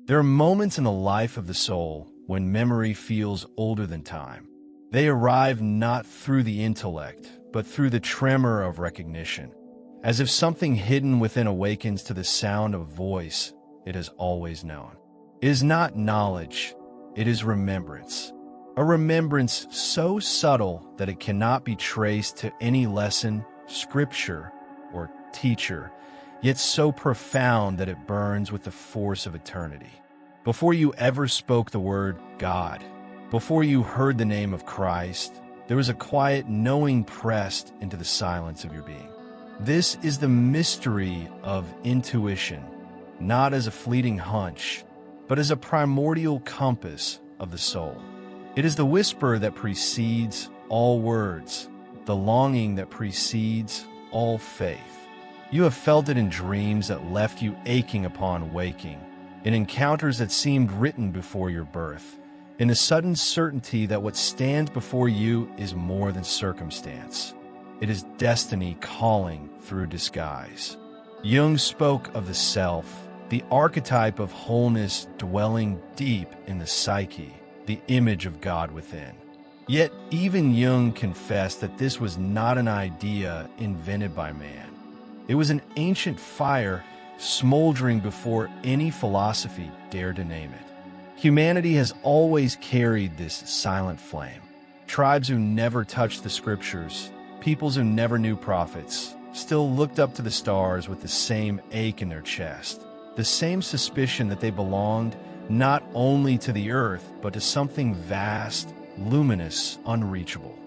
There are moments in the life of the soul when memory feels older than time. They arrive not through the intellect, but through the tremor of recognition, as if something hidden within awakens to the sound of a voice it has always known. It is not knowledge, it is remembrance. A remembrance so subtle that it cannot be traced to any lesson, scripture, or teacher, yet so profound that it burns with the force of eternity. Before you ever spoke the word God, before you heard the name of Christ, there was a quiet knowing pressed into the silence of your being. This is the mystery of intuition, not as a fleeting hunch, but as a primordial compass of the soul. It is the whisper that precedes all words, the longing that precedes all faith. You have felt it in dreams that left you aching upon waking, in encounters that seemed written before your birth, in a sudden certainty that what stands before you is more than circumstance. It is destiny calling through disguise. Jung spoke of the self, the archetype of wholeness dwelling deep in the psyche, the image of God within. Yet even Jung confessed that this was not an idea invented by man. It was an ancient fire smoldering before any philosophy dared to name it. Humanity has always carried this silent flame. Tribes who never touched the scriptures, peoples who never knew prophets, still looked up to the stars with the same ache in their chest, the same suspicion that they belonged not only to the earth, but to something vast, luminous, unreachable.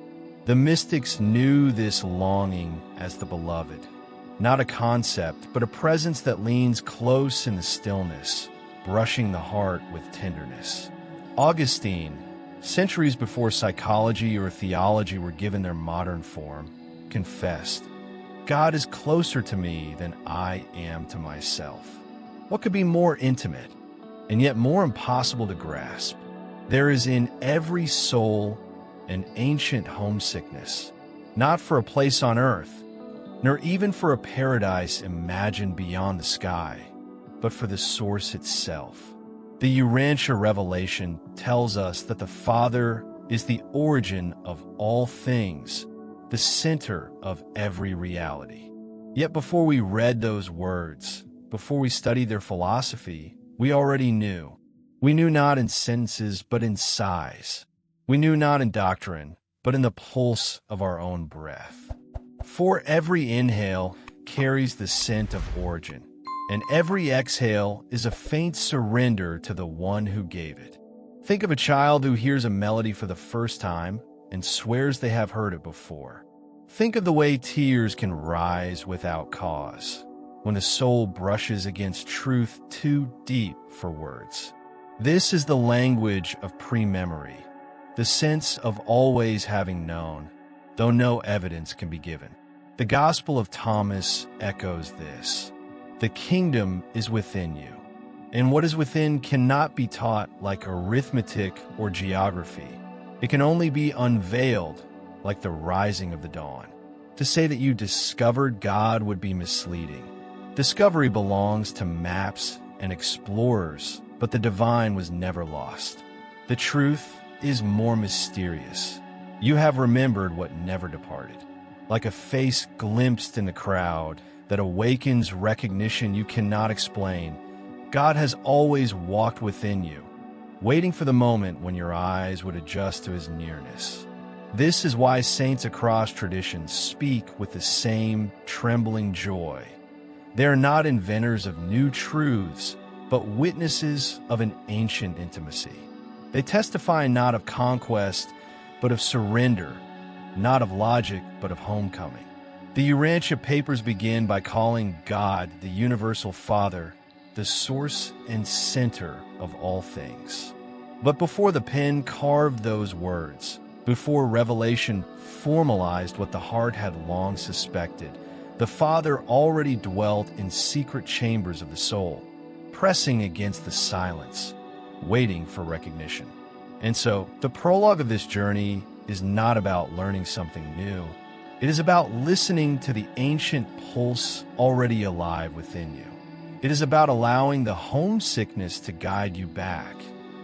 The mystics knew this longing as the beloved, not a concept, but a presence that leans close in the stillness, brushing the heart with tenderness. Augustine, centuries before psychology or theology were given their modern form, confessed, "God is closer to me than I am to myself." What could be more intimate, and yet more impossible to grasp? There is in every soul an ancient homesickness, not for a place on earth, nor even for a paradise imagined beyond the sky, but for the source itself. The Urantia revelation tells us that the Father is the origin of all things, the center of every reality. Yet before we read those words, before we studied their philosophy, we already knew. We knew not in sentences, but in sighs. We knew not in doctrine, but in the pulse of our own breath. For every inhale carries the scent of origin, and every exhale is a faint surrender to the one who gave it. Think of a child who hears a melody for the first time and swears they have heard it before. Think of the way tears can rise without cause, when the soul brushes against truth too deep for words. This is the language of pre-memory, the sense of always having known, though no evidence can be given. The Gospel of Thomas echoes this. The kingdom is within you, and what is within cannot be taught like arithmetic or geography. It can only be unveiled like the rising of the dawn. To say that you discovered God would be misleading. Discovery belongs to maps and explorers, but the divine was never lost. The truth is more mysterious. You have remembered what never departed. Like a face glimpsed in the crowd that awakens recognition you cannot explain, God has always walked within you, waiting for the moment when your eyes would adjust to his nearness. This is why saints across traditions speak with the same trembling joy. They are not inventors of new truths, but witnesses of an ancient intimacy. They testify not of conquest, but of surrender, not of logic, but of homecoming. The Urantia papers begin by calling God, the universal Father, the source and center of all things. But before the pen carved those words, before revelation formalized what the heart had long suspected, the Father already dwelt in secret chambers of the soul, pressing against the silence, waiting for recognition. And so, the prologue of this journey is not about learning something new. It is about listening to the ancient pulse already alive within you. It is about allowing the homesickness to guide you back,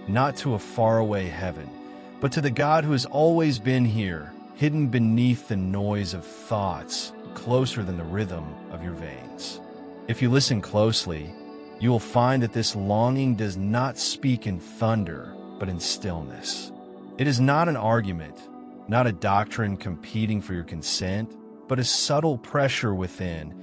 not to a faraway heaven, but to the God who has always been here, hidden beneath the noise of thoughts, closer than the rhythm of your veins. If you listen closely, you will find that this longing does not speak in thunder, but in stillness. It is not an argument, not a doctrine competing for your consent, but a subtle pressure within,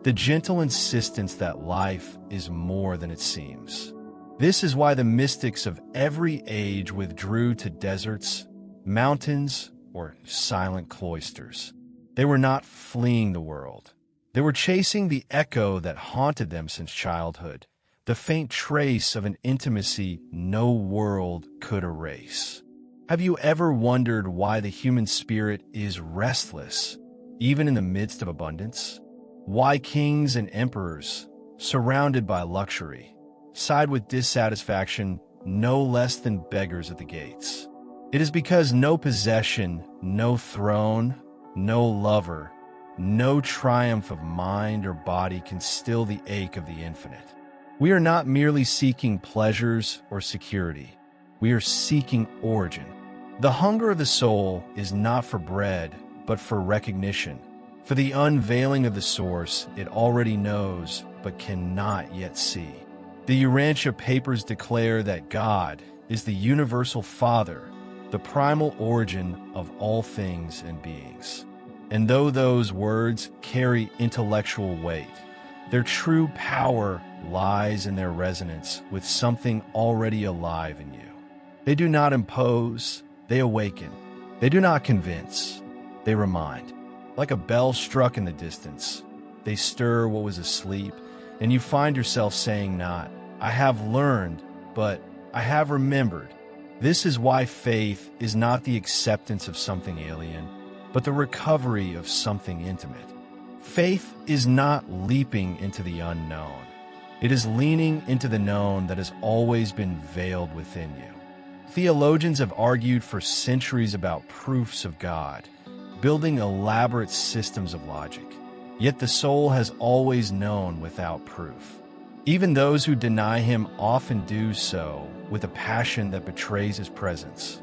the gentle insistence that life is more than it seems. This is why the mystics of every age withdrew to deserts, mountains, or silent cloisters. They were not fleeing the world. They were chasing the echo that haunted them since childhood, the faint trace of an intimacy no world could erase. Have you ever wondered why the human spirit is restless, even in the midst of abundance? Why kings and emperors, surrounded by luxury, side with dissatisfaction no less than beggars at the gates? It is because no possession, no throne, no lover, no triumph of mind or body can still the ache of the infinite. We are not merely seeking pleasures or security. We are seeking origin. The hunger of the soul is not for bread, but for recognition, for the unveiling of the source it already knows but cannot yet see. The Urantia papers declare that God is the universal Father, the primal origin of all things and beings. And though those words carry intellectual weight, their true power lies in their resonance with something already alive in you. They do not impose, they awaken. They do not convince, they remind. Like a bell struck in the distance, they stir what was asleep, and you find yourself saying not, "I have learned," but "I have remembered." This is why faith is not the acceptance of something alien, but the recovery of something intimate. Faith is not leaping into the unknown. It is leaning into the known that has always been veiled within you. Theologians have argued for centuries about proofs of God, building elaborate systems of logic. Yet the soul has always known without proof. Even those who deny him often do so with a passion that betrays his presence.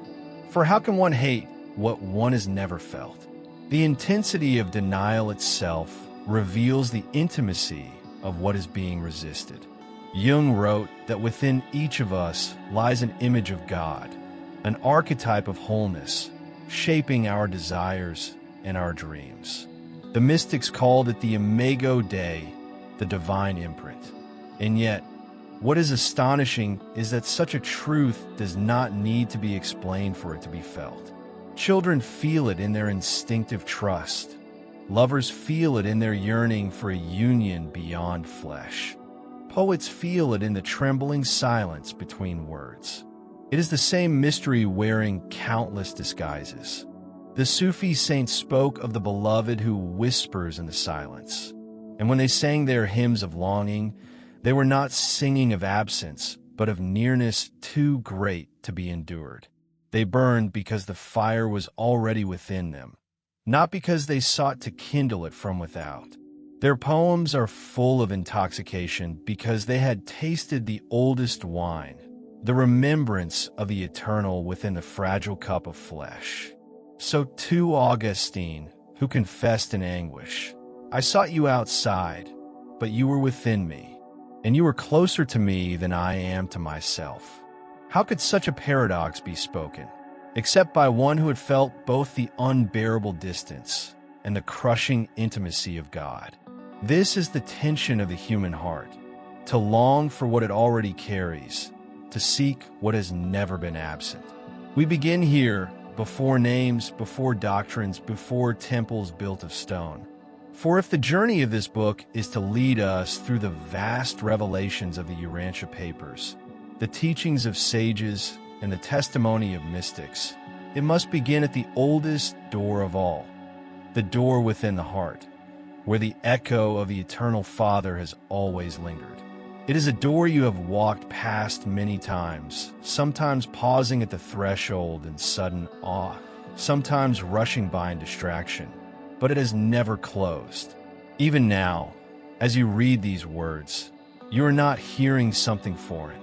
For how can one hate what one has never felt? The intensity of denial itself reveals the intimacy of what is being resisted. Jung wrote that within each of us lies an image of God, an archetype of wholeness, shaping our desires and our dreams. The mystics called it the imago Dei, the divine imprint. And yet, what is astonishing is that such a truth does not need to be explained for it to be felt. Children feel it in their instinctive trust. Lovers feel it in their yearning for a union beyond flesh. Poets feel it in the trembling silence between words. It is the same mystery wearing countless disguises. The Sufi saints spoke of the beloved who whispers in the silence. And when they sang their hymns of longing, they were not singing of absence, but of nearness too great to be endured. They burned because the fire was already within them, not because they sought to kindle it from without. Their poems are full of intoxication because they had tasted the oldest wine, the remembrance of the eternal within the fragile cup of flesh. So too Augustine, who confessed in anguish, "I sought you outside, but you were within me, and you were closer to me than I am to myself." How could such a paradox be spoken, except by one who had felt both the unbearable distance and the crushing intimacy of God? This is the tension of the human heart, to long for what it already carries, to seek what has never been absent. We begin here, before names, before doctrines, before temples built of stone. For if the journey of this book is to lead us through the vast revelations of the Urantia papers, the teachings of sages, and the testimony of mystics, it must begin at the oldest door of all, the door within the heart, where the echo of the eternal Father has always lingered. It is a door you have walked past many times, sometimes pausing at the threshold in sudden awe, sometimes rushing by in distraction, but it has never closed. Even now, as you read these words, You are not hearing something foreign.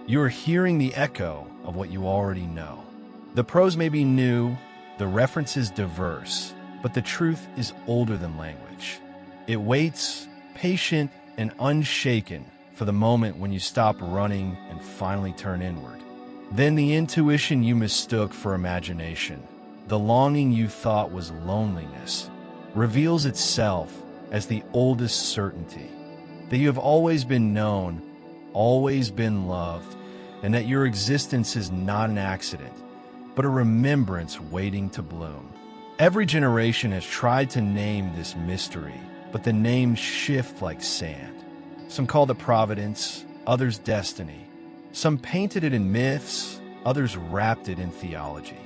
You are hearing the echo of what you already know. The prose may be new, the references diverse, but the truth is older than language. It waits, patient and unshaken, for the moment when you stop running and finally turn inward. Then the intuition you mistook for imagination, the longing you thought was loneliness, reveals itself as the oldest certainty, that you have always been known, always been loved, and that your existence is not an accident, but a remembrance waiting to bloom. Every generation has tried to name this mystery, but the names shift like sand. Some called it providence, others destiny. Some painted it in myths, others wrapped it in theology.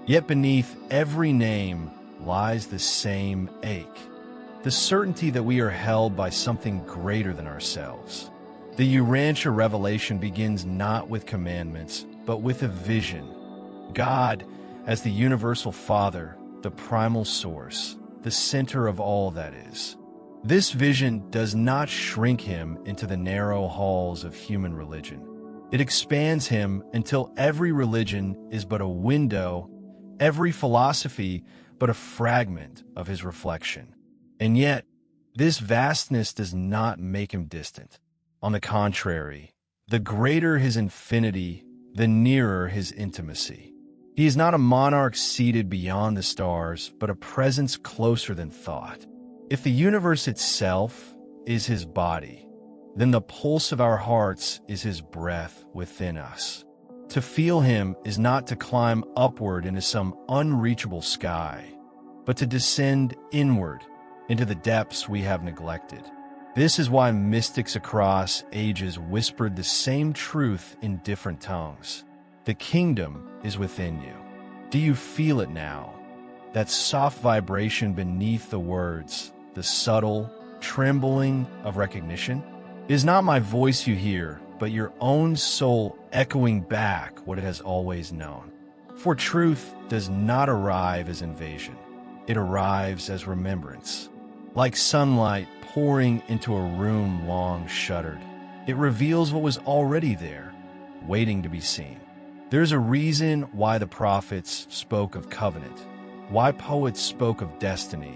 Yet beneath every name lies the same ache, the certainty that we are held by something greater than ourselves. The Urantia revelation begins not with commandments, but with a vision. God as the universal Father, the primal source, the center of all that is. This vision does not shrink him into the narrow halls of human religion. It expands him until every religion is but a window, every philosophy but a fragment of his reflection. And yet, this vastness does not make him distant. On the contrary, the greater his infinity, the nearer his intimacy. He is not a monarch seated beyond the stars, but a presence closer than thought. If the universe itself is his body, then the pulse of our hearts is his breath within us. To feel him is not to climb upward into some unreachable sky, but to descend inward into the depths we have neglected. This is why mystics across ages whispered the same truth in different tongues. The kingdom is within you. Do you feel it now? That soft vibration beneath the words, the subtle trembling of recognition? It is not my voice you hear, but your own soul echoing back what it has always known. For truth does not arrive as invasion. It arrives as remembrance. Like sunlight pouring into a room long shuttered, it reveals what was already there, waiting to be seen. There's a reason why the prophets spoke of covenant, why poets spoke of destiny,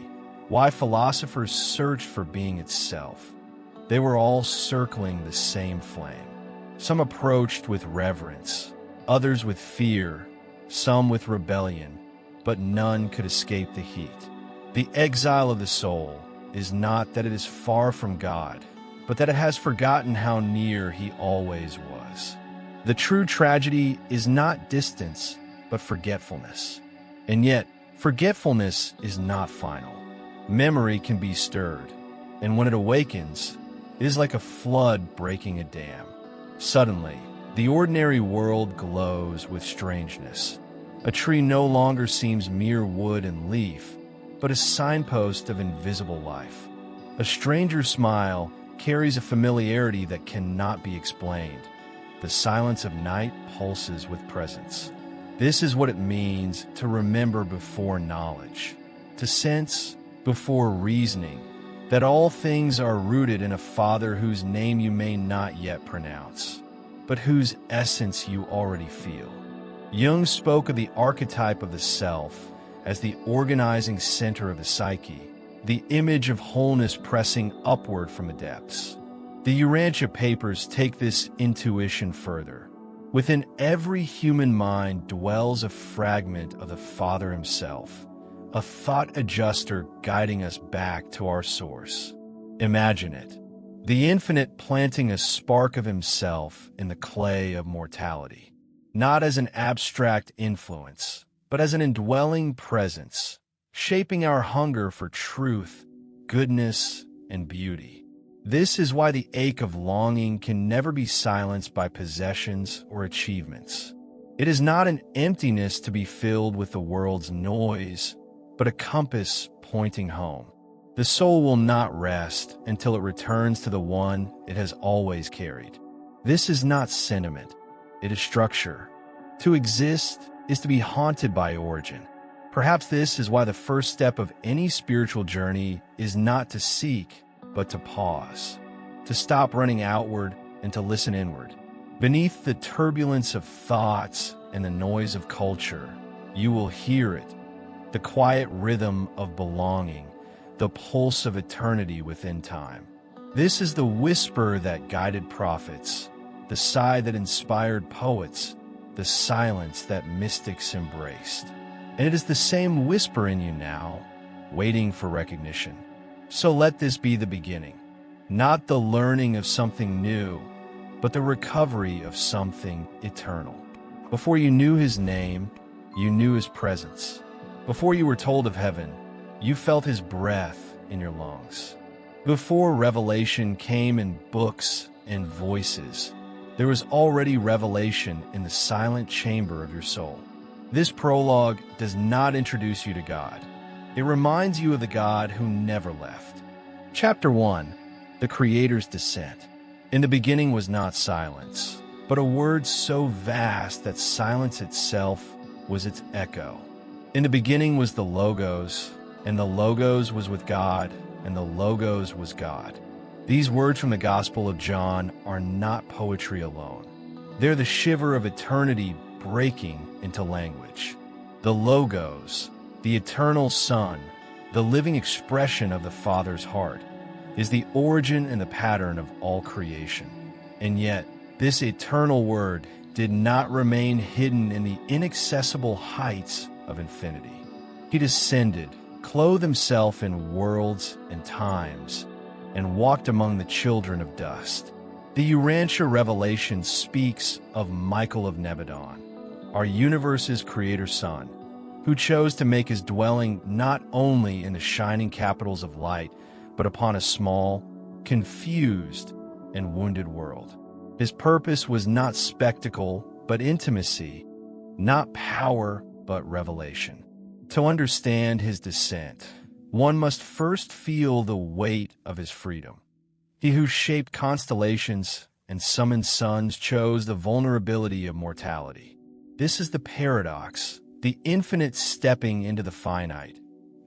why philosophers searched for being itself. They were all circling the same flame. Some approached with reverence, others with fear, some with rebellion, but none could escape the heat. The exile of the soul is not that it is far from God, but that it has forgotten how near he always was. The true tragedy is not distance, but forgetfulness. And yet, forgetfulness is not final. Memory can be stirred, and when it awakens, it is like a flood breaking a dam. Suddenly, the ordinary world glows with strangeness. A tree no longer seems mere wood and leaf, but a signpost of invisible life. A stranger's smile carries a familiarity that cannot be explained. The silence of night pulses with presence. This is what it means to remember before knowledge, to sense before reasoning, that all things are rooted in a Father whose name you may not yet pronounce, but whose essence you already feel. Jung spoke of the archetype of the self as the organizing center of the psyche, the image of wholeness pressing upward from the depths. The Urantia papers take this intuition further. Within every human mind dwells a fragment of the Father himself, a thought adjuster guiding us back to our source. Imagine it, the infinite planting a spark of himself in the clay of mortality, not as an abstract influence, but as an indwelling presence, shaping our hunger for truth, goodness, and beauty. This is why the ache of longing can never be silenced by possessions or achievements. It is not an emptiness to be filled with the world's noise, but a compass pointing home. The soul will not rest until it returns to the one it has always carried. This is not sentiment, it is structure. To exist is to be haunted by origin. Perhaps this is why the first step of any spiritual journey is not to seek, but to pause. to stop running outward and to listen inward. Beneath the turbulence of thoughts and the noise of culture, you will hear it, the quiet rhythm of belonging, the pulse of eternity within time. This is the whisper that guided prophets, the sigh that inspired poets, the silence that mystics embraced. And it is the same whisper in you now, waiting for recognition. So let this be the beginning, not the learning of something new, but the recovery of something eternal. Before you knew his name, you knew his presence. Before you were told of heaven, you felt his breath in your lungs. Before revelation came in books and voices, there was already revelation in the silent chamber of your soul. This prologue does not introduce you to God. It reminds you of the God who never left. Chapter 1, The Creator's Descent. In the beginning was not silence, but a word so vast that silence itself was its echo. In the beginning was the Logos, and the Logos was with God, and the Logos was God. These words from the Gospel of John are not poetry alone. They're the shiver of eternity breaking into language. The Logos, the eternal Son, the living expression of the Father's heart, is the origin and the pattern of all creation. And yet, this eternal Word did not remain hidden in the inaccessible heights of infinity. He descended, clothed himself in worlds and times, and walked among the children of dust. The Urantia revelation speaks of Michael of Nebadon, our universe's creator son, who chose to make his dwelling not only in the shining capitals of light, but upon a small, confused, and wounded world. His purpose was not spectacle, but intimacy, not power, but revelation. To understand his descent, one must first feel the weight of his freedom. He who shaped constellations and summoned suns chose the vulnerability of mortality. This is the paradox, the infinite stepping into the finite,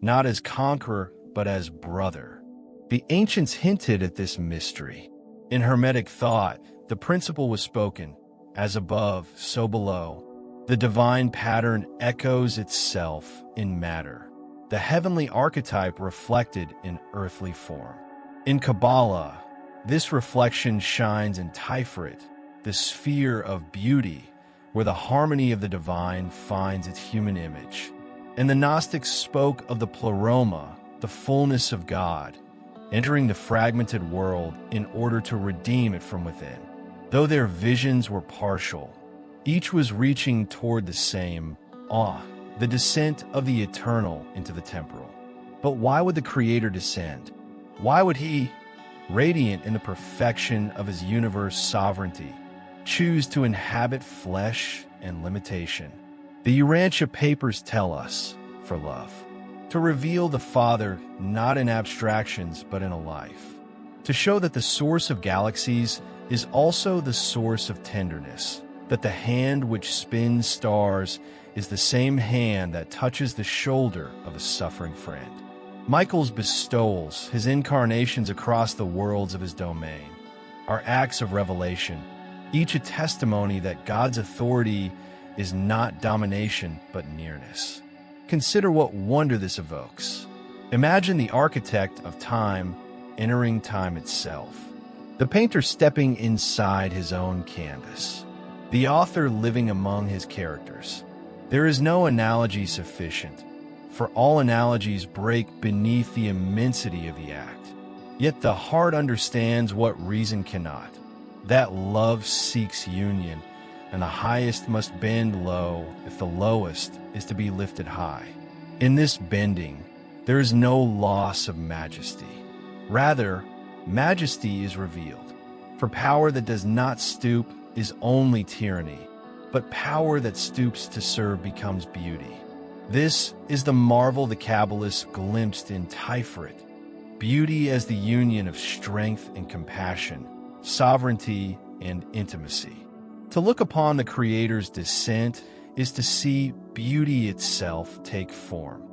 not as conqueror, but as brother. The ancients hinted at this mystery. In Hermetic thought, the principle was spoken, as above, so below. The divine pattern echoes itself in matter, the heavenly archetype reflected in earthly form. In Kabbalah, this reflection shines in Tiferet, the sphere of beauty, where the harmony of the divine finds its human image. And the Gnostics spoke of the pleroma, the fullness of God, entering the fragmented world in order to redeem it from within. Though their visions were partial, each was reaching toward the same the descent of the eternal into the temporal. But why would the Creator descend? Why would he, radiant in the perfection of his universe sovereignty, choose to inhabit flesh and limitation? The Urantia papers tell us, for love, to reveal the Father not in abstractions but in a life, to show that the source of galaxies is also the source of tenderness, that the hand which spins stars is the same hand that touches the shoulder of a suffering friend. Michael's bestowals, his incarnations across the worlds of his domain, are acts of revelation, each a testimony that God's authority is not domination but nearness. Consider what wonder this evokes. Imagine the architect of time entering time itself, the painter stepping inside his own canvas, the author living among his characters. There is no analogy sufficient, for all analogies break beneath the immensity of the act. Yet the heart understands what reason cannot, that love seeks union, and the highest must bend low if the lowest is to be lifted high. In this bending, there is no loss of majesty. Rather, majesty is revealed, for power that does not stoop is only tyranny, but power that stoops to serve becomes beauty. This is the marvel the Kabbalists glimpsed in Tiferet, beauty as the union of strength and compassion, sovereignty and intimacy. To look upon the Creator's descent is to see beauty itself take form,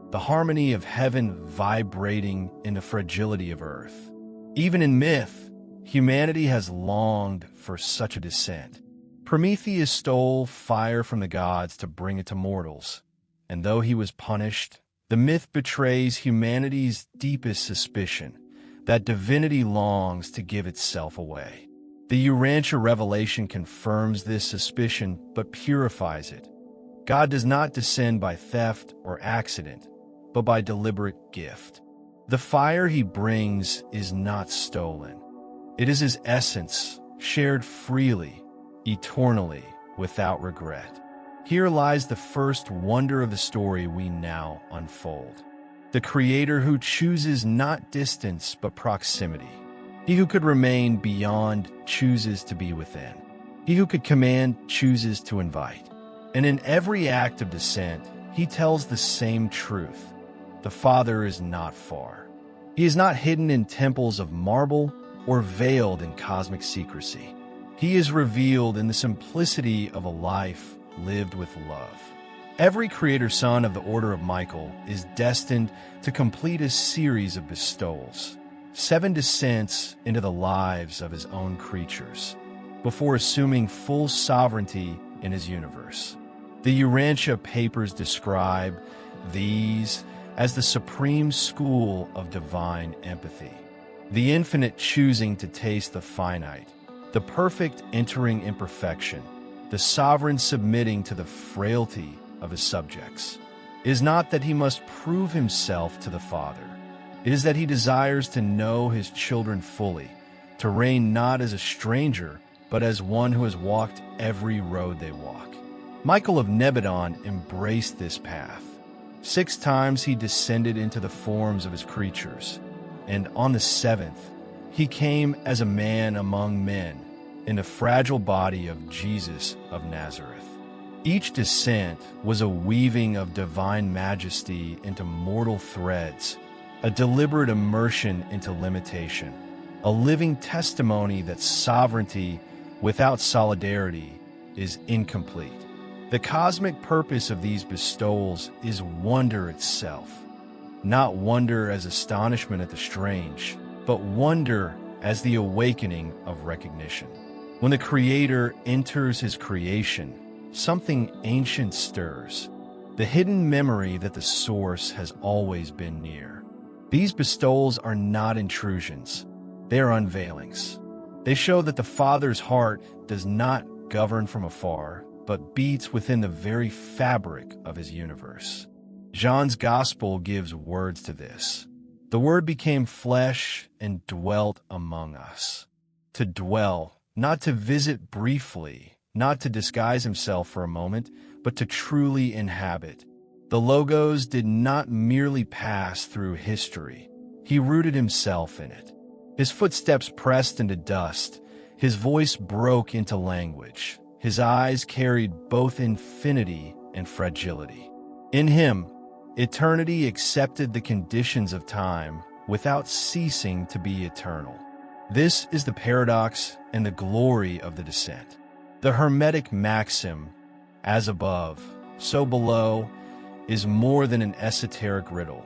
the harmony of heaven vibrating in the fragility of earth. Even in myth, Humanity has longed for such a descent. Prometheus stole fire from the gods to bring it to mortals, and though he was punished, the myth betrays humanity's deepest suspicion that divinity longs to give itself away. The Urantia revelation confirms this suspicion but purifies it. God does not descend by theft or accident, but by deliberate gift. The fire he brings is not stolen. It is his essence, shared freely, eternally, without regret. Here lies the first wonder of the story we now unfold. The Creator who chooses not distance but proximity. He who could remain beyond chooses to be within. He who could command chooses to invite. And in every act of descent, he tells the same truth. The Father is not far. He is not hidden in temples of marble or veiled in cosmic secrecy. He is revealed in the simplicity of a life lived with love. Every Creator Son of the Order of Michael is destined to complete a series of bestowals, 7 descents into the lives of his own creatures, before assuming full sovereignty in his universe. The Urantia papers describe these as the supreme school of divine empathy, the infinite choosing to taste the finite, the perfect entering imperfection, the sovereign submitting to the frailty of his subjects. It is not that he must prove himself to the Father. It is that he desires to know his children fully, to reign not as a stranger, but as one who has walked every road they walk. Michael of Nebadon embraced this path. 6 times he descended into the forms of his creatures, and on the 7th, he came as a man among men in the fragile body of Jesus of Nazareth. Each descent was a weaving of divine majesty into mortal threads, a deliberate immersion into limitation, a living testimony that sovereignty without solidarity is incomplete. The cosmic purpose of these bestowals is wonder itself, not wonder as astonishment at the strange, but wonder as the awakening of recognition. When the Creator enters his creation, something ancient stirs, the hidden memory that the Source has always been near. These bestowals are not intrusions, they are unveilings. They show that the Father's heart does not govern from afar, but beats within the very fabric of his universe. John's Gospel gives words to this. The Word became flesh and dwelt among us. To dwell, not to visit briefly, not to disguise himself for a moment, but to truly inhabit. The Logos did not merely pass through history. He rooted himself in it. His footsteps pressed into dust. His voice broke into language. His eyes carried both infinity and fragility. In him, eternity accepted the conditions of time without ceasing to be eternal. This is the paradox and the glory of the descent. The Hermetic maxim, as above, so below, is more than an esoteric riddle.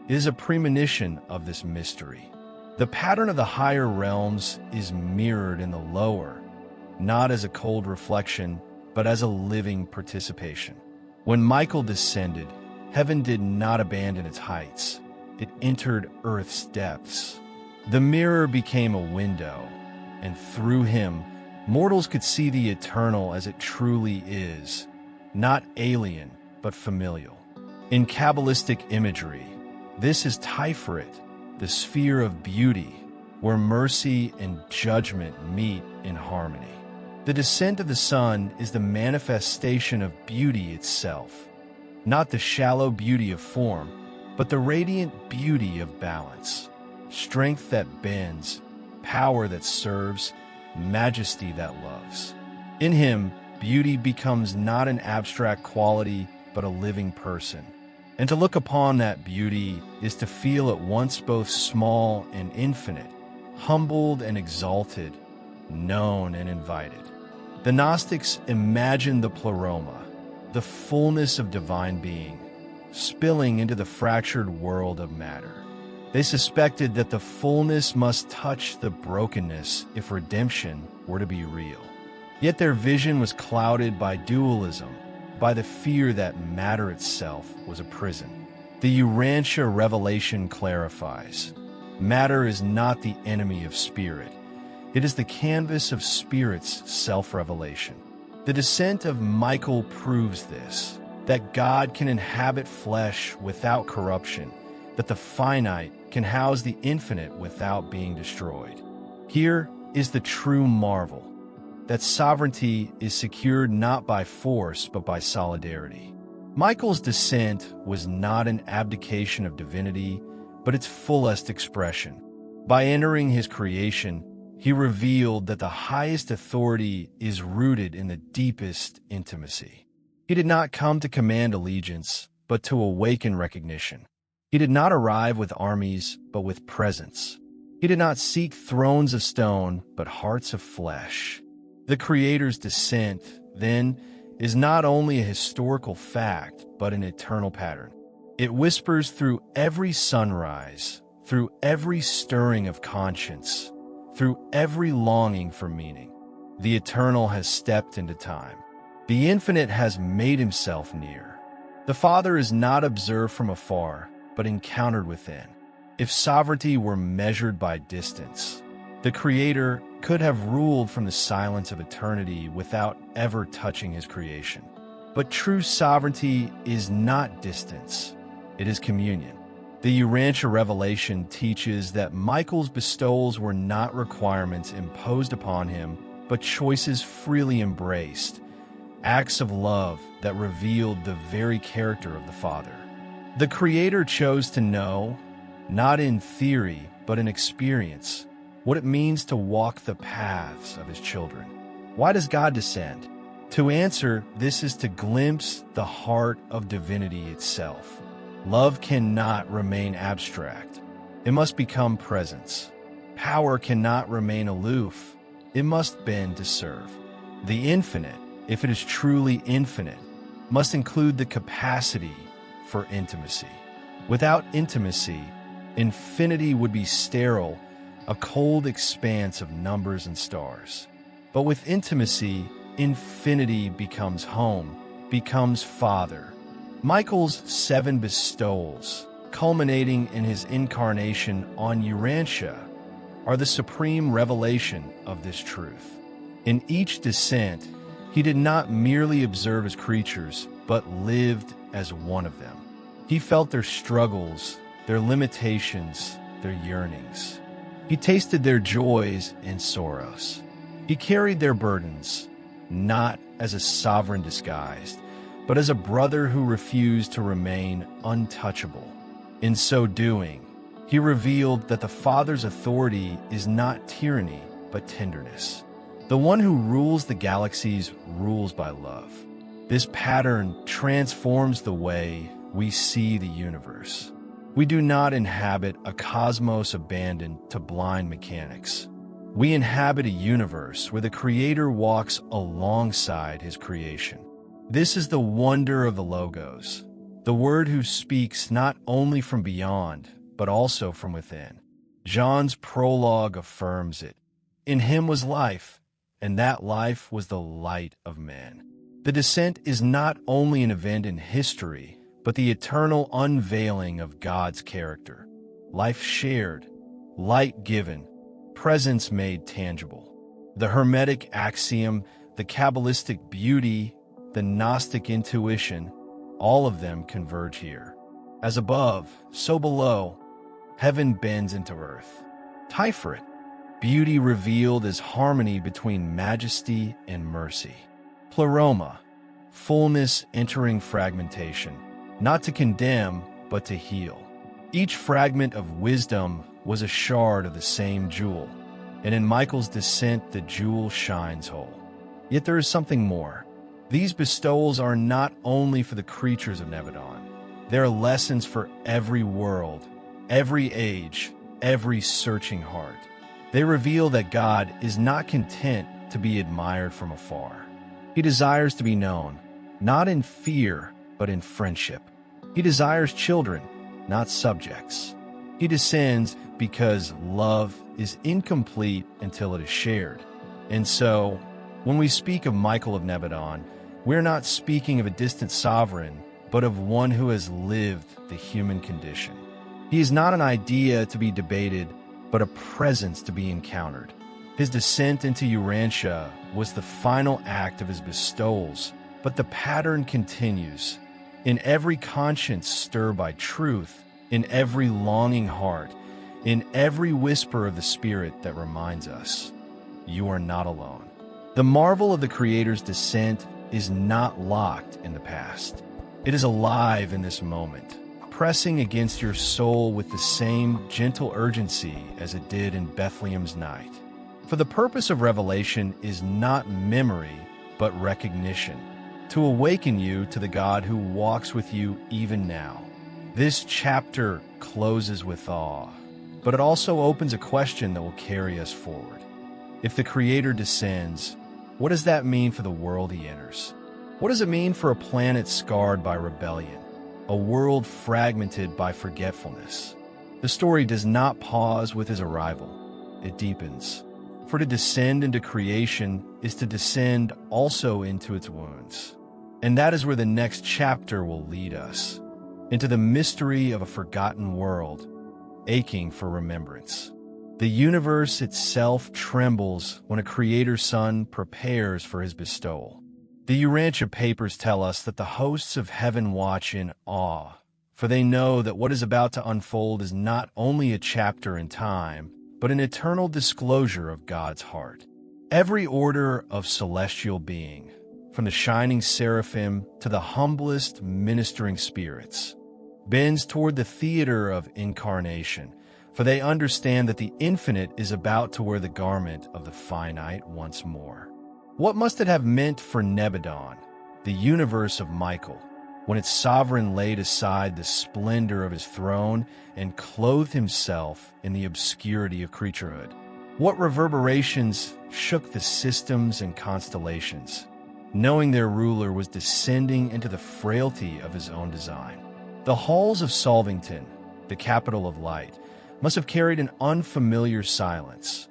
It is a premonition of this mystery. The pattern of the higher realms is mirrored in the lower, not as a cold reflection, but as a living participation. When Michael descended, heaven did not abandon its heights. It entered earth's depths. The mirror became a window, and through him, mortals could see the eternal as it truly is, not alien, but familial. In Kabbalistic imagery, this is Tiferet, the sphere of beauty, where mercy and judgment meet in harmony. The descent of the sun is the manifestation of beauty itself, not the shallow beauty of form, but the radiant beauty of balance, strength that bends, power that serves, majesty that loves. In him, beauty becomes not an abstract quality, but a living person. And to look upon that beauty is to feel at once both small and infinite, humbled and exalted, known and invited. The Gnostics imagined the pleroma, the fullness of divine being, spilling into the fractured world of matter. They suspected that the fullness must touch the brokenness if redemption were to be real. Yet their vision was clouded by dualism, by the fear that matter itself was a prison. The Urantia revelation clarifies, matter is not the enemy of spirit. It is the canvas of spirit's self-revelation. The descent of Michael proves this, that God can inhabit flesh without corruption, that the finite can house the infinite without being destroyed. Here is the true marvel, that sovereignty is secured not by force but by solidarity. Michael's descent was not an abdication of divinity, but its fullest expression. By entering his creation, he revealed that the highest authority is rooted in the deepest intimacy. He did not come to command allegiance, but to awaken recognition. He did not arrive with armies, but with presence. He did not seek thrones of stone, but hearts of flesh. The Creator's descent, then, is not only a historical fact, but an eternal pattern. It whispers through every sunrise, through every stirring of conscience, through every longing for meaning. The eternal has stepped into time. The infinite has made himself near. The Father is not observed from afar, but encountered within. If sovereignty were measured by distance, the Creator could have ruled from the silence of eternity without ever touching his creation. But true sovereignty is not distance, it is communion. The Urantia revelation teaches that Michael's bestowals were not requirements imposed upon him, but choices freely embraced, acts of love that revealed the very character of the Father. The Creator chose to know, not in theory, but in experience, what it means to walk the paths of his children. Why does God descend? To answer, this is to glimpse the heart of divinity itself. Love cannot remain abstract. It must become presence. Power cannot remain aloof. It must bend to serve. The infinite, if it is truly infinite, must include the capacity for intimacy. Without intimacy, infinity would be sterile, a cold expanse of numbers and stars. But with intimacy, infinity becomes home, becomes Father. Michael's 7 bestowals, culminating in his incarnation on Urantia, are the supreme revelation of this truth. In each descent, he did not merely observe his creatures, but lived as one of them. He felt their struggles, their limitations, their yearnings. He tasted their joys and sorrows. He carried their burdens, not as a sovereign disguised, but as a brother who refused to remain untouchable. In so doing, he revealed that the Father's authority is not tyranny, but tenderness. The one who rules the galaxies rules by love. This pattern transforms the way we see the universe. We do not inhabit a cosmos abandoned to blind mechanics. We inhabit a universe where the Creator walks alongside his creation. This is the wonder of the Logos, the Word who speaks not only from beyond, but also from within. John's prologue affirms it. In him was life, and that life was the light of men. The descent is not only an event in history, but the eternal unveiling of God's character. Life shared, light given, presence made tangible. The Hermetic axiom, the Kabbalistic beauty, the Gnostic intuition, all of them converge here. As above, so below, heaven bends into earth. Tiferet, beauty revealed as harmony between majesty and mercy. Pleroma, fullness entering fragmentation, not to condemn, but to heal. Each fragment of wisdom was a shard of the same jewel, and in Michael's descent the jewel shines whole. Yet there is something more. These bestowals are not only for the creatures of Nebadon. They are lessons for every world, every age, every searching heart. They reveal that God is not content to be admired from afar. He desires to be known, not in fear, but in friendship. He desires children, not subjects. He descends because love is incomplete until it is shared. And so, when we speak of Michael of Nebadon, we're not speaking of a distant sovereign, but of one who has lived the human condition. He is not an idea to be debated, but a presence to be encountered. His descent into Urantia was the final act of his bestowals, but the pattern continues. In every conscience stirred by truth, in every longing heart, in every whisper of the Spirit that reminds us, you are not alone. The marvel of the Creator's descent is not locked in the past. It is alive in this moment, pressing against your soul with the same gentle urgency as it did in Bethlehem's night. For the purpose of revelation is not memory, but recognition, to awaken you to the God who walks with you even now. This chapter closes with awe, but it also opens a question that will carry us forward. If the Creator descends, what does that mean for the world he enters? What does it mean for a planet scarred by rebellion, a world fragmented by forgetfulness? The story does not pause with his arrival. It deepens. For to descend into creation is to descend also into its wounds. And that is where the next chapter will lead us, into the mystery of a forgotten world, aching for remembrance. The universe itself trembles when a Creator Son prepares for his bestowal. The Urantia papers tell us that the hosts of heaven watch in awe, for they know that what is about to unfold is not only a chapter in time, but an eternal disclosure of God's heart. Every order of celestial being, from the shining seraphim to the humblest ministering spirits, bends toward the theater of incarnation, for they understand that the infinite is about to wear the garment of the finite once more. What must it have meant for Nebadon, the universe of Michael, when its sovereign laid aside the splendor of his throne and clothed himself in the obscurity of creaturehood? What reverberations shook the systems and constellations, knowing their ruler was descending into the frailty of his own design? The halls of Solvington, the capital of light, must have carried an unfamiliar silence,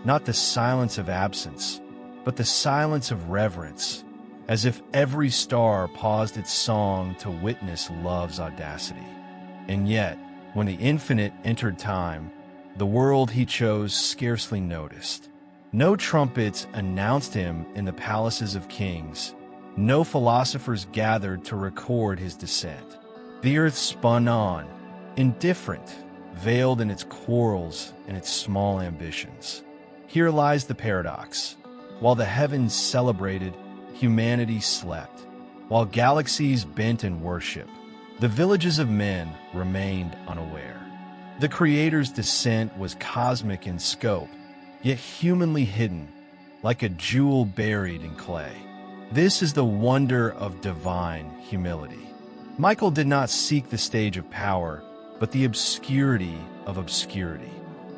not the silence of absence, but the silence of reverence, as if every star paused its song to witness love's audacity. And yet, when the infinite entered time, the world he chose scarcely noticed. No trumpets announced him in the palaces of kings. No philosophers gathered to record his descent. The earth spun on, indifferent, veiled in its quarrels and its small ambitions. Here lies the paradox. While the heavens celebrated, humanity slept. While galaxies bent in worship, the villages of men remained unaware. The Creator's descent was cosmic in scope, yet humanly hidden, like a jewel buried in clay. This is the wonder of divine humility. Michael did not seek the stage of power, but the obscurity of obscurity.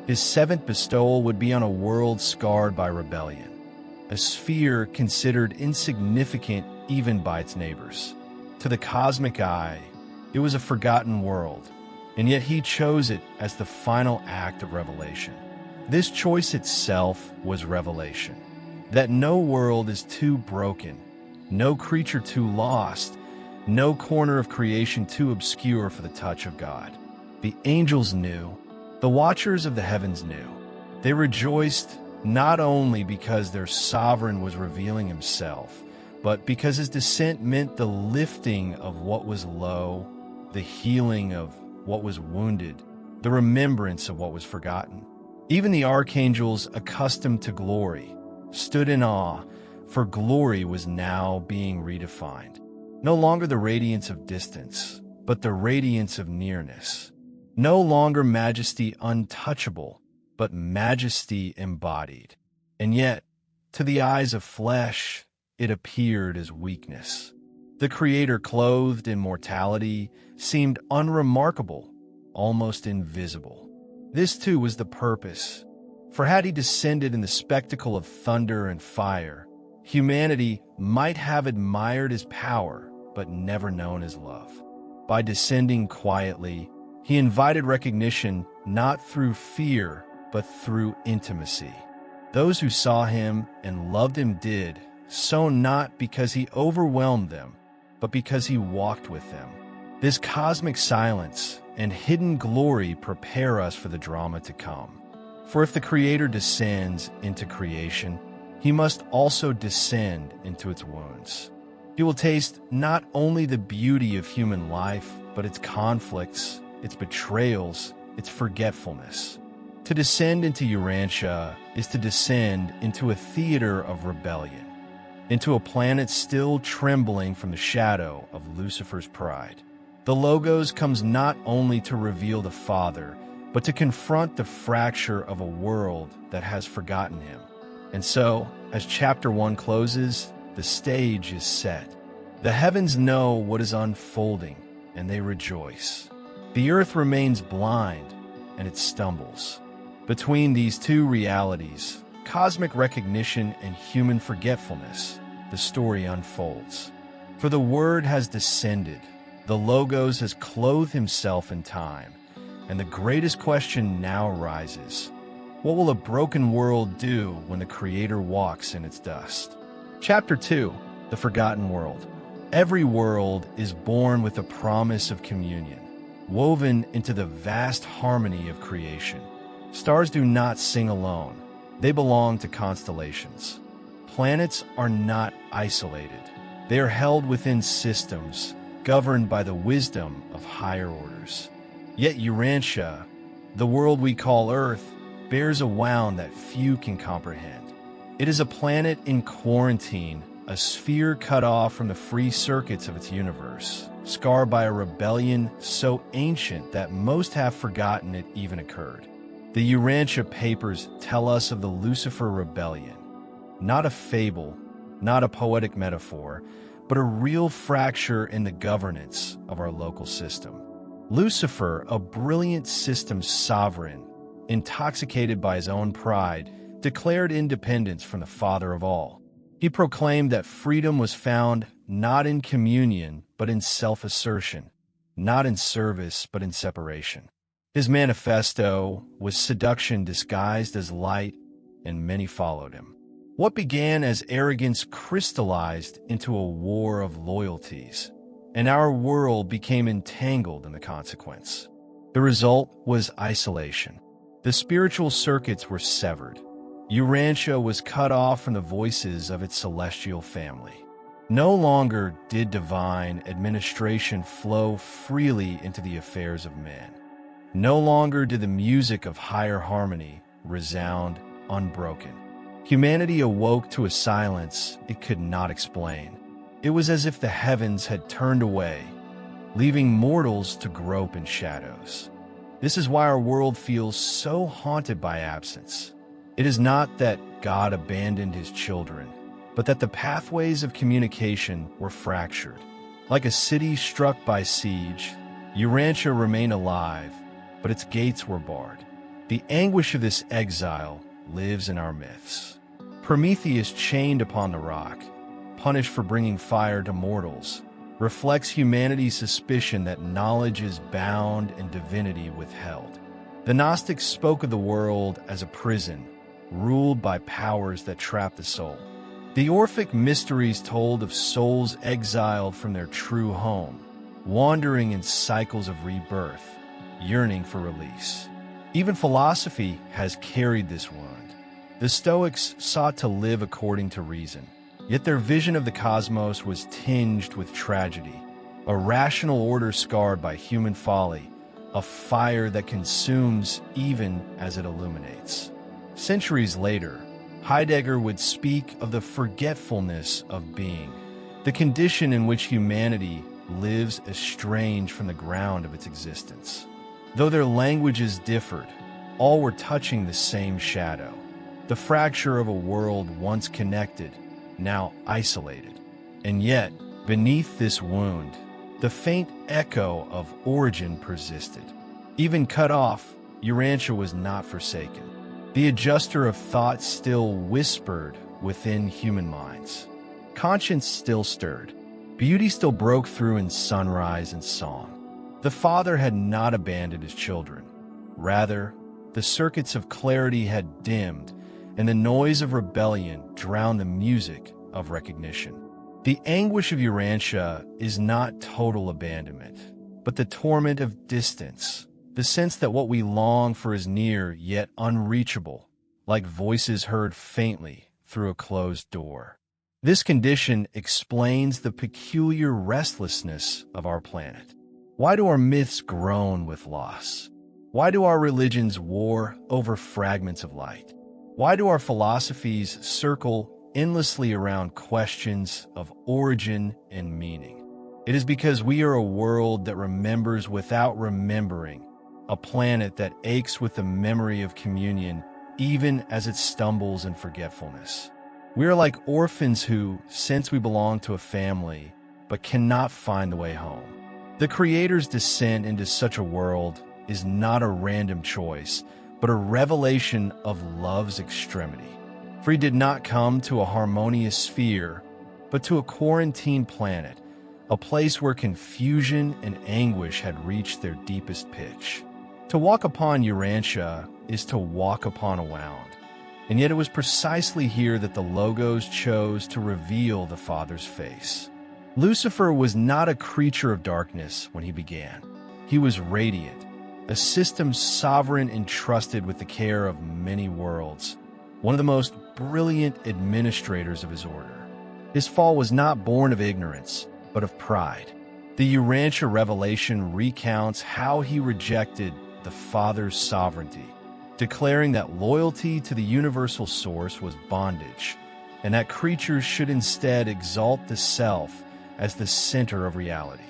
His seventh bestowal would be on a world scarred by rebellion, a sphere considered insignificant even by its neighbors. To the cosmic eye, it was a forgotten world, and yet he chose it as the final act of revelation. This choice itself was revelation, that no world is too broken, no creature too lost, no corner of creation too obscure for the touch of God. The angels knew, the watchers of the heavens knew. They rejoiced not only because their sovereign was revealing himself, but because his descent meant the lifting of what was low, the healing of what was wounded, the remembrance of what was forgotten. Even the archangels, accustomed to glory, stood in awe, for glory was now being redefined. No longer the radiance of distance, but the radiance of nearness. No longer majesty untouchable, but majesty embodied. And yet, to the eyes of flesh, it appeared as weakness. The Creator, clothed in mortality, seemed unremarkable, almost invisible. This too was the purpose, for had he descended in the spectacle of thunder and fire, humanity might have admired his power, but never known his love. By descending quietly, He invited recognition not through fear, but through intimacy. Those who saw him and loved him did so not because he overwhelmed them, but because he walked with them. This cosmic silence and hidden glory prepare us for the drama to come. For if the Creator descends into creation, he must also descend into its wounds. He will taste not only the beauty of human life, but its conflicts, its betrayals, its forgetfulness. To descend into Urantia is to descend into a theater of rebellion, into a planet still trembling from the shadow of Lucifer's pride. The Logos comes not only to reveal the Father, but to confront the fracture of a world that has forgotten him. And so, as chapter 1 closes, the stage is set. The heavens know what is unfolding, and they rejoice. The earth remains blind, and it stumbles. Between these two realities, cosmic recognition and human forgetfulness, the story unfolds. For the Word has descended, the Logos has clothed himself in time, and the greatest question now arises: what will a broken world do when the Creator walks in its dust? Chapter 2, The Forgotten World. Every world is born with a promise of communion, woven into the vast harmony of creation. Stars do not sing alone. They belong to constellations. Planets are not isolated. They are held within systems, governed by the wisdom of higher orders. Yet Urantia, the world we call Earth, bears a wound that few can comprehend. It is a planet in quarantine, a sphere cut off from the free circuits of its universe, scarred by a rebellion so ancient that most have forgotten it even occurred. The Urantia papers tell us of the Lucifer rebellion, not a fable, not a poetic metaphor, but a real fracture in the governance of our local system. Lucifer, a brilliant system sovereign, intoxicated by his own pride, declared independence from the Father of all. He proclaimed that freedom was found not in communion, but in self-assertion, not in service, but in separation. His manifesto was seduction disguised as light, and many followed him. What began as arrogance crystallized into a war of loyalties, and our world became entangled in the consequence. The result was isolation. The spiritual circuits were severed. Urantia was cut off from the voices of its celestial family. No longer did divine administration flow freely into the affairs of men. No longer did the music of higher harmony resound unbroken. Humanity awoke to a silence it could not explain. It was as if the heavens had turned away, leaving mortals to grope in shadows. This is why our world feels so haunted by absence. It is not that God abandoned his children, but that the pathways of communication were fractured. Like a city struck by siege, Urantia remained alive, but its gates were barred. The anguish of this exile lives in our myths. Prometheus, chained upon the rock, punished for bringing fire to mortals, reflects humanity's suspicion that knowledge is bound and divinity withheld. The Gnostics spoke of the world as a prison, ruled by powers that trap the soul. The Orphic mysteries told of souls exiled from their true home, wandering in cycles of rebirth, yearning for release. Even philosophy has carried this wound. The Stoics sought to live according to reason, yet their vision of the cosmos was tinged with tragedy, a rational order scarred by human folly, a fire that consumes even as it illuminates. Centuries later, Heidegger would speak of the forgetfulness of being, the condition in which humanity lives estranged from the ground of its existence. Though their languages differed, all were touching the same shadow, the fracture of a world once connected, now isolated. And yet, beneath this wound, the faint echo of origin persisted. Even cut off, Urantia was not forsaken. The adjuster of thought still whispered within human minds. Conscience still stirred. Beauty still broke through in sunrise and song. The Father had not abandoned his children. Rather, the circuits of clarity had dimmed, and the noise of rebellion drowned the music of recognition. The anguish of Urantia is not total abandonment, but the torment of distance, the sense that what we long for is near yet unreachable, like voices heard faintly through a closed door. This condition explains the peculiar restlessness of our planet. Why do our myths groan with loss? Why do our religions war over fragments of light? Why do our philosophies circle endlessly around questions of origin and meaning? It is because we are a world that remembers without remembering, a planet that aches with the memory of communion even as it stumbles in forgetfulness. We are like orphans who sense we belong to a family but cannot find the way home. The Creator's descent into such a world is not a random choice, but a revelation of love's extremity. For he did not come to a harmonious sphere, but to a quarantined planet, a place where confusion and anguish had reached their deepest pitch. To walk upon Urantia is to walk upon a wound, and yet it was precisely here that the Logos chose to reveal the Father's face. Lucifer was not a creature of darkness when he began. He was radiant, a system sovereign entrusted with the care of many worlds, one of the most brilliant administrators of his order. His fall was not born of ignorance, but of pride. The Urantia revelation recounts how he rejected the Father's sovereignty, declaring that loyalty to the universal source was bondage, and that creatures should instead exalt the self as the center of reality.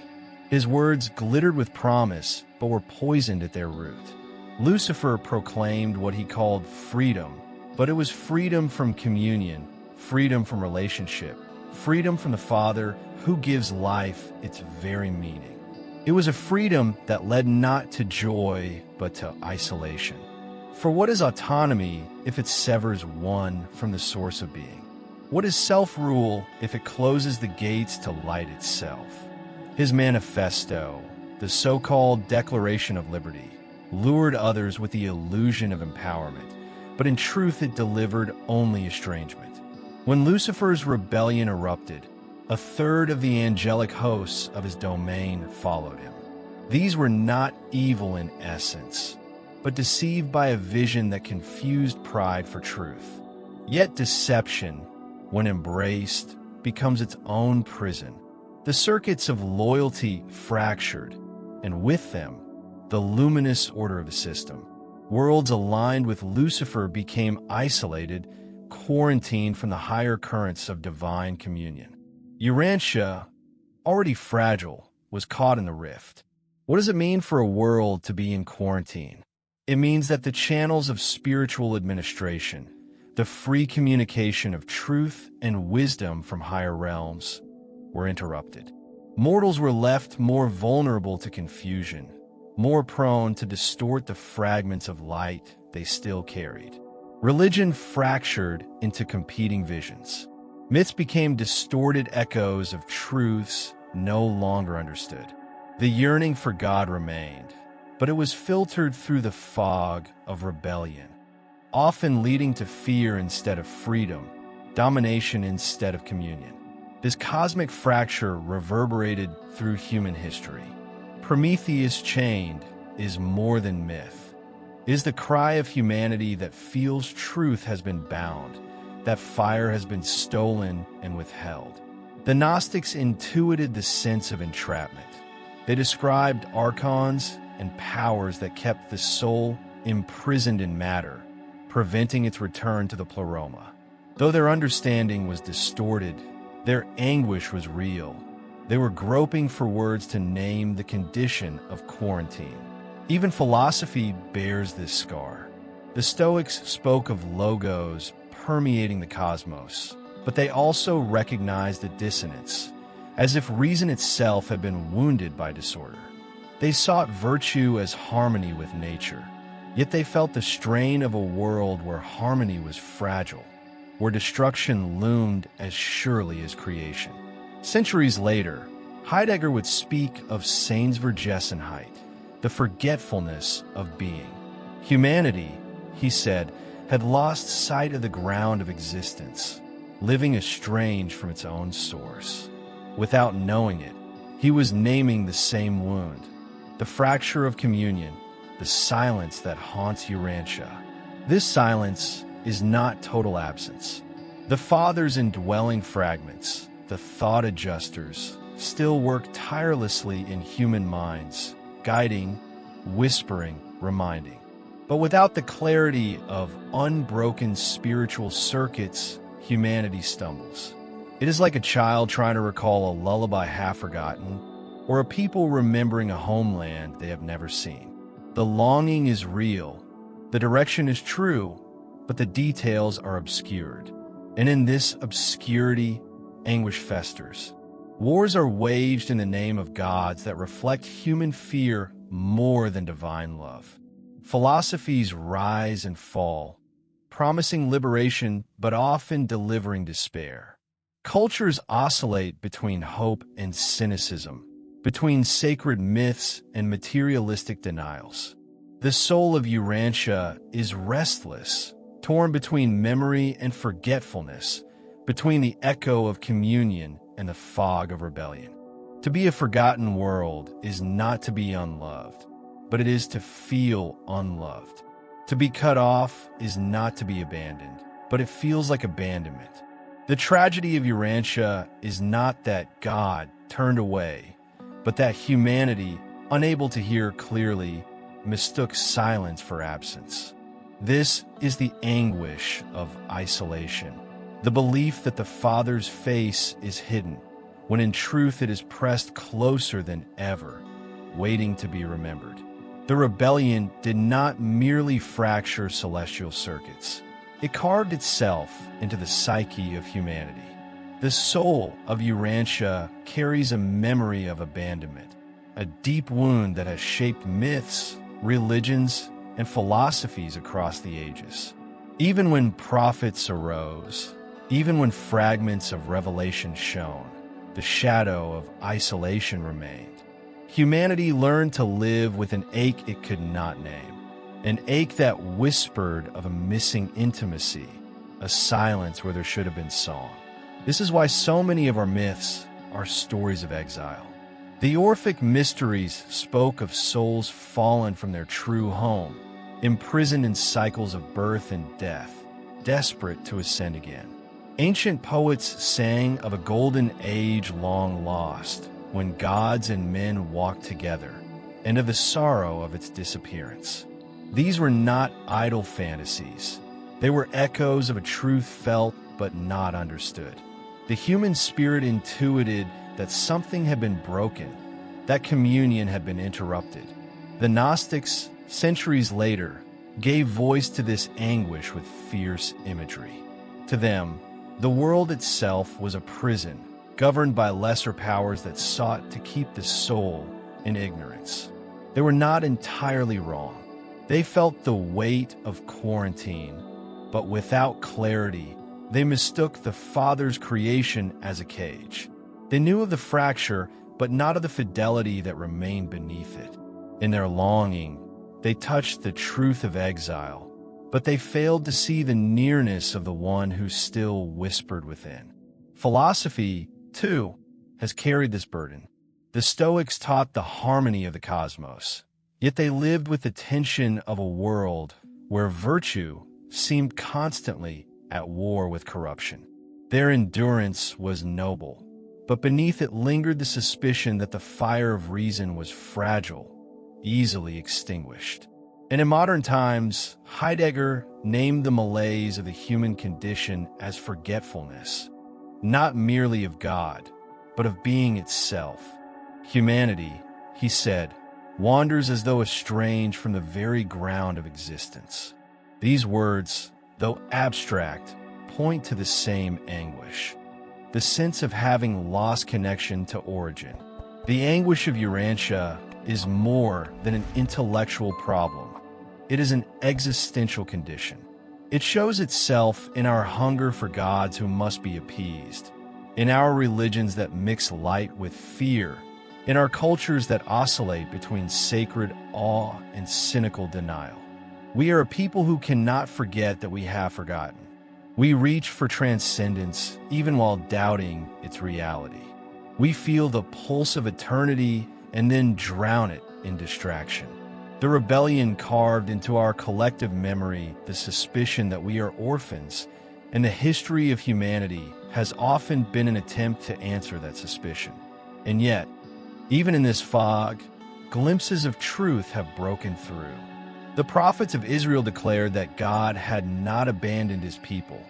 His words glittered with promise, but were poisoned at their root. Lucifer proclaimed what he called freedom, but it was freedom from communion, freedom from relationship, freedom from the Father who gives life its very meaning. It was a freedom that led not to joy, but to isolation. For what is autonomy if it severs one from the source of being? What is self-rule if it closes the gates to light itself? His manifesto, the so-called Declaration of Liberty, lured others with the illusion of empowerment, but in truth it delivered only estrangement. When Lucifer's rebellion erupted, a third of the angelic hosts of his domain followed him. These were not evil in essence, but deceived by a vision that confused pride for truth. Yet deception, when embraced, becomes its own prison. The circuits of loyalty fractured, and with them, the luminous order of the system. Worlds aligned with Lucifer became isolated, quarantined from the higher currents of divine communion. Urantia, already fragile, was caught in the rift. What does it mean for a world to be in quarantine? It means that the channels of spiritual administration, the free communication of truth and wisdom from higher realms, were interrupted. Mortals were left more vulnerable to confusion, more prone to distort the fragments of light they still carried. Religion fractured into competing visions. Myths became distorted echoes of truths no longer understood. The yearning for God remained, but it was filtered through the fog of rebellion, often leading to fear instead of freedom, domination instead of communion. This cosmic fracture reverberated through human history. Prometheus chained is more than myth. It is the cry of humanity that feels truth has been bound, that fire has been stolen and withheld. The Gnostics intuited the sense of entrapment. They described archons and powers that kept the soul imprisoned in matter, preventing its return to the pleroma. Though their understanding was distorted, their anguish was real. They were groping for words to name the condition of quarantine. Even philosophy bears this scar. The Stoics spoke of logos permeating the cosmos, but they also recognized the dissonance, as if reason itself had been wounded by disorder. They sought virtue as harmony with nature, yet they felt the strain of a world where harmony was fragile, where destruction loomed as surely as creation. Centuries later, Heidegger would speak of Seinsvergessenheit, the forgetfulness of being. Humanity, he said, had lost sight of the ground of existence, living estranged from its own source. Without knowing it, he was naming the same wound, the fracture of communion, the silence that haunts Urantia. This silence is not total absence. The Father's indwelling fragments, the thought adjusters, still work tirelessly in human minds, guiding, whispering, reminding. But without the clarity of unbroken spiritual circuits, humanity stumbles. It is like a child trying to recall a lullaby half-forgotten, or a people remembering a homeland they have never seen. The longing is real, the direction is true, but the details are obscured. And in this obscurity, anguish festers. Wars are waged in the name of gods that reflect human fear more than divine love. Philosophies rise and fall, promising liberation but often delivering despair. Cultures oscillate between hope and cynicism, between sacred myths and materialistic denials. The soul of Urantia is restless, torn between memory and forgetfulness, between the echo of communion and the fog of rebellion. To be a forgotten world is not to be unloved, but it is to feel unloved. To be cut off is not to be abandoned, but it feels like abandonment. The tragedy of Urantia is not that God turned away, but that humanity, unable to hear clearly, mistook silence for absence. This is the anguish of isolation, the belief that the Father's face is hidden, when in truth it is pressed closer than ever, waiting to be remembered. The rebellion did not merely fracture celestial circuits. It carved itself into the psyche of humanity. The soul of Urantia carries a memory of abandonment, a deep wound that has shaped myths, religions, and philosophies across the ages. Even when prophets arose, even when fragments of revelation shone, the shadow of isolation remained. Humanity learned to live with an ache it could not name, an ache that whispered of a missing intimacy, a silence where there should have been song. This is why so many of our myths are stories of exile. The Orphic mysteries spoke of souls fallen from their true home, imprisoned in cycles of birth and death, desperate to ascend again. Ancient poets sang of a golden age long lost, when gods and men walked together, and of the sorrow of its disappearance. These were not idle fantasies. They were echoes of a truth felt but not understood. The human spirit intuited that something had been broken, that communion had been interrupted. The Gnostics, centuries later, gave voice to this anguish with fierce imagery. To them, the world itself was a prison, governed by lesser powers that sought to keep the soul in ignorance. They were not entirely wrong. They felt the weight of quarantine, but without clarity, they mistook the Father's creation as a cage. They knew of the fracture, but not of the fidelity that remained beneath it. In their longing, they touched the truth of exile, but they failed to see the nearness of the one who still whispered within. Philosophy, too, has carried this burden. The Stoics taught the harmony of the cosmos, yet they lived with the tension of a world where virtue seemed constantly at war with corruption. Their endurance was noble, but beneath it lingered the suspicion that the fire of reason was fragile, easily extinguished. And in modern times, Heidegger named the malaise of the human condition as forgetfulness, not merely of God, but of being itself. Humanity, he said, wanders as though estranged from the very ground of existence. These words, though abstract, point to the same anguish, the sense of having lost connection to origin. The anguish of Urantia is more than an intellectual problem. It is an existential condition. It shows itself in our hunger for gods who must be appeased, in our religions that mix light with fear, in our cultures that oscillate between sacred awe and cynical denial. We are a people who cannot forget that we have forgotten. We reach for transcendence even while doubting its reality. We feel the pulse of eternity and then drown it in distraction. The rebellion carved into our collective memory the suspicion that we are orphans, and the history of humanity has often been an attempt to answer that suspicion. And yet, even in this fog, glimpses of truth have broken through. The prophets of Israel declared that God had not abandoned his people,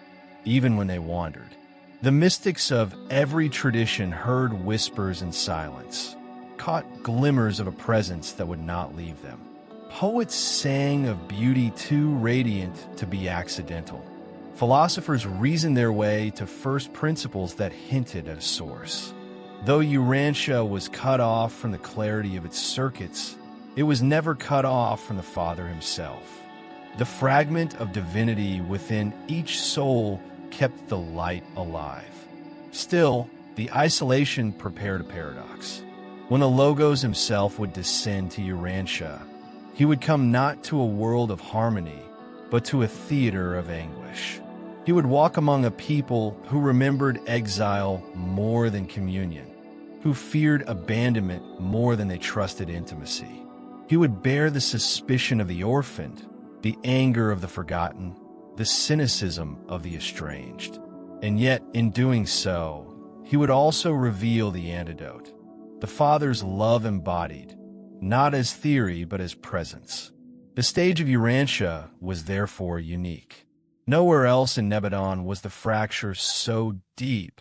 even when they wandered. The mystics of every tradition heard whispers in silence, caught glimmers of a presence that would not leave them. Poets sang of beauty too radiant to be accidental. Philosophers reasoned their way to first principles that hinted at a source. Though Urantia was cut off from the clarity of its circuits, it was never cut off from the Father himself. The fragment of divinity within each soul kept the light alive. Still, the isolation prepared a paradox. When the Logos himself would descend to Urantia, he would come not to a world of harmony, but to a theater of anguish. He would walk among a people who remembered exile more than communion, who feared abandonment more than they trusted intimacy. He would bear the suspicion of the orphaned, the anger of the forgotten, the cynicism of the estranged. And yet, in doing so, he would also reveal the antidote, the Father's love embodied, not as theory but as presence. The stage of Urantia was therefore unique. Nowhere else in Nebadon was the fracture so deep,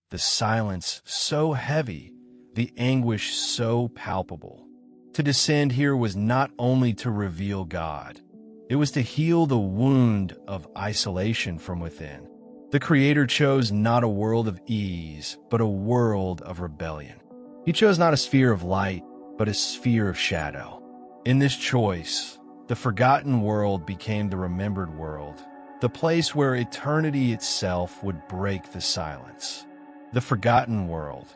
the silence so heavy, the anguish so palpable. To descend here was not only to reveal God, it was to heal the wound of isolation from within. The Creator chose not a world of ease, but a world of rebellion. He chose not a sphere of light, but a sphere of shadow. In this choice, the forgotten world became the remembered world, the place where eternity itself would break the silence. The forgotten world.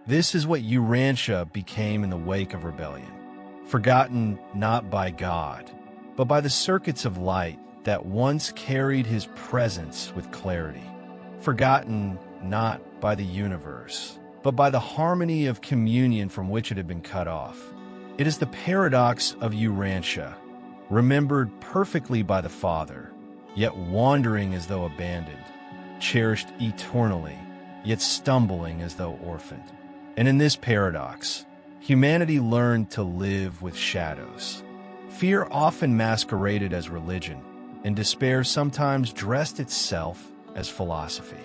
This is what Urantia became in the wake of rebellion. Forgotten not by God, but by the circuits of light that once carried his presence with clarity. Forgotten not by the universe, but by the harmony of communion from which it had been cut off. It is the paradox of Urantia, remembered perfectly by the Father, yet wandering as though abandoned, cherished eternally, yet stumbling as though orphaned. And in this paradox, humanity learned to live with shadows. Fear often masqueraded as religion, and despair sometimes dressed itself as philosophy.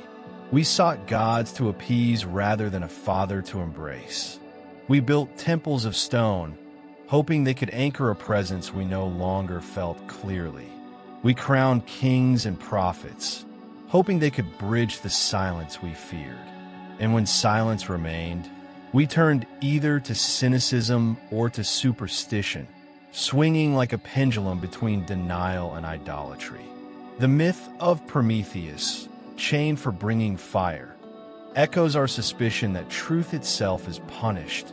We sought gods to appease rather than a father to embrace. We built temples of stone, hoping they could anchor a presence we no longer felt clearly. We crowned kings and prophets, hoping they could bridge the silence we feared. And when silence remained, we turned either to cynicism or to superstition, swinging like a pendulum between denial and idolatry. The myth of Prometheus, chained for bringing fire, echoes our suspicion that truth itself is punished,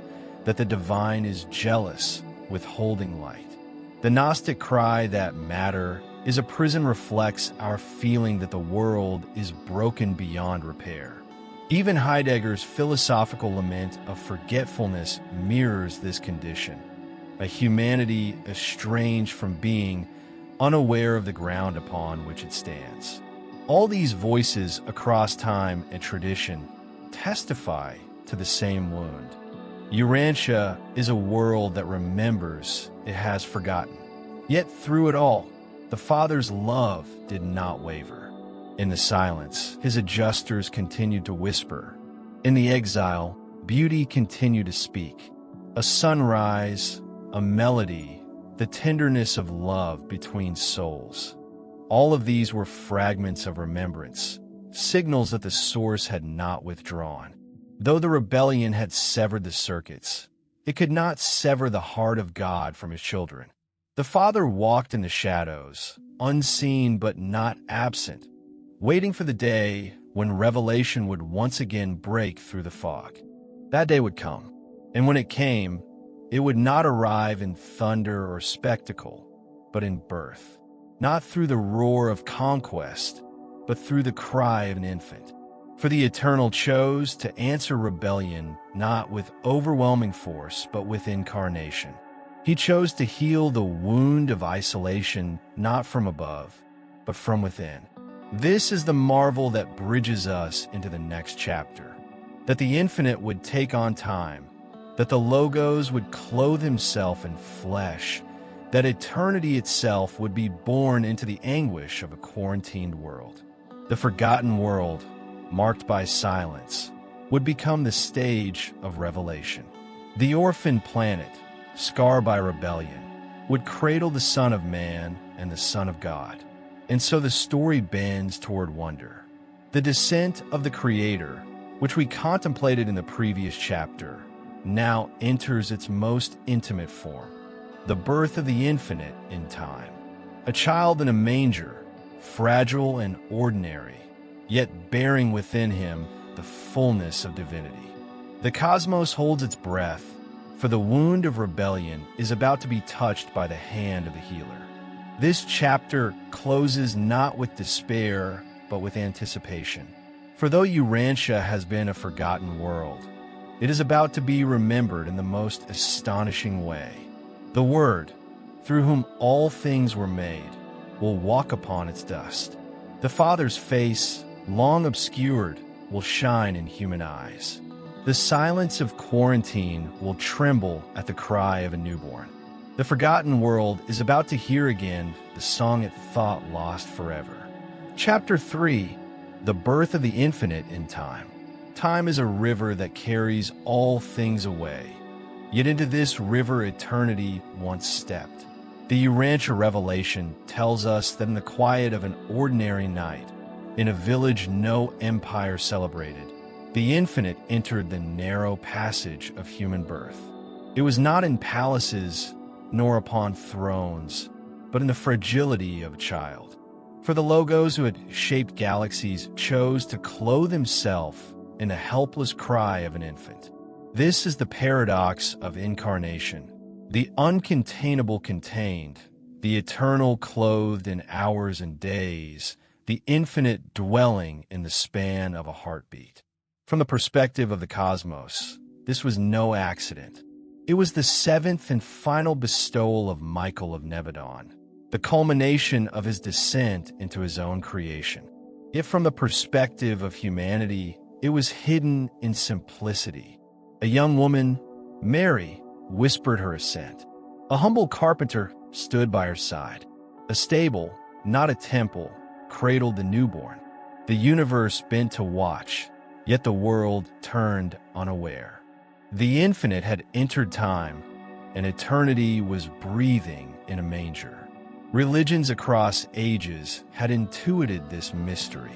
that the divine is jealous, withholding light. The Gnostic cry that matter is a prison reflects our feeling that the world is broken beyond repair. Even Heidegger's philosophical lament of forgetfulness mirrors this condition, a humanity estranged from being, unaware of the ground upon which it stands. All these voices across time and tradition testify to the same wound. Urantia is a world that remembers it has forgotten. Yet through it all, the Father's love did not waver. In the silence, his adjusters continued to whisper. In the exile, beauty continued to speak. A sunrise, a melody, the tenderness of love between souls. All of these were fragments of remembrance, signals that the source had not withdrawn. Though the rebellion had severed the circuits, it could not sever the heart of God from his children. The Father walked in the shadows, unseen but not absent, waiting for the day when revelation would once again break through the fog. That day would come, and when it came, it would not arrive in thunder or spectacle, but in birth, not through the roar of conquest, but through the cry of an infant. For the Eternal chose to answer rebellion not with overwhelming force, but with incarnation. He chose to heal the wound of isolation not from above, but from within. This is the marvel that bridges us into the next chapter, that the infinite would take on time, that the Logos would clothe himself in flesh, that eternity itself would be born into the anguish of a quarantined world. The forgotten world, marked by silence, would become the stage of revelation. The orphan planet, scarred by rebellion, would cradle the Son of Man and the Son of God. And so the story bends toward wonder. The descent of the Creator, which we contemplated in the previous chapter, now enters its most intimate form, the birth of the infinite in time. A child in a manger, fragile and ordinary, yet bearing within him the fullness of divinity. The cosmos holds its breath, for the wound of rebellion is about to be touched by the hand of the healer. This chapter closes not with despair, but with anticipation. For though Urantia has been a forgotten world, it is about to be remembered in the most astonishing way. The Word, through whom all things were made, will walk upon its dust. The Father's face, long obscured, will shine in human eyes. The silence of quarantine will tremble at the cry of a newborn. The forgotten world is about to hear again the song it thought lost forever. Chapter 3, The Birth of the Infinite in Time. Time is a river that carries all things away. Yet into this river eternity once stepped. The Urantia revelation tells us that in the quiet of an ordinary night, in a village no empire celebrated, the infinite entered the narrow passage of human birth. It was not in palaces nor upon thrones, but in the fragility of a child. For the Logos who had shaped galaxies chose to clothe himself in the helpless cry of an infant. This is the paradox of incarnation. The uncontainable contained, the eternal clothed in hours and days, the infinite dwelling in the span of a heartbeat. From the perspective of the cosmos, this was no accident. It was the seventh and final bestowal of Michael of Nebadon, the culmination of his descent into his own creation. Yet from the perspective of humanity, it was hidden in simplicity. A young woman, Mary, whispered her assent. A humble carpenter stood by her side. A stable, not a temple, cradled the newborn. The universe bent to watch, yet the world turned unaware. The infinite had entered time, and eternity was breathing in a manger. Religions across ages had intuited this mystery.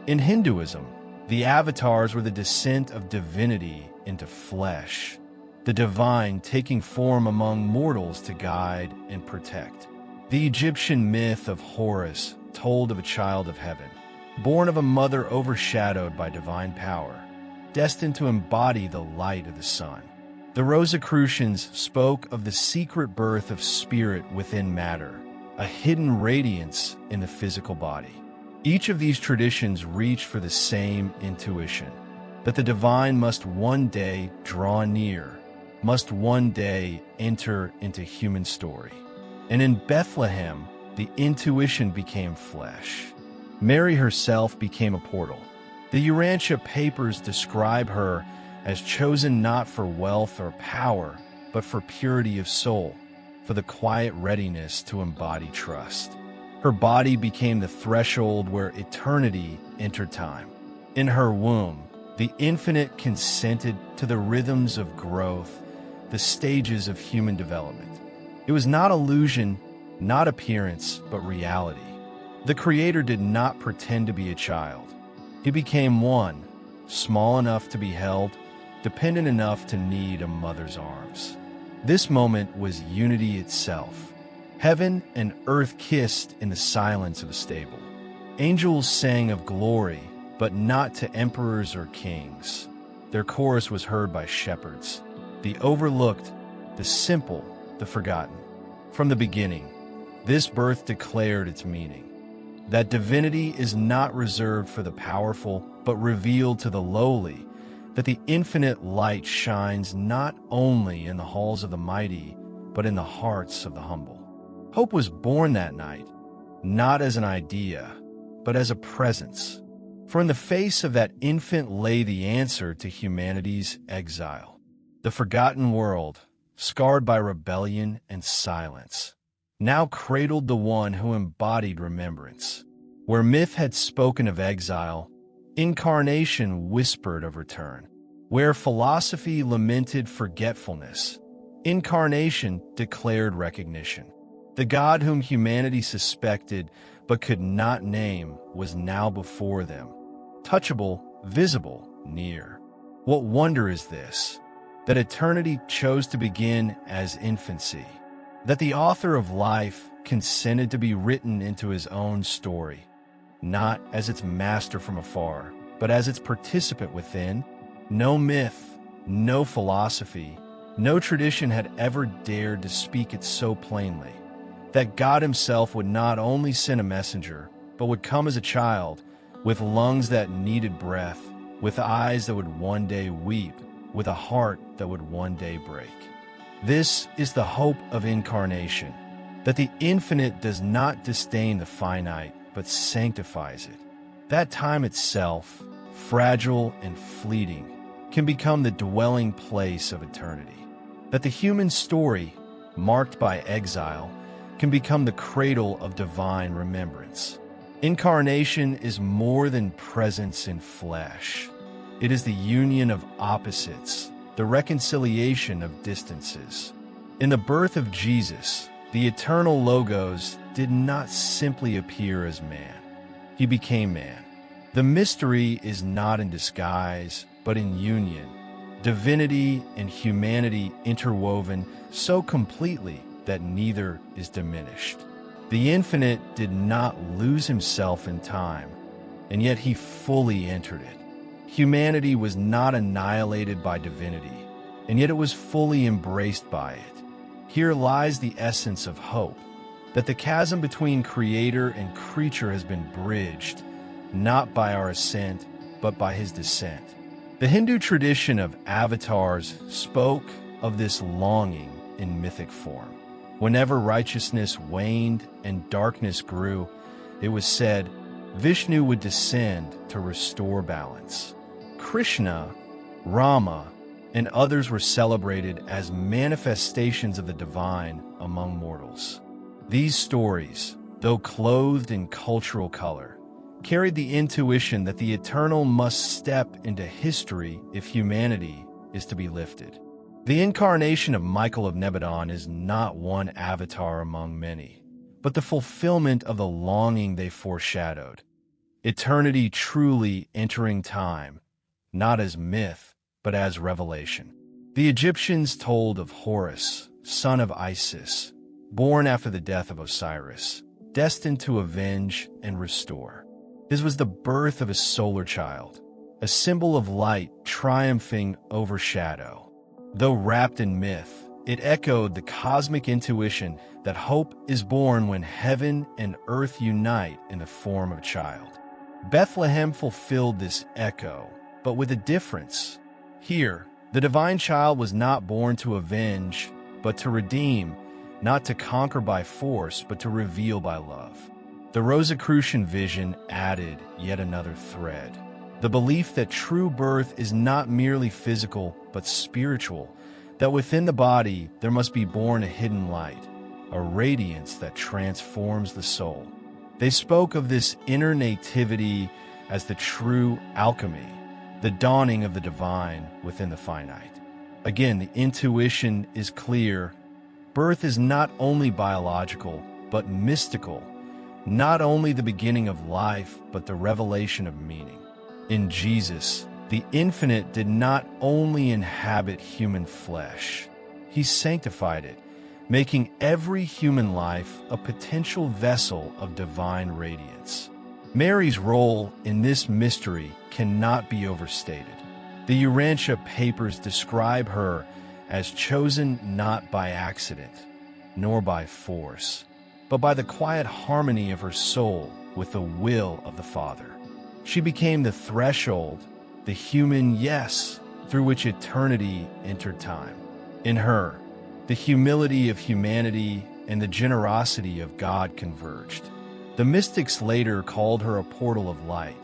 In Hinduism, the avatars were the descent of divinity into flesh, the divine taking form among mortals to guide and protect. The Egyptian myth of Horus told of a child of heaven, born of a mother overshadowed by divine power, destined to embody the light of the sun. The Rosicrucians spoke of the secret birth of spirit within matter, a hidden radiance in the physical body. Each of these traditions reached for the same intuition, that the divine must one day draw near, must one day enter into human story. And in Bethlehem, the intuition became flesh. Mary herself became a portal. The Urantia papers describe her as chosen not for wealth or power, but for purity of soul, for the quiet readiness to embody trust. Her body became the threshold where eternity entered time. In her womb, the infinite consented to the rhythms of growth, the stages of human development. It was not illusion, not appearance, but reality. The Creator did not pretend to be a child. He became one, small enough to be held, dependent enough to need a mother's arms. This moment was unity itself. Heaven and earth kissed in the silence of a stable. Angels sang of glory, but not to emperors or kings. Their chorus was heard by shepherds, the overlooked, the simple, the forgotten. From the beginning, this birth declared its meaning, that divinity is not reserved for the powerful, but revealed to the lowly, that the infinite light shines not only in the halls of the mighty, but in the hearts of the humble. Hope was born that night, not as an idea, but as a presence. For in the face of that infant lay the answer to humanity's exile. The forgotten world, scarred by rebellion and silence, now cradled the one who embodied remembrance. Where myth had spoken of exile, incarnation whispered of return. Where philosophy lamented forgetfulness, incarnation declared recognition. The God whom humanity suspected but could not name was now before them, touchable, visible, near. What wonder is this, that eternity chose to begin as infancy, that the author of life consented to be written into his own story, not as its master from afar, but as its participant within. No myth, no philosophy, no tradition had ever dared to speak it so plainly, that God himself would not only send a messenger, but would come as a child, with lungs that needed breath, with eyes that would one day weep, with a heart that would one day break. This is the hope of incarnation, that the infinite does not disdain the finite, but sanctifies it. That time itself, fragile and fleeting, can become the dwelling place of eternity. That the human story, marked by exile, can become the cradle of divine remembrance. Incarnation is more than presence in flesh. It is the union of opposites, the reconciliation of distances. In the birth of Jesus, the eternal Logos did not simply appear as man. He became man. The mystery is not in disguise, but in union. Divinity and humanity interwoven so completely that neither is diminished. The infinite did not lose himself in time, and yet he fully entered it. Humanity was not annihilated by divinity, and yet it was fully embraced by it. Here lies the essence of hope, that the chasm between creator and creature has been bridged, not by our ascent, but by his descent. The Hindu tradition of avatars spoke of this longing in mythic form. Whenever righteousness waned and darkness grew, it was said Vishnu would descend to restore balance. Krishna, Rama, and others were celebrated as manifestations of the divine among mortals. These stories, though clothed in cultural color, carried the intuition that the eternal must step into history if humanity is to be lifted. The incarnation of Michael of Nebadon is not one avatar among many, but the fulfillment of the longing they foreshadowed. Eternity truly entering time, not as myth, but as revelation. The Egyptians told of Horus, son of Isis, born after the death of Osiris, destined to avenge and restore. His was the birth of a solar child, a symbol of light triumphing over shadow. Though wrapped in myth, it echoed the cosmic intuition that hope is born when heaven and earth unite in the form of a child. Bethlehem fulfilled this echo, but with a difference. Here, the divine child was not born to avenge, but to redeem, not to conquer by force, but to reveal by love. The Rosicrucian vision added yet another thread. The belief that true birth is not merely physical, but spiritual, that within the body there must be born a hidden light, a radiance that transforms the soul. They spoke of this inner nativity as the true alchemy, the dawning of the divine within the finite. Again, the intuition is clear. Birth is not only biological, but mystical, not only the beginning of life, but the revelation of meaning. In Jesus, the infinite did not only inhabit human flesh, he sanctified it, making every human life a potential vessel of divine radiance. Mary's role in this mystery cannot be overstated. The Urantia papers describe her as chosen not by accident, nor by force, but by the quiet harmony of her soul with the will of the Father. She became the threshold, the human yes, through which eternity entered time. In her, the humility of humanity and the generosity of God converged. The mystics later called her a portal of light,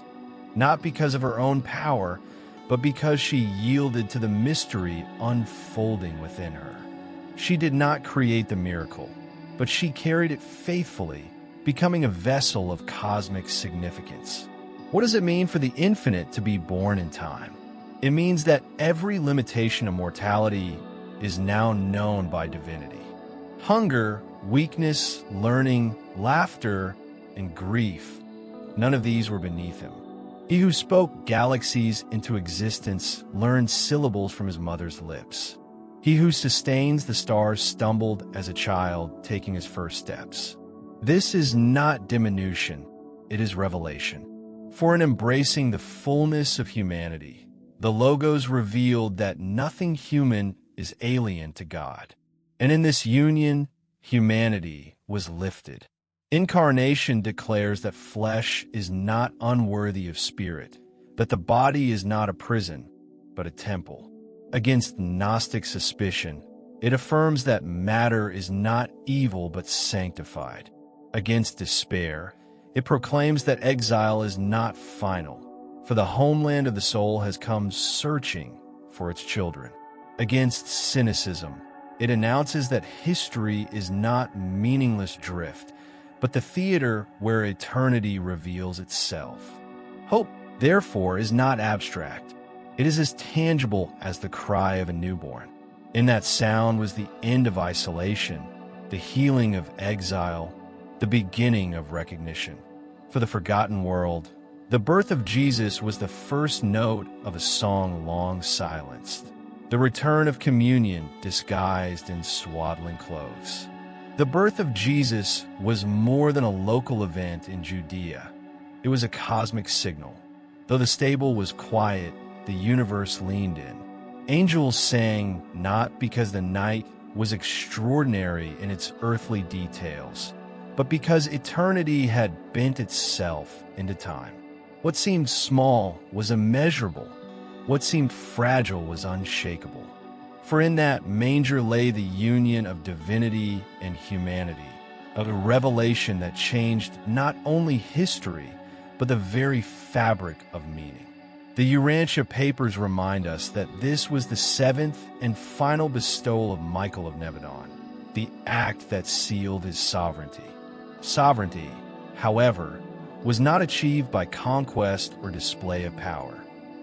not because of her own power, but because she yielded to the mystery unfolding within her. She did not create the miracle, but she carried it faithfully, becoming a vessel of cosmic significance. What does it mean for the infinite to be born in time? It means that every limitation of mortality is now known by divinity. Hunger, weakness, learning, laughter, and grief, none of these were beneath him. He who spoke galaxies into existence learned syllables from his mother's lips. He who sustains the stars stumbled as a child taking his first steps. This is not diminution, it is revelation. For in embracing the fullness of humanity, the Logos revealed that nothing human is alien to God. And in this union, humanity was lifted. Incarnation declares that flesh is not unworthy of spirit, that the body is not a prison, but a temple. Against Gnostic suspicion, it affirms that matter is not evil but sanctified. Against despair, it proclaims that exile is not final, for the homeland of the soul has come searching for its children. Against cynicism, it announces that history is not meaningless drift, but the theater where eternity reveals itself. Hope, therefore, is not abstract. It is as tangible as the cry of a newborn. In that sound was the end of isolation, the healing of exile, the beginning of recognition. For the forgotten world, the birth of Jesus was the first note of a song long silenced, the return of communion disguised in swaddling clothes. The birth of Jesus was more than a local event in Judea. It was a cosmic signal. Though the stable was quiet, the universe leaned in. Angels sang not because the night was extraordinary in its earthly details, but because eternity had bent itself into time. What seemed small was immeasurable. What seemed fragile was unshakable. For in that manger lay the union of divinity and humanity, of a revelation that changed not only history, but the very fabric of meaning. The Urantia papers remind us that this was the seventh and final bestowal of Michael of Nebadon, the act that sealed his sovereignty. Sovereignty, however, was not achieved by conquest or display of power.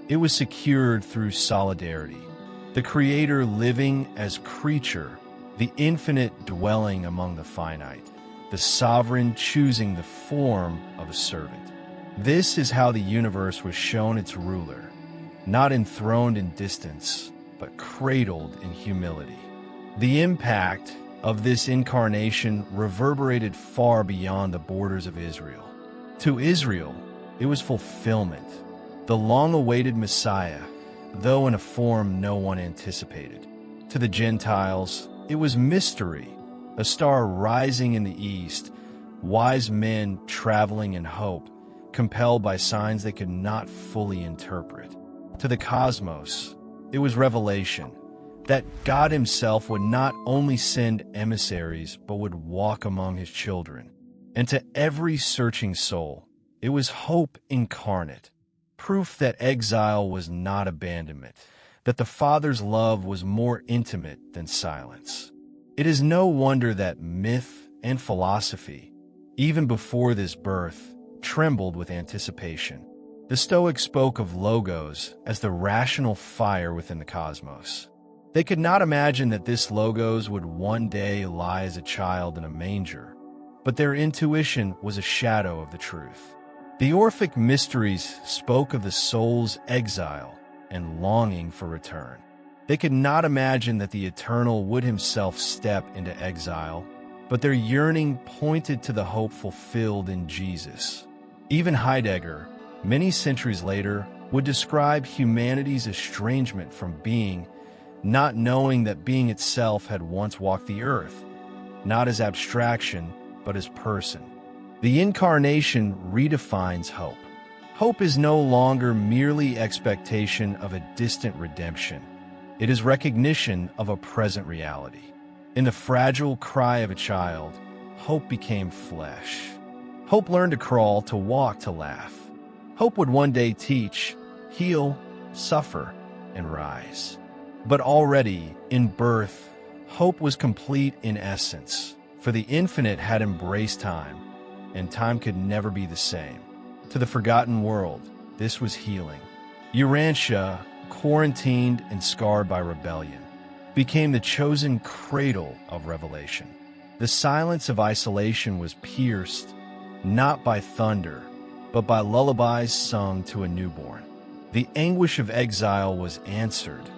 It was secured through solidarity. The Creator living as creature, the infinite dwelling among the finite, the sovereign choosing the form of a servant. This is how the universe was shown its ruler, not enthroned in distance, but cradled in humility. The impact of this incarnation reverberated far beyond the borders of Israel. To Israel, it was fulfillment, the long-awaited Messiah, though in a form no one anticipated. To the Gentiles, it was mystery, a star rising in the east, wise men traveling in hope, compelled by signs they could not fully interpret. To the cosmos, it was revelation, that God himself would not only send emissaries, but would walk among his children. And to every searching soul, it was hope incarnate, proof that exile was not abandonment, that the Father's love was more intimate than silence. It is no wonder that myth and philosophy, even before this birth, trembled with anticipation. The Stoics spoke of Logos as the rational fire within the cosmos. They could not imagine that this Logos would one day lie as a child in a manger, but their intuition was a shadow of the truth. The Orphic mysteries spoke of the soul's exile and longing for return. They could not imagine that the Eternal would himself step into exile, but their yearning pointed to the hope fulfilled in Jesus. Even Heidegger, many centuries later, would describe humanity's estrangement from being, not knowing that being itself had once walked the earth, not as abstraction, but as person. The Incarnation redefines hope. Hope is no longer merely expectation of a distant redemption. It is recognition of a present reality. In the fragile cry of a child, hope became flesh. Hope learned to crawl, to walk, to laugh. Hope would one day teach, heal, suffer, and rise. But already, in birth, hope was complete in essence, for the infinite had embraced time, and time could never be the same. To the forgotten world, this was healing. Urantia, quarantined and scarred by rebellion, became the chosen cradle of revelation. The silence of isolation was pierced, not by thunder, but by lullabies sung to a newborn. The anguish of exile was answered,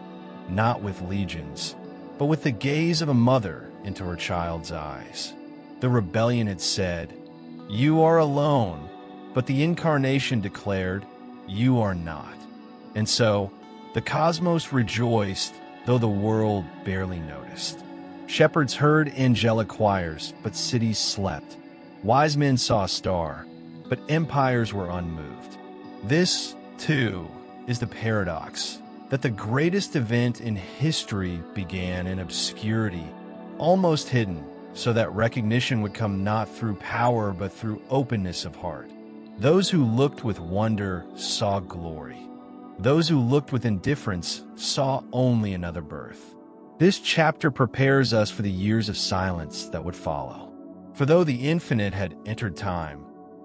not with legions, but with the gaze of a mother into her child's eyes. The rebellion had said, "You are alone," but the Incarnation declared, "You are not." And so, the cosmos rejoiced, though the world barely noticed. Shepherds heard angelic choirs, but cities slept. Wise men saw a star, but empires were unmoved. This, too, is the paradox, that the greatest event in history began in obscurity, almost hidden, so that recognition would come not through power but through openness of heart. Those who looked with wonder saw glory. Those who looked with indifference saw only another birth. This chapter prepares us for the years of silence that would follow. For though the infinite had entered time,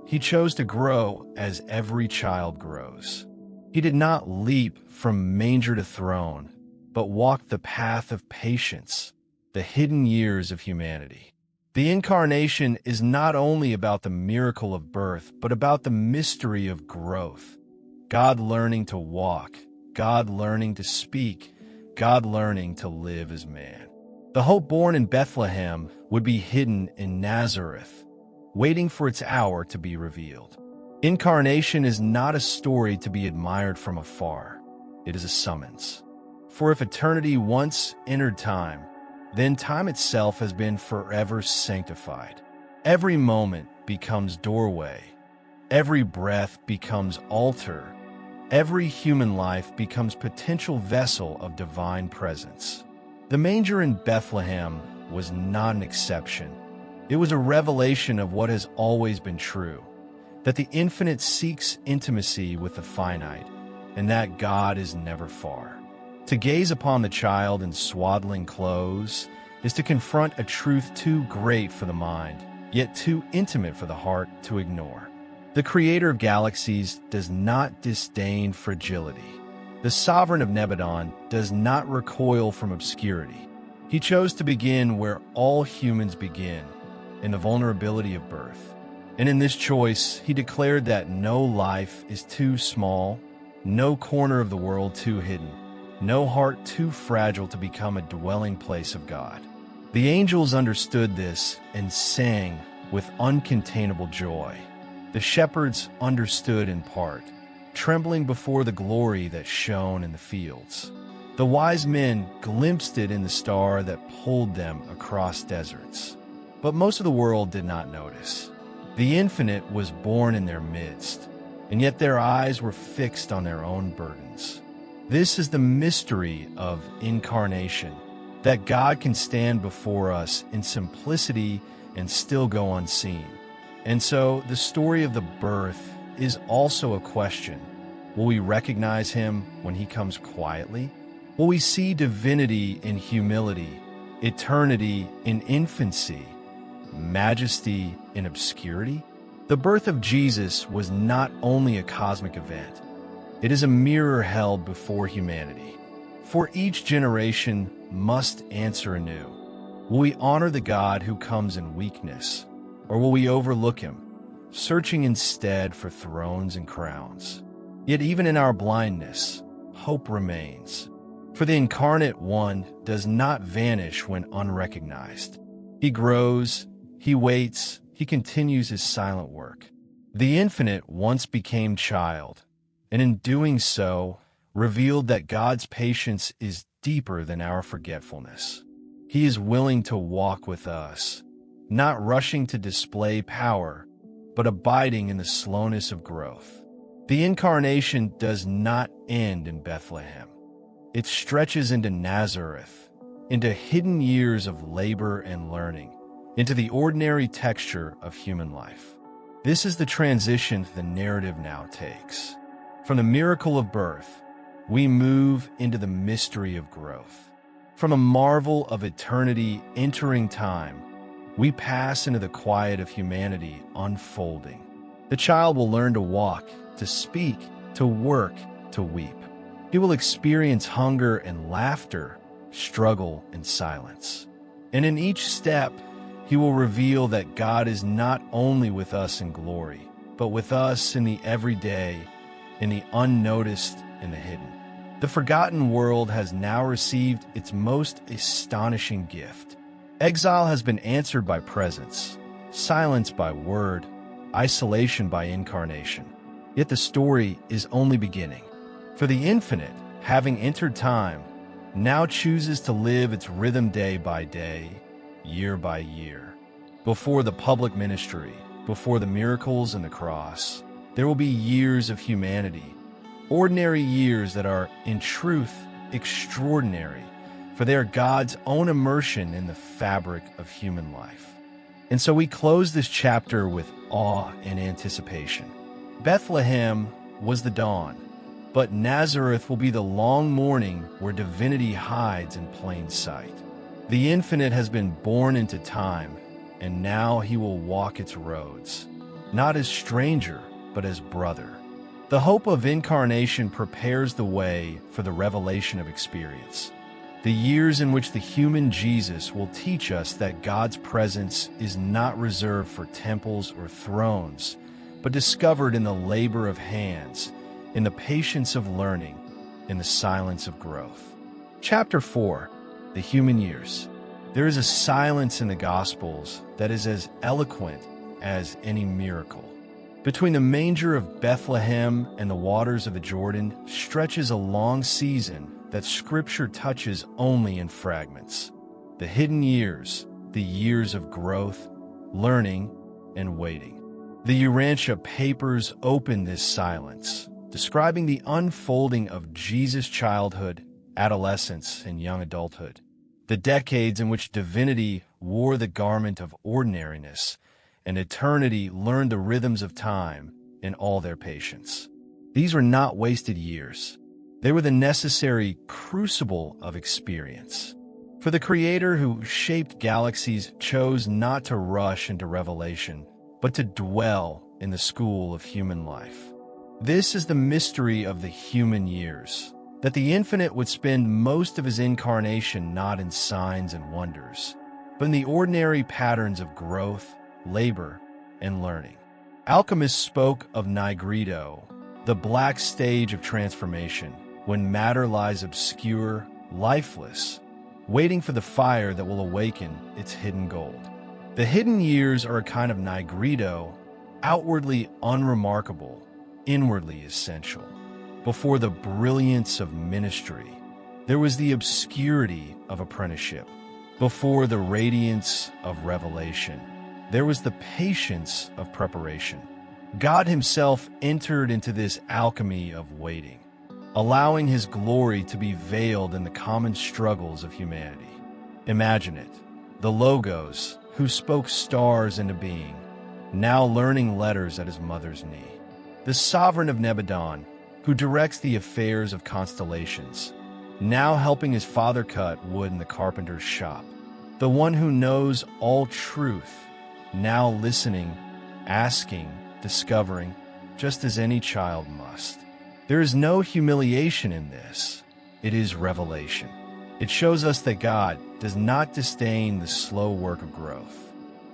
he chose to grow as every child grows. He did not leap from manger to throne, but walked the path of patience, the hidden years of humanity. The Incarnation is not only about the miracle of birth, but about the mystery of growth. God learning to walk, God learning to speak, God learning to live as man. The hope born in Bethlehem would be hidden in Nazareth, waiting for its hour to be revealed. Incarnation is not a story to be admired from afar. It is a summons. For if eternity once entered time, then time itself has been forever sanctified. Every moment becomes doorway. Every breath becomes altar. Every human life becomes potential vessel of divine presence. The manger in Bethlehem was not an exception. It was a revelation of what has always been true, that the infinite seeks intimacy with the finite, and that God is never far. To gaze upon the child in swaddling clothes is to confront a truth too great for the mind, yet too intimate for the heart to ignore. The creator of galaxies does not disdain fragility. The sovereign of Nebadon does not recoil from obscurity. He chose to begin where all humans begin, in the vulnerability of birth. And in this choice, he declared that no life is too small, no corner of the world too hidden, no heart too fragile to become a dwelling place of God. The angels understood this and sang with uncontainable joy. The shepherds understood in part, trembling before the glory that shone in the fields. The wise men glimpsed it in the star that pulled them across deserts. But most of the world did not notice. The infinite was born in their midst, and yet their eyes were fixed on their own burdens. This is the mystery of incarnation, that God can stand before us in simplicity and still go unseen. And so the story of the birth is also a question. Will we recognize him when he comes quietly? Will we see divinity in humility, eternity in infancy, majesty in obscurity? The birth of Jesus was not only a cosmic event. It is a mirror held before humanity. For each generation must answer anew. Will we honor the God who comes in weakness? Or will we overlook him, searching instead for thrones and crowns? Yet even in our blindness, hope remains. For the incarnate one does not vanish when unrecognized. He grows, he waits, he continues his silent work. The infinite once became child, and in doing so, revealed that God's patience is deeper than our forgetfulness. He is willing to walk with us, not rushing to display power, but abiding in the slowness of growth. The incarnation does not end in Bethlehem. It stretches into Nazareth, into hidden years of labor and learning, into the ordinary texture of human life. This is the transition the narrative now takes. From the miracle of birth, we move into the mystery of growth. From a marvel of eternity entering time, we pass into the quiet of humanity unfolding. The child will learn to walk, to speak, to work, to weep. He will experience hunger and laughter, struggle and silence. And in each step, he will reveal that God is not only with us in glory, but with us in the everyday, in the unnoticed, in the hidden. The forgotten world has now received its most astonishing gift. Exile has been answered by presence, silence by word, isolation by incarnation. Yet the story is only beginning. For the infinite, having entered time, now chooses to live its rhythm day by day, year by year. Before the public ministry, before the miracles and the cross, there will be years of humanity, ordinary years that are, in truth, extraordinary, for they are God's own immersion in the fabric of human life. And so we close this chapter with awe and anticipation. Bethlehem was the dawn, but Nazareth will be the long morning where divinity hides in plain sight. The infinite has been born into time, and now he will walk its roads, not as stranger, but as brother. The hope of incarnation prepares the way for the revelation of experience. The years in which the human Jesus will teach us that God's presence is not reserved for temples or thrones, but discovered in the labor of hands, in the patience of learning, in the silence of growth. Chapter 4, The Human Years. There is a silence in the Gospels that is as eloquent as any miracle. Between the manger of Bethlehem and the waters of the Jordan stretches a long season that Scripture touches only in fragments. The hidden years, the years of growth, learning, and waiting. The Urantia papers open this silence, describing the unfolding of Jesus' childhood, adolescence, and young adulthood. The decades in which divinity wore the garment of ordinariness, and eternity learned the rhythms of time in all their patience. These were not wasted years. They were the necessary crucible of experience. For the Creator who shaped galaxies chose not to rush into revelation, but to dwell in the school of human life. This is the mystery of the human years, that the infinite would spend most of his incarnation not in signs and wonders, but in the ordinary patterns of growth, labor, and learning. Alchemists spoke of nigredo, the black stage of transformation, when matter lies obscure, lifeless, waiting for the fire that will awaken its hidden gold. The hidden years are a kind of nigredo, outwardly unremarkable, inwardly essential. Before the brilliance of ministry, there was the obscurity of apprenticeship. Before the radiance of revelation, there was the patience of preparation. God himself entered into this alchemy of waiting, allowing his glory to be veiled in the common struggles of humanity. Imagine it, the Logos, who spoke stars into being, now learning letters at his mother's knee. The sovereign of Nebadon, who directs the affairs of constellations, now helping his father cut wood in the carpenter's shop. The one who knows all truth, now listening, asking, discovering, just as any child must. There is no humiliation in this. It is revelation. It shows us that God does not disdain the slow work of growth.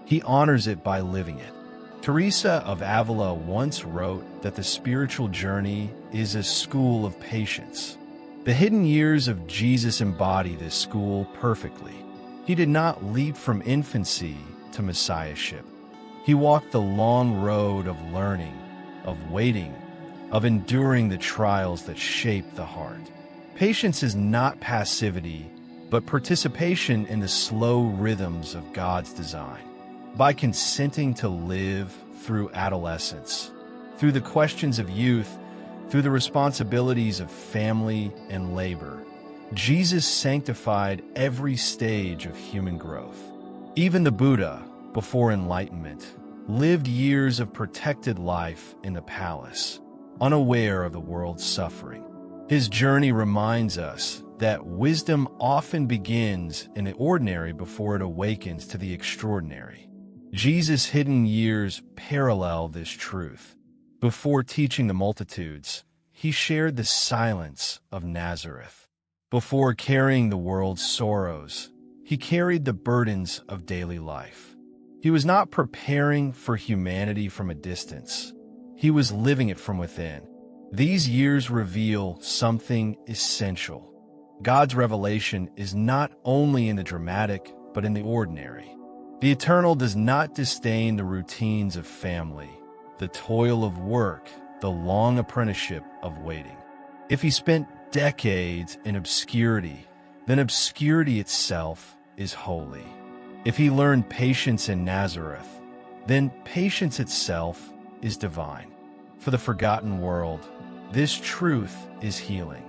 He honors it by living it. Teresa of Avila once wrote that the spiritual journey is a school of patience. The hidden years of Jesus embody this school perfectly. He did not leap from infancy to messiahship. He walked the long road of learning, of waiting, of enduring the trials that shape the heart. Patience is not passivity, but participation in the slow rhythms of God's design. By consenting to live through adolescence, through the questions of youth, through the responsibilities of family and labor, Jesus sanctified every stage of human growth. Even the Buddha, before enlightenment, lived years of protected life in the palace, unaware of the world's suffering. His journey reminds us that wisdom often begins in the ordinary before it awakens to the extraordinary. Jesus' hidden years parallel this truth. Before teaching the multitudes, he shared the silence of Nazareth. Before carrying the world's sorrows, he carried the burdens of daily life. He was not preparing for humanity from a distance. He was living it from within. These years reveal something essential. God's revelation is not only in the dramatic, but in the ordinary. The Eternal does not disdain the routines of family, the toil of work, the long apprenticeship of waiting. If he spent decades in obscurity, then obscurity itself is holy. If he learned patience in Nazareth, then patience itself is divine. For the forgotten world, this truth is healing.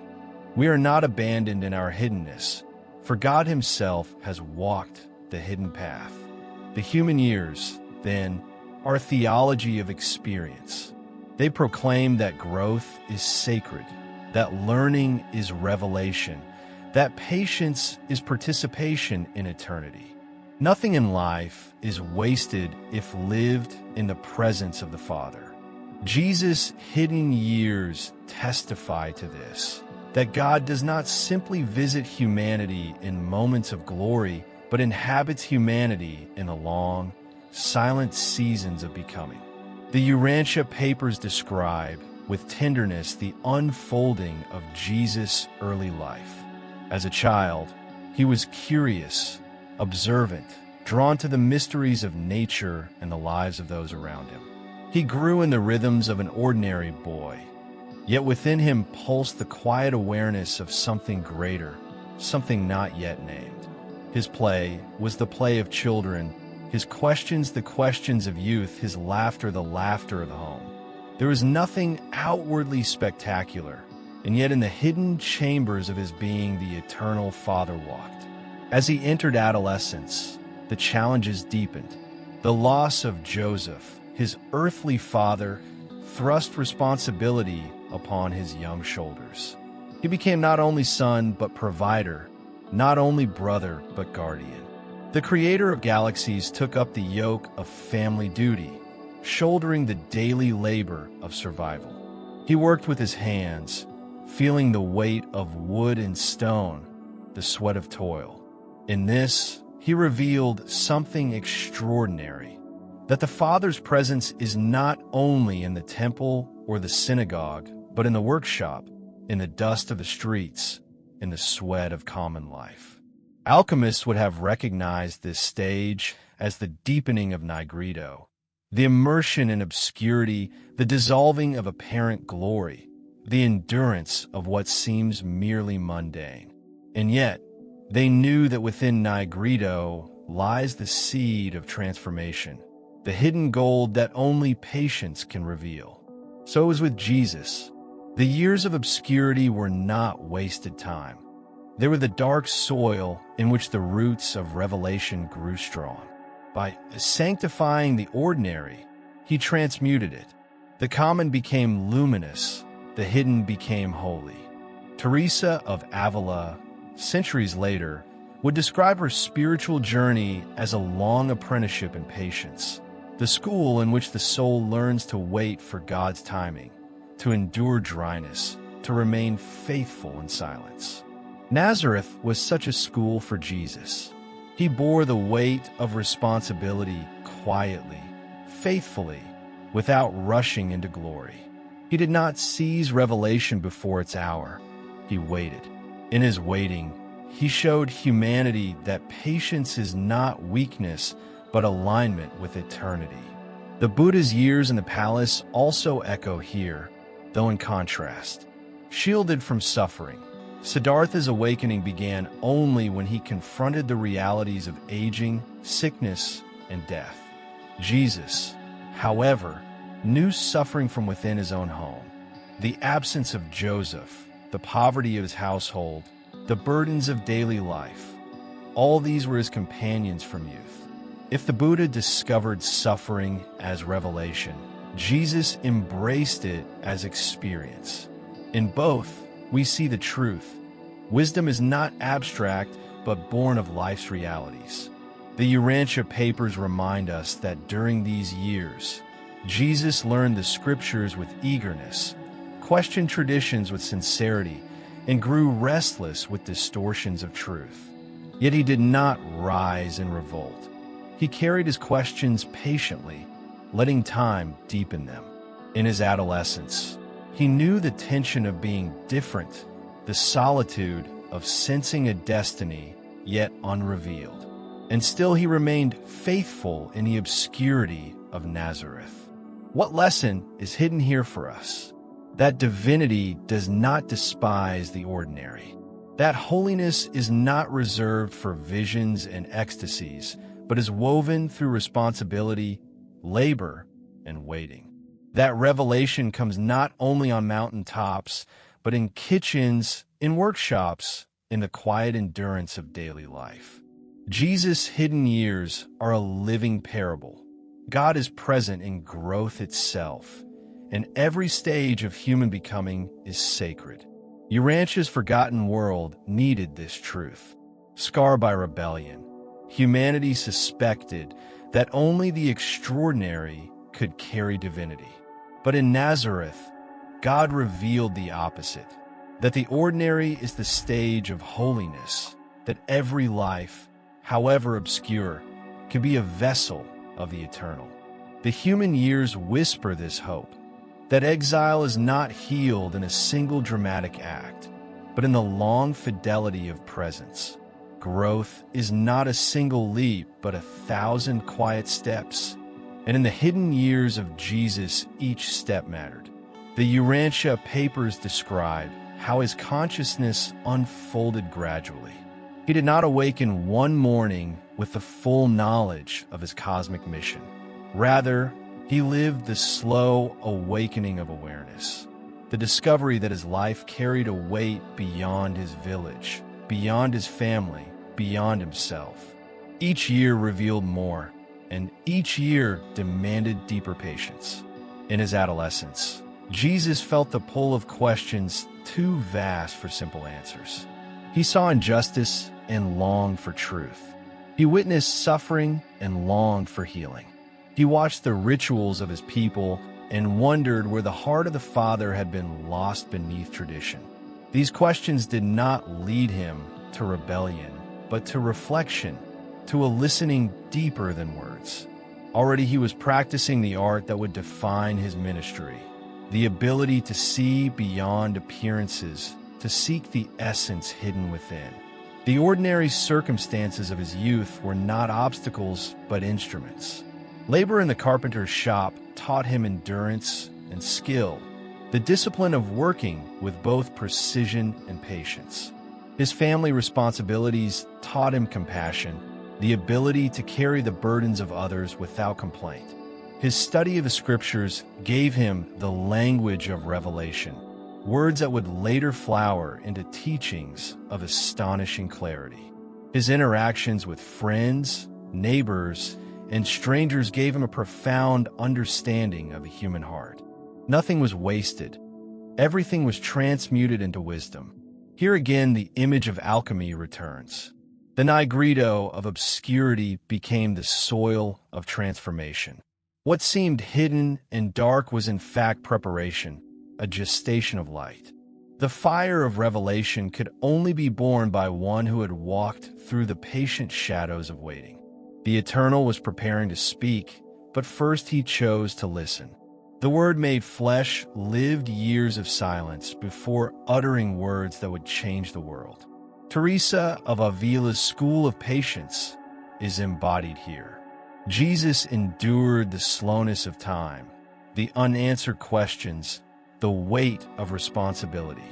We are not abandoned in our hiddenness, for God himself has walked the hidden path. The human years, then, are a theology of experience. They proclaim that growth is sacred, that learning is revelation, that patience is participation in eternity. Nothing in life is wasted if lived in the presence of the Father. Jesus' hidden years testify to this, that God does not simply visit humanity in moments of glory, but inhabits humanity in the long, silent seasons of becoming. The Urantia papers describe, with tenderness, the unfolding of Jesus' early life. As a child, he was curious, observant, drawn to the mysteries of nature and the lives of those around him. He grew in the rhythms of an ordinary boy, yet within him pulsed the quiet awareness of something greater, something not yet named. His play was the play of children, his questions the questions of youth, his laughter the laughter of the home. There was nothing outwardly spectacular, and yet in the hidden chambers of his being the eternal Father walked. As he entered adolescence, the challenges deepened. The loss of Joseph, his earthly father, thrust responsibility upon his young shoulders. He became not only son but provider, not only brother but guardian. The creator of galaxies took up the yoke of family duty, shouldering the daily labor of survival. He worked with his hands, feeling the weight of wood and stone, the sweat of toil. In this, he revealed something extraordinary, that the Father's presence is not only in the temple or the synagogue, but in the workshop, in the dust of the streets, in the sweat of common life. Alchemists would have recognized this stage as the deepening of nigredo, the immersion in obscurity, the dissolving of apparent glory, the endurance of what seems merely mundane. And yet, they knew that within nigredo lies the seed of transformation, the hidden gold that only patience can reveal. So it was with Jesus. The years of obscurity were not wasted time. They were the dark soil in which the roots of revelation grew strong. By sanctifying the ordinary, he transmuted it. The common became luminous, the hidden became holy. Teresa of Avila, centuries later, would describe her spiritual journey as a long apprenticeship in patience, the school in which the soul learns to wait for God's timing, to endure dryness, to remain faithful in silence. Nazareth was such a school for Jesus. He bore the weight of responsibility quietly, faithfully, without rushing into glory. He did not seize revelation before its hour. He waited. In his waiting, he showed humanity that patience is not weakness, but alignment with eternity. The Buddha's years in the palace also echo here, though in contrast. Shielded from suffering, Siddhartha's awakening began only when he confronted the realities of aging, sickness, and death. Jesus, however, knew suffering from within his own home. The absence of Joseph, the poverty of his household, the burdens of daily life, all these were his companions from youth. If the Buddha discovered suffering as revelation, Jesus embraced it as experience. In both, we see the truth. Wisdom is not abstract, but born of life's realities. The Urantia papers remind us that during these years, Jesus learned the scriptures with eagerness, questioned traditions with sincerity, and grew restless with distortions of truth. Yet he did not rise in revolt. He carried his questions patiently, letting time deepen them. In his adolescence, he knew the tension of being different, the solitude of sensing a destiny yet unrevealed. And still he remained faithful in the obscurity of Nazareth. What lesson is hidden here for us? That divinity does not despise the ordinary. That holiness is not reserved for visions and ecstasies, but is woven through responsibility, labor, and waiting. That revelation comes not only on mountaintops, but in kitchens, in workshops, in the quiet endurance of daily life. Jesus' hidden years are a living parable. God is present in growth itself, and every stage of human becoming is sacred. Urantia's forgotten world needed this truth. Scarred by rebellion, humanity suspected that only the extraordinary could carry divinity. But in Nazareth, God revealed the opposite, that the ordinary is the stage of holiness, that every life, however obscure, can be a vessel of the eternal. The human years whisper this hope, that exile is not healed in a single dramatic act, but in the long fidelity of presence. Growth is not a single leap, but 1,000 quiet steps. And in the hidden years of Jesus, each step mattered. The Urantia papers describe how his consciousness unfolded gradually. He did not awaken one morning with the full knowledge of his cosmic mission. Rather, he lived the slow awakening of awareness, the discovery that his life carried a weight beyond his village, beyond his family, beyond himself. Each year revealed more, and each year demanded deeper patience. In his adolescence, Jesus felt the pull of questions too vast for simple answers. He saw injustice and longed for truth. He witnessed suffering and longed for healing. He watched the rituals of his people and wondered where the heart of the Father had been lost beneath tradition. These questions did not lead him to rebellion, but to reflection, to a listening deeper than words. Already he was practicing the art that would define his ministry, the ability to see beyond appearances, to seek the essence hidden within. The ordinary circumstances of his youth were not obstacles, but instruments. Labor in the carpenter's shop taught him endurance and skill, the discipline of working with both precision and patience. His family responsibilities taught him compassion, the ability to carry the burdens of others without complaint. His study of the scriptures gave him the language of revelation, words that would later flower into teachings of astonishing clarity. His interactions with friends, neighbors, and strangers gave him a profound understanding of the human heart. Nothing was wasted. Everything was transmuted into wisdom. Here again, the image of alchemy returns. The nigredo of obscurity became the soil of transformation. What seemed hidden and dark was in fact preparation, a gestation of light. The fire of revelation could only be borne by one who had walked through the patient shadows of waiting. The Eternal was preparing to speak, but first he chose to listen. The Word made flesh lived years of silence before uttering words that would change the world. Teresa of Avila's school of patience is embodied here. Jesus endured the slowness of time, the unanswered questions, the weight of responsibility.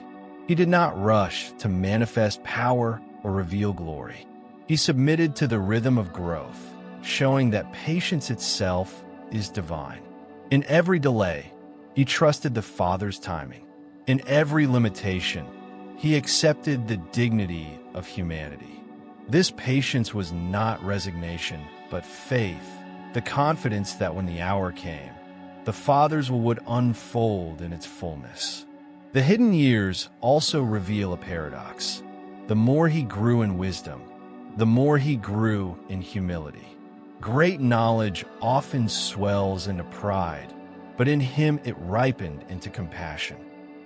He did not rush to manifest power or reveal glory. He submitted to the rhythm of growth, showing that patience itself is divine. In every delay, he trusted the Father's timing. In every limitation, he accepted the dignity of humanity. This patience was not resignation, but faith, the confidence that when the hour came, the Father's will would unfold in its fullness. The hidden years also reveal a paradox. The more he grew in wisdom, the more he grew in humility. Great knowledge often swells into pride, but in him it ripened into compassion.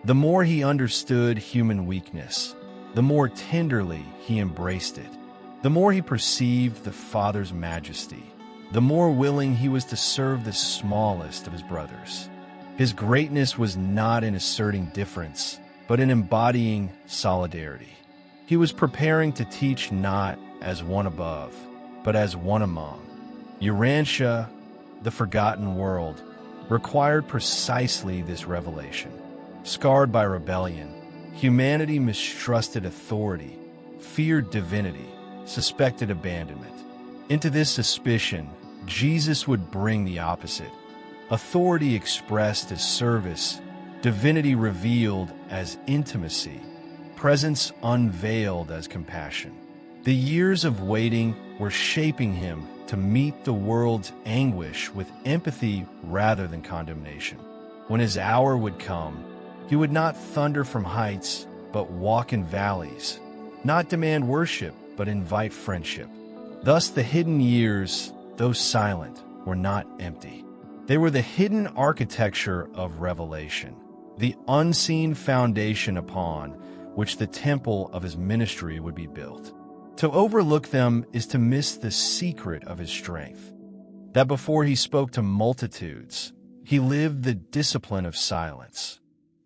The more he understood human weakness, the more tenderly he embraced it. The more he perceived the Father's majesty, the more willing he was to serve the smallest of his brothers. His greatness was not in asserting difference, but in embodying solidarity. He was preparing to teach not as one above, but as one among. Urantia, the forgotten world, required precisely this revelation. Scarred by rebellion, humanity mistrusted authority, feared divinity, suspected abandonment. Into this suspicion, Jesus would bring the opposite. Authority expressed as service, divinity revealed as intimacy, presence unveiled as compassion. The years of waiting were shaping him to meet the world's anguish with empathy rather than condemnation. When his hour would come, he would not thunder from heights, but walk in valleys, not demand worship, but invite friendship. Thus the hidden years, though silent, were not empty. They were the hidden architecture of revelation, the unseen foundation upon which the temple of his ministry would be built. To overlook them is to miss the secret of his strength, that before he spoke to multitudes, he lived the discipline of silence.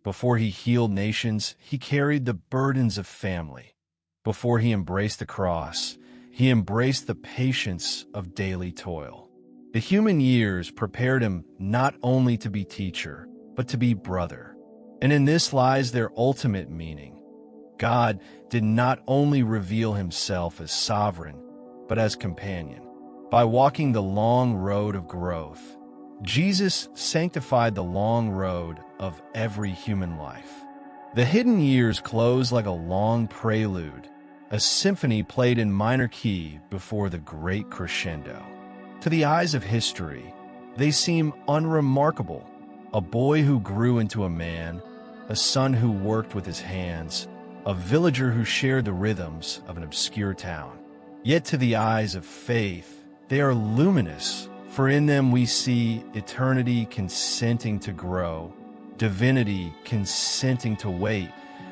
Before he healed nations, he carried the burdens of family. Before he embraced the cross, he embraced the patience of daily toil. The human years prepared him not only to be teacher, but to be brother. And in this lies their ultimate meaning. God did not only reveal himself as sovereign, but as companion. By walking the long road of growth, Jesus sanctified the long road of every human life. The hidden years close like a long prelude, a symphony played in minor key before the great crescendo. To the eyes of history, they seem unremarkable. A boy who grew into a man, a son who worked with his hands, a villager who shared the rhythms of an obscure town. Yet to the eyes of faith, they are luminous, for in them we see eternity consenting to grow, divinity consenting to wait,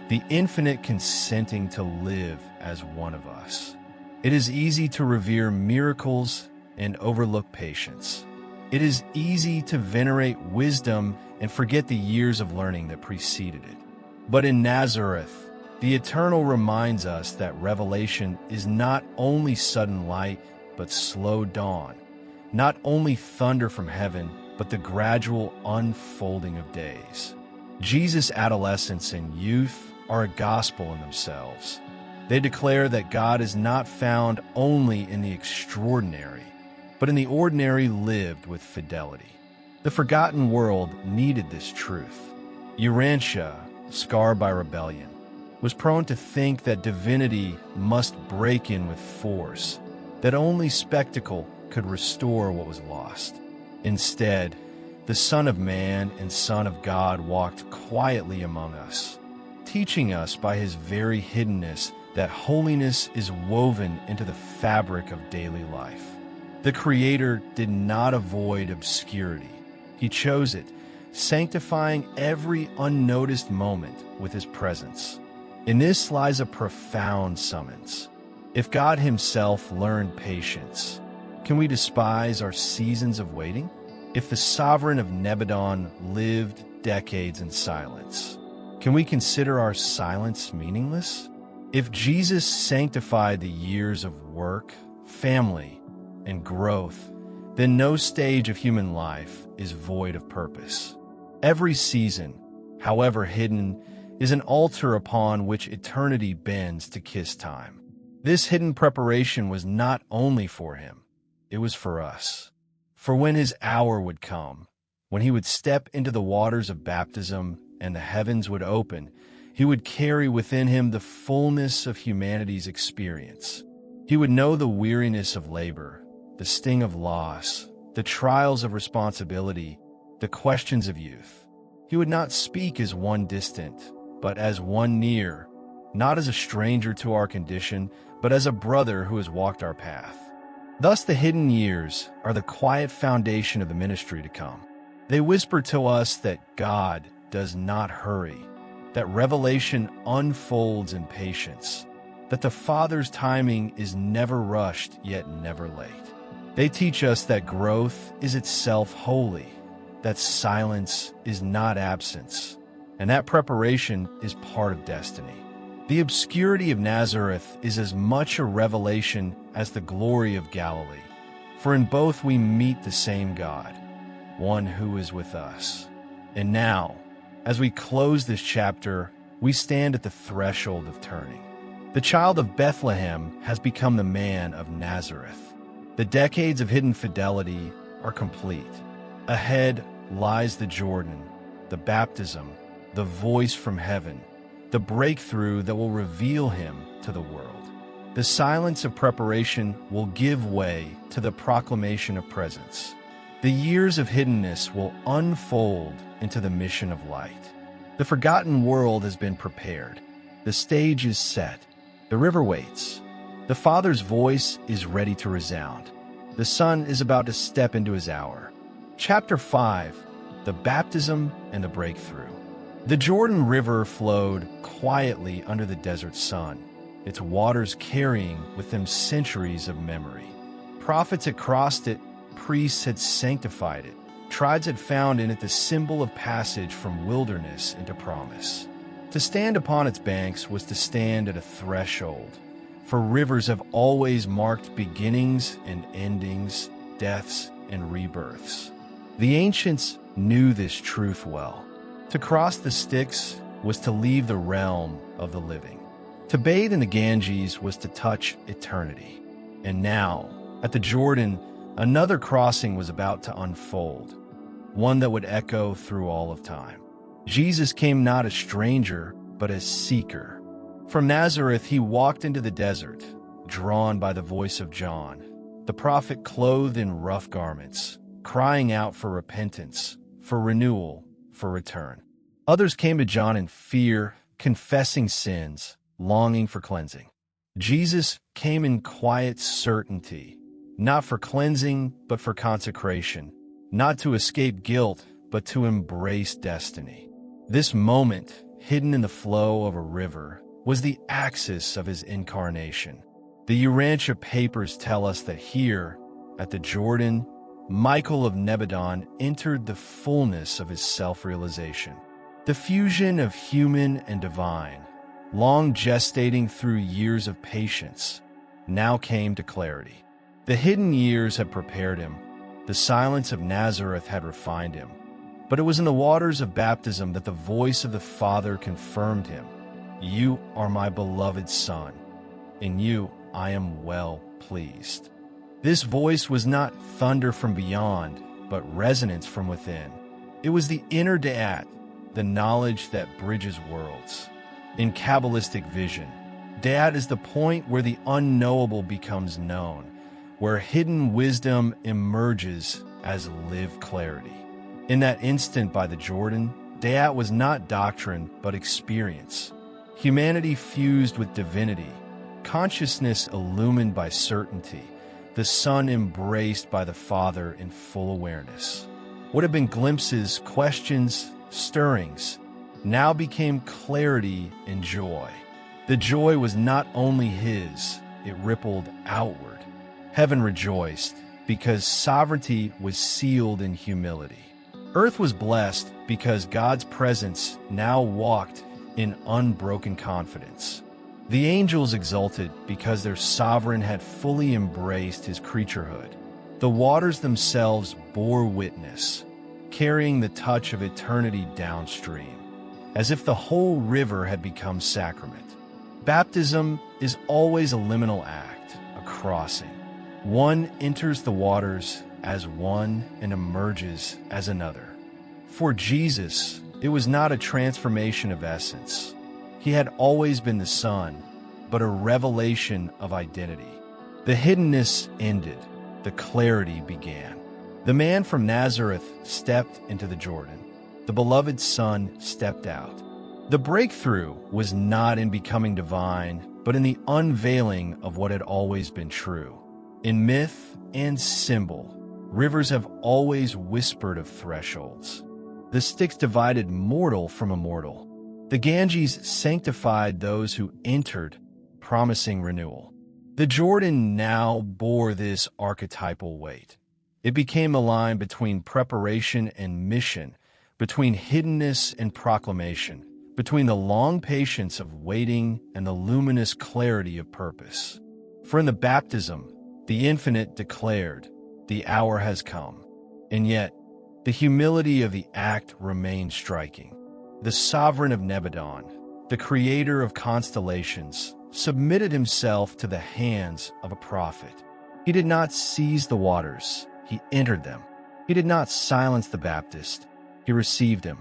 the infinite consenting to live as one of us. It is easy to revere miracles and overlook patience. It is easy to venerate wisdom and forget the years of learning that preceded it. But in Nazareth, the Eternal reminds us that revelation is not only sudden light, but slow dawn, not only thunder from heaven, but the gradual unfolding of days. Jesus' adolescence and youth are a gospel in themselves. They declare that God is not found only in the extraordinary, but in the ordinary lived with fidelity. The forgotten world needed this truth. Urantia, scarred by rebellion, was prone to think that divinity must break in with force, that only spectacle could restore what was lost. Instead, the Son of Man and Son of God walked quietly among us, teaching us by his very hiddenness that holiness is woven into the fabric of daily life. The Creator did not avoid obscurity. He chose it, sanctifying every unnoticed moment with his presence. In this lies a profound summons. If God himself learned patience, can we despise our seasons of waiting? If the sovereign of Nebadon lived decades in silence, can we consider our silence meaningless? If Jesus sanctified the years of work, family, and growth, then no stage of human life is void of purpose. Every season, however hidden, is an altar upon which eternity bends to kiss time. This hidden preparation was not only for him, it was for us. For when his hour would come, when he would step into the waters of baptism and the heavens would open, he would carry within him the fullness of humanity's experience. He would know the weariness of labor, the sting of loss, the trials of responsibility, the questions of youth. He would not speak as one distant, but as one near, not as a stranger to our condition, but as a brother who has walked our path. Thus the hidden years are the quiet foundation of the ministry to come. They whisper to us that God does not hurry, that revelation unfolds in patience, that the Father's timing is never rushed yet never late. They teach us that growth is itself holy, that silence is not absence, and that preparation is part of destiny. The obscurity of Nazareth is as much a revelation as the glory of Galilee, for in both we meet the same God, one who is with us. And now, as we close this chapter, we stand at the threshold of turning. The child of Bethlehem has become the man of Nazareth. The decades of hidden fidelity are complete. Ahead lies the Jordan, the baptism, the voice from heaven, the breakthrough that will reveal him to the world. The silence of preparation will give way to the proclamation of presence. The years of hiddenness will unfold into the mission of light. The forgotten world has been prepared. The stage is set. The river waits. The Father's voice is ready to resound. The Son is about to step into his hour. Chapter 5, the baptism and the breakthrough. The Jordan River flowed quietly under the desert sun, its waters carrying with them centuries of memory. Prophets had crossed it, priests had sanctified it, tribes had found in it the symbol of passage from wilderness into promise. To stand upon its banks was to stand at a threshold, for rivers have always marked beginnings and endings, deaths and rebirths. The ancients knew this truth well. To cross the Styx was to leave the realm of the living. To bathe in the Ganges was to touch eternity. And now, at the Jordan, another crossing was about to unfold, one that would echo through all of time. Jesus came not as stranger, but as seeker. From Nazareth he walked into the desert, drawn by the voice of John, the prophet clothed in rough garments, crying out for repentance, for renewal, for return. Others came to John in fear, confessing sins, longing for cleansing. Jesus came in quiet certainty, not for cleansing, but for consecration, not to escape guilt, but to embrace destiny. This moment, hidden in the flow of a river, was the axis of his incarnation. The Urantia papers tell us that here, at the Jordan, Michael of Nebadon entered the fullness of his self-realization. The fusion of human and divine, long gestating through years of patience, now came to clarity. The hidden years had prepared him. The silence of Nazareth had refined him. But it was in the waters of baptism that the voice of the Father confirmed him. You are my beloved Son. In you I am well pleased. This voice was not thunder from beyond, but resonance from within. It was the inner Da'at, the knowledge that bridges worlds. In Kabbalistic vision, Da'at is the point where the unknowable becomes known, where hidden wisdom emerges as lived clarity. In that instant by the Jordan, Da'at was not doctrine but experience. Humanity fused with divinity, consciousness illumined by certainty, the Son embraced by the Father in full awareness. What had been glimpses, questions, stirrings, now became clarity and joy. The joy was not only his, it rippled outward. Heaven rejoiced because sovereignty was sealed in humility. Earth was blessed because God's presence now walked in unbroken confidence. The angels exulted because their sovereign had fully embraced his creaturehood. The waters themselves bore witness, carrying the touch of eternity downstream, as if the whole river had become sacrament. Baptism is always a liminal act, a crossing. One enters the waters as one and emerges as another. For Jesus, it was not a transformation of essence. He had always been the Son, but a revelation of identity. The hiddenness ended, the clarity began. The man from Nazareth stepped into the Jordan. The beloved Son stepped out. The breakthrough was not in becoming divine, but in the unveiling of what had always been true. In myth and symbol, rivers have always whispered of thresholds. The Styx divided mortal from immortal. The Ganges sanctified those who entered, promising renewal. The Jordan now bore this archetypal weight. It became a line between preparation and mission, between hiddenness and proclamation, between the long patience of waiting and the luminous clarity of purpose. For in the baptism, the infinite declared, "The hour has come." And yet, the humility of the act remained striking. The sovereign of Nebadon, the creator of constellations, submitted himself to the hands of a prophet. He did not seize the waters, he entered them. He did not silence the Baptist, he received him.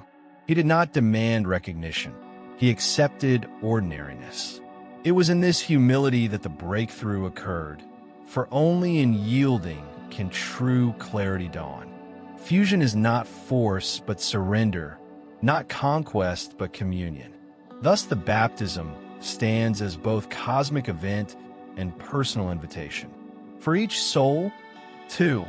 He did not demand recognition, he accepted ordinariness. It was in this humility that the breakthrough occurred, for only in yielding can true clarity dawn. Fusion is not force but surrender, not conquest but communion. Thus the baptism stands as both cosmic event and personal invitation. For each soul, too,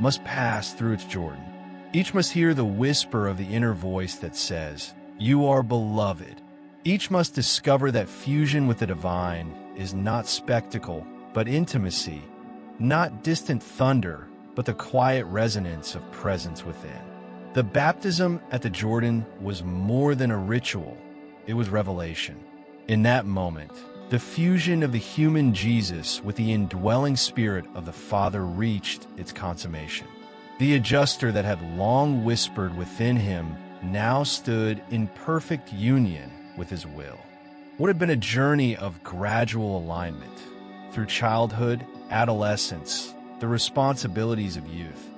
must pass through its Jordan. Each must hear the whisper of the inner voice that says, "You are beloved." Each must discover that fusion with the divine is not spectacle, but intimacy, not distant thunder, but the quiet resonance of presence within. The baptism at the Jordan was more than a ritual, it was revelation. In that moment, the fusion of the human Jesus with the indwelling spirit of the Father reached its consummation. The adjuster that had long whispered within him now stood in perfect union with his will. What had been a journey of gradual alignment through childhood, adolescence, the responsibilities of youth,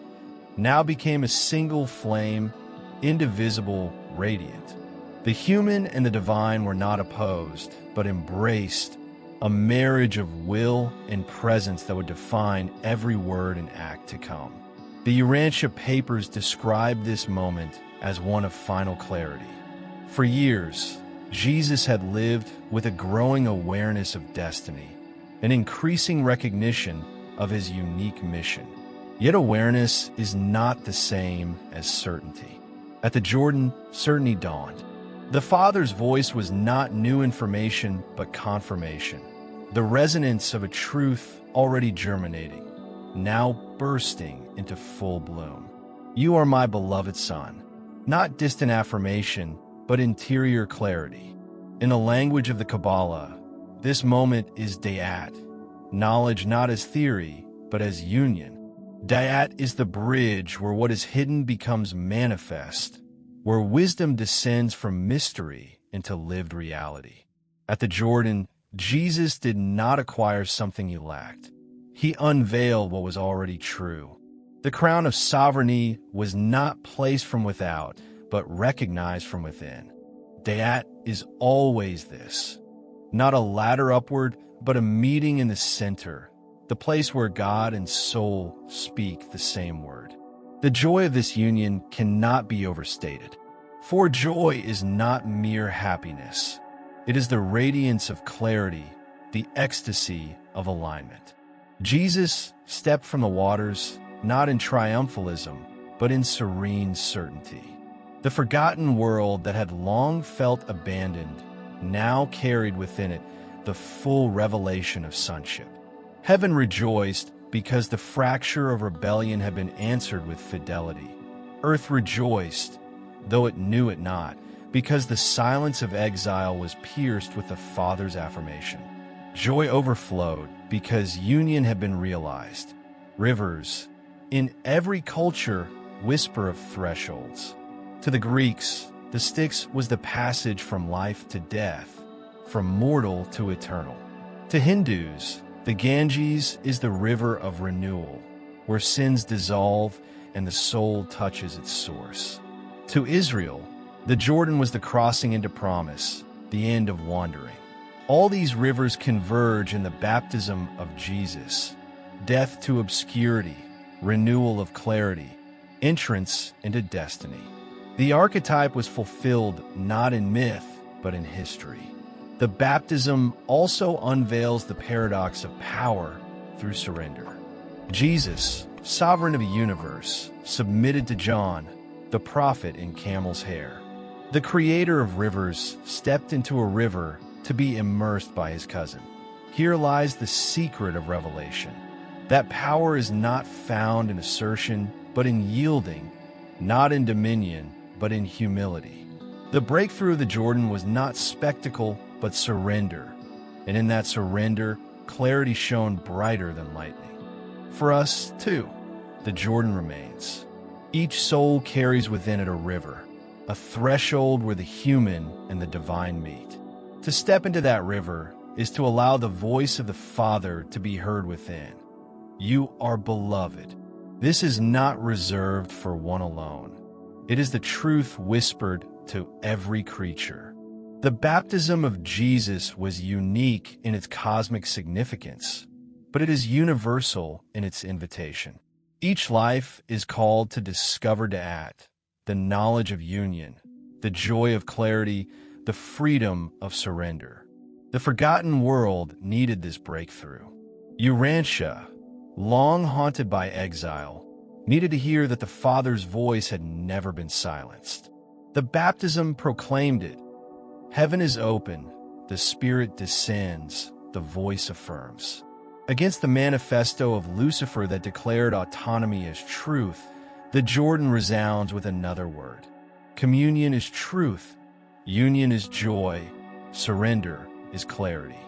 now became a single flame, indivisible, radiant. The human and the divine were not opposed, but embraced, a marriage of will and presence that would define every word and act to come. The Urantia papers describe this moment as one of final clarity. For years, Jesus had lived with a growing awareness of destiny, an increasing recognition of his unique mission. Yet awareness is not the same as certainty. At the Jordan, certainty dawned. The Father's voice was not new information, but confirmation. The resonance of a truth already germinating, now bursting into full bloom. You are my beloved Son. Not distant affirmation, but interior clarity. In the language of the Kabbalah, this moment is dayat, knowledge not as theory, but as union. Dayat is the bridge where what is hidden becomes manifest, where wisdom descends from mystery into lived reality. At the Jordan, Jesus did not acquire something he lacked. He unveiled what was already true. The crown of sovereignty was not placed from without, but recognized from within. Dayat is always this. Not a ladder upward, but a meeting in the center, the place where God and soul speak the same word. The joy of this union cannot be overstated. For joy is not mere happiness. It is the radiance of clarity, the ecstasy of alignment. Jesus stepped from the waters, not in triumphalism, but in serene certainty. The forgotten world that had long felt abandoned now carried within it the full revelation of sonship. Heaven rejoiced because the fracture of rebellion had been answered with fidelity. Earth rejoiced, though it knew it not, because the silence of exile was pierced with the Father's affirmation. Joy overflowed because union had been realized. Rivers, In every culture, whisper of thresholds. To the Greeks, the Styx was the passage from life to death, from mortal to eternal. To Hindus, the Ganges is the river of renewal, where sins dissolve and the soul touches its source. To Israel, the Jordan was the crossing into promise, the end of wandering. All these rivers converge in the baptism of Jesus, death to obscurity, renewal of clarity, entrance into destiny. The archetype was fulfilled not in myth, but in history. The baptism also unveils the paradox of power through surrender. Jesus, sovereign of the universe, submitted to John, the prophet in camel's hair. The creator of rivers stepped into a river to be immersed by his cousin. Here lies the secret of revelation. That power is not found in assertion, but in yielding, not in dominion, but in humility. The breakthrough of the Jordan was not spectacle, but surrender. And in that surrender, clarity shone brighter than lightning. For us, too, the Jordan remains. Each soul carries within it a river, a threshold where the human and the divine meet. To step into that river is to allow the voice of the Father to be heard within. You are beloved. This is not reserved for one alone. It is the truth whispered to every creature. The baptism of Jesus was unique in its cosmic significance, but it is universal in its invitation. Each life is called to discover Da'at, the knowledge of union, the joy of clarity, the freedom of surrender. The forgotten world needed this breakthrough. Urantia, long haunted by exile, needed to hear that the Father's voice had never been silenced. The baptism proclaimed it. Heaven is open, the Spirit descends, the voice affirms. Against the manifesto of Lucifer that declared autonomy as truth, the Jordan resounds with another word. Communion is truth, union is joy, surrender is clarity.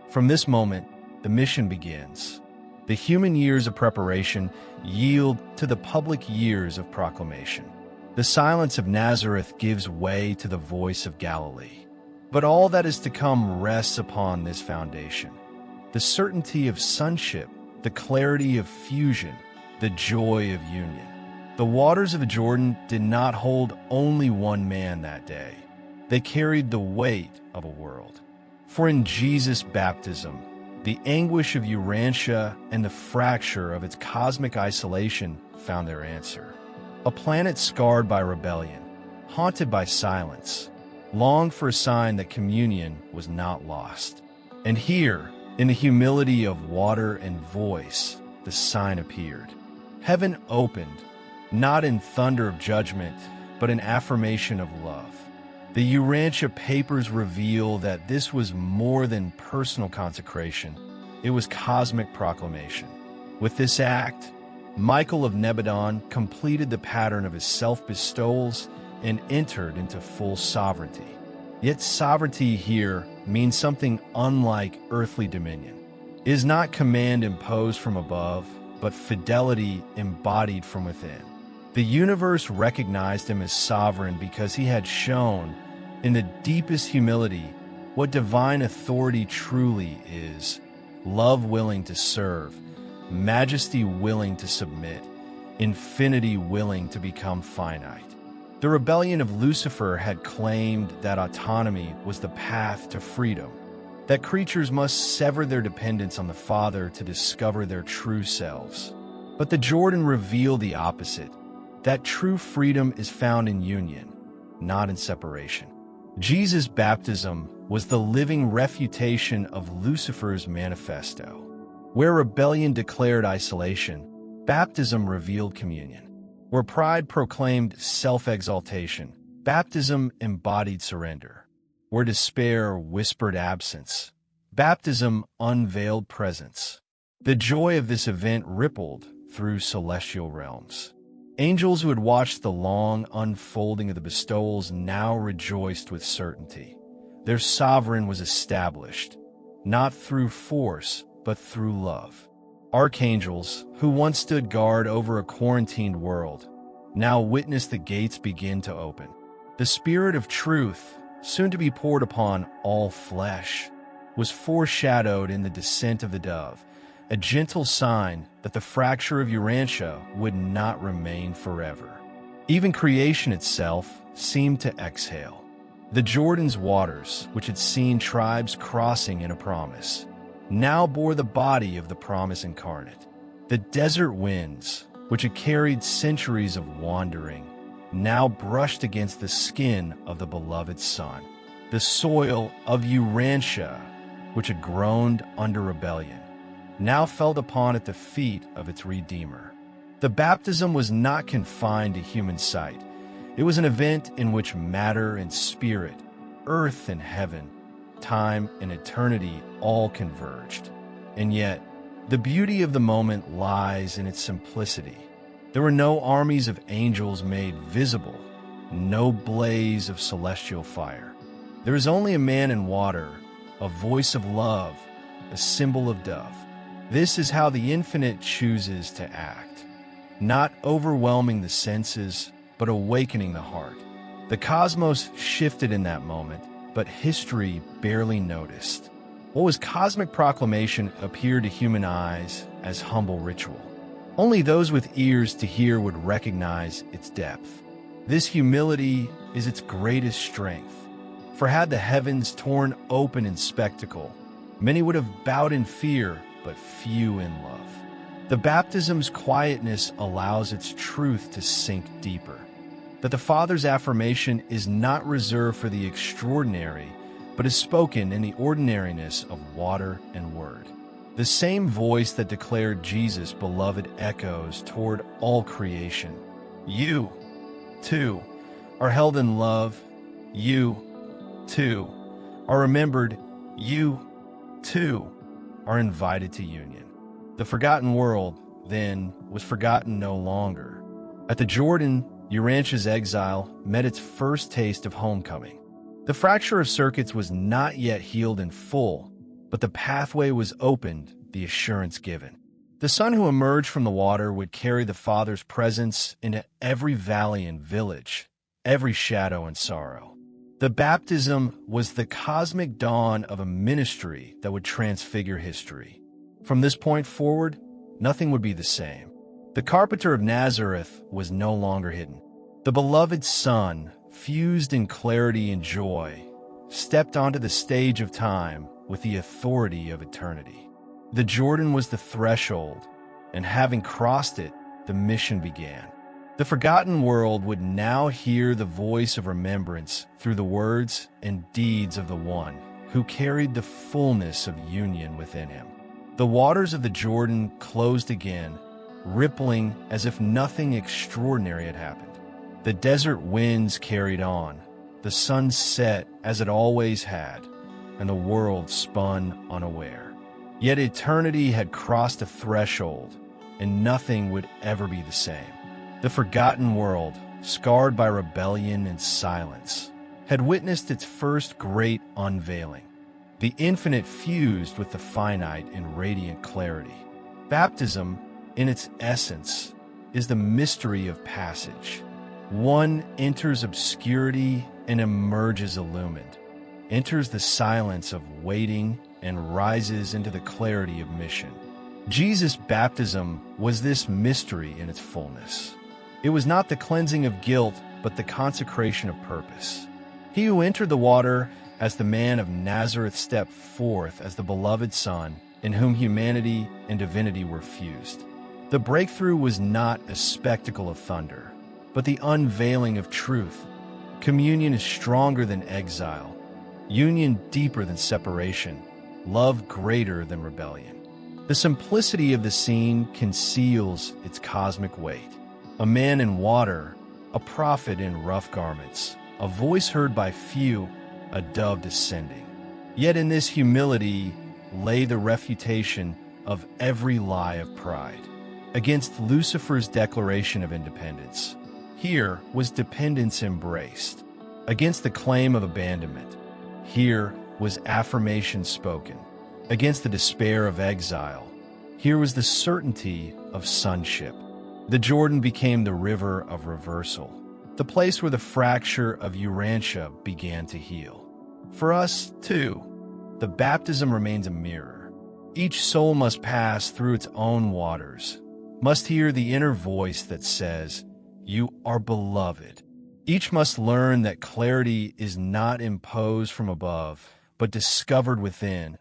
From this moment, the mission begins. The human years of preparation yield to the public years of proclamation. The silence of Nazareth gives way to the voice of Galilee. But all that is to come rests upon this foundation. The certainty of sonship, the clarity of fusion, the joy of union. The waters of the Jordan did not hold only one man that day. They carried the weight of a world. For in Jesus' baptism, the anguish of Urantia and the fracture of its cosmic isolation found their answer. A planet scarred by rebellion, haunted by silence, longed for a sign that communion was not lost. And here, in the humility of water and voice, the sign appeared. Heaven opened, not in thunder of judgment, but in affirmation of love. The Urantia papers reveal that this was more than personal consecration. It was cosmic proclamation. With this act, Michael of Nebadon completed the pattern of his self-bestowals and entered into full sovereignty. Yet sovereignty here means something unlike earthly dominion. It is not command imposed from above, but fidelity embodied from within. The universe recognized him as sovereign because he had shown, in the deepest humility, what divine authority truly is: love willing to serve, majesty willing to submit, infinity willing to become finite. The rebellion of Lucifer had claimed that autonomy was the path to freedom, that creatures must sever their dependence on the Father to discover their true selves. But the Jordan revealed the opposite, that true freedom is found in union, not in separation. Jesus' baptism was the living refutation of Lucifer's manifesto. Where rebellion declared isolation, baptism revealed communion. Where pride proclaimed self-exaltation, baptism embodied surrender. Where despair whispered absence, baptism unveiled presence. The joy of this event rippled through celestial realms. Angels who had watched the long unfolding of the bestowals now rejoiced with certainty. Their sovereign was established, not through force, but through love. Archangels, who once stood guard over a quarantined world, now witnessed the gates begin to open. The Spirit of truth, soon to be poured upon all flesh, was foreshadowed in the descent of the dove, a gentle sign that the fracture of Urantia would not remain forever. Even creation itself seemed to exhale. The Jordan's waters, which had seen tribes crossing in a promise, now bore the body of the promise incarnate. The desert winds, which had carried centuries of wandering, now brushed against the skin of the beloved Son. The soil of Urantia, which had groaned under rebellion, now fell upon at the feet of its Redeemer. The baptism was not confined to human sight. It was an event in which matter and spirit, earth and heaven, time and eternity all converged. And yet, the beauty of the moment lies in its simplicity. There were no armies of angels made visible, no blaze of celestial fire. There is only a man in water, a voice of love, a symbol of dove. This is how the infinite chooses to act, not overwhelming the senses, but awakening the heart. The cosmos shifted in that moment, but history barely noticed. What was cosmic proclamation appeared to human eyes as humble ritual. Only those with ears to hear would recognize its depth. This humility is its greatest strength. For had the heavens torn open in spectacle, many would have bowed in fear, but few in love. The baptism's quietness allows its truth to sink deeper. That the Father's affirmation is not reserved for the extraordinary, but is spoken in the ordinariness of water and word. The same voice that declared Jesus beloved echoes toward all creation. You, too, are held in love. You, too, are remembered. You, too, are invited to union. The forgotten world, then, was forgotten no longer. At the Jordan, Urantia's exile met its first taste of homecoming. The fracture of circuits was not yet healed in full, but the pathway was opened, the assurance given. The Son who emerged from the water would carry the Father's presence into every valley and village, every shadow and sorrow. The baptism was the cosmic dawn of a ministry that would transfigure history. From this point forward, nothing would be the same. The carpenter of Nazareth was no longer hidden. The beloved Son, fused in clarity and joy, stepped onto the stage of time with the authority of eternity. The Jordan was the threshold, and having crossed it, the mission began. The forgotten world would now hear the voice of remembrance through the words and deeds of the One who carried the fullness of union within him. The waters of the Jordan closed again, rippling as if nothing extraordinary had happened. The desert winds carried on, the sun set as it always had, and the world spun unaware. Yet eternity had crossed a threshold, and nothing would ever be the same. The forgotten world, scarred by rebellion and silence, had witnessed its first great unveiling. The infinite fused with the finite in radiant clarity. Baptism, in its essence, is the mystery of passage. One enters obscurity and emerges illumined, enters the silence of waiting and rises into the clarity of mission. Jesus' baptism was this mystery in its fullness. It was not the cleansing of guilt, but the consecration of purpose. He who entered the water as the man of Nazareth stepped forth as the beloved Son, in whom humanity and divinity were fused. The breakthrough was not a spectacle of thunder, but the unveiling of truth. Communion is stronger than exile, union deeper than separation, love greater than rebellion. The simplicity of the scene conceals its cosmic weight. A man in water, a prophet in rough garments, a voice heard by few, a dove descending. Yet in this humility lay the refutation of every lie of pride. Against Lucifer's declaration of independence, here was dependence embraced. Against the claim of abandonment, here was affirmation spoken. Against the despair of exile, Here was the certainty of sonship. The Jordan became the river of reversal, the place where the fracture of Urantia began to heal. For us, too, the baptism remains a mirror. Each soul must pass through its own waters, must hear the inner voice that says, "You are beloved." Each must learn that clarity is not imposed from above, but discovered within,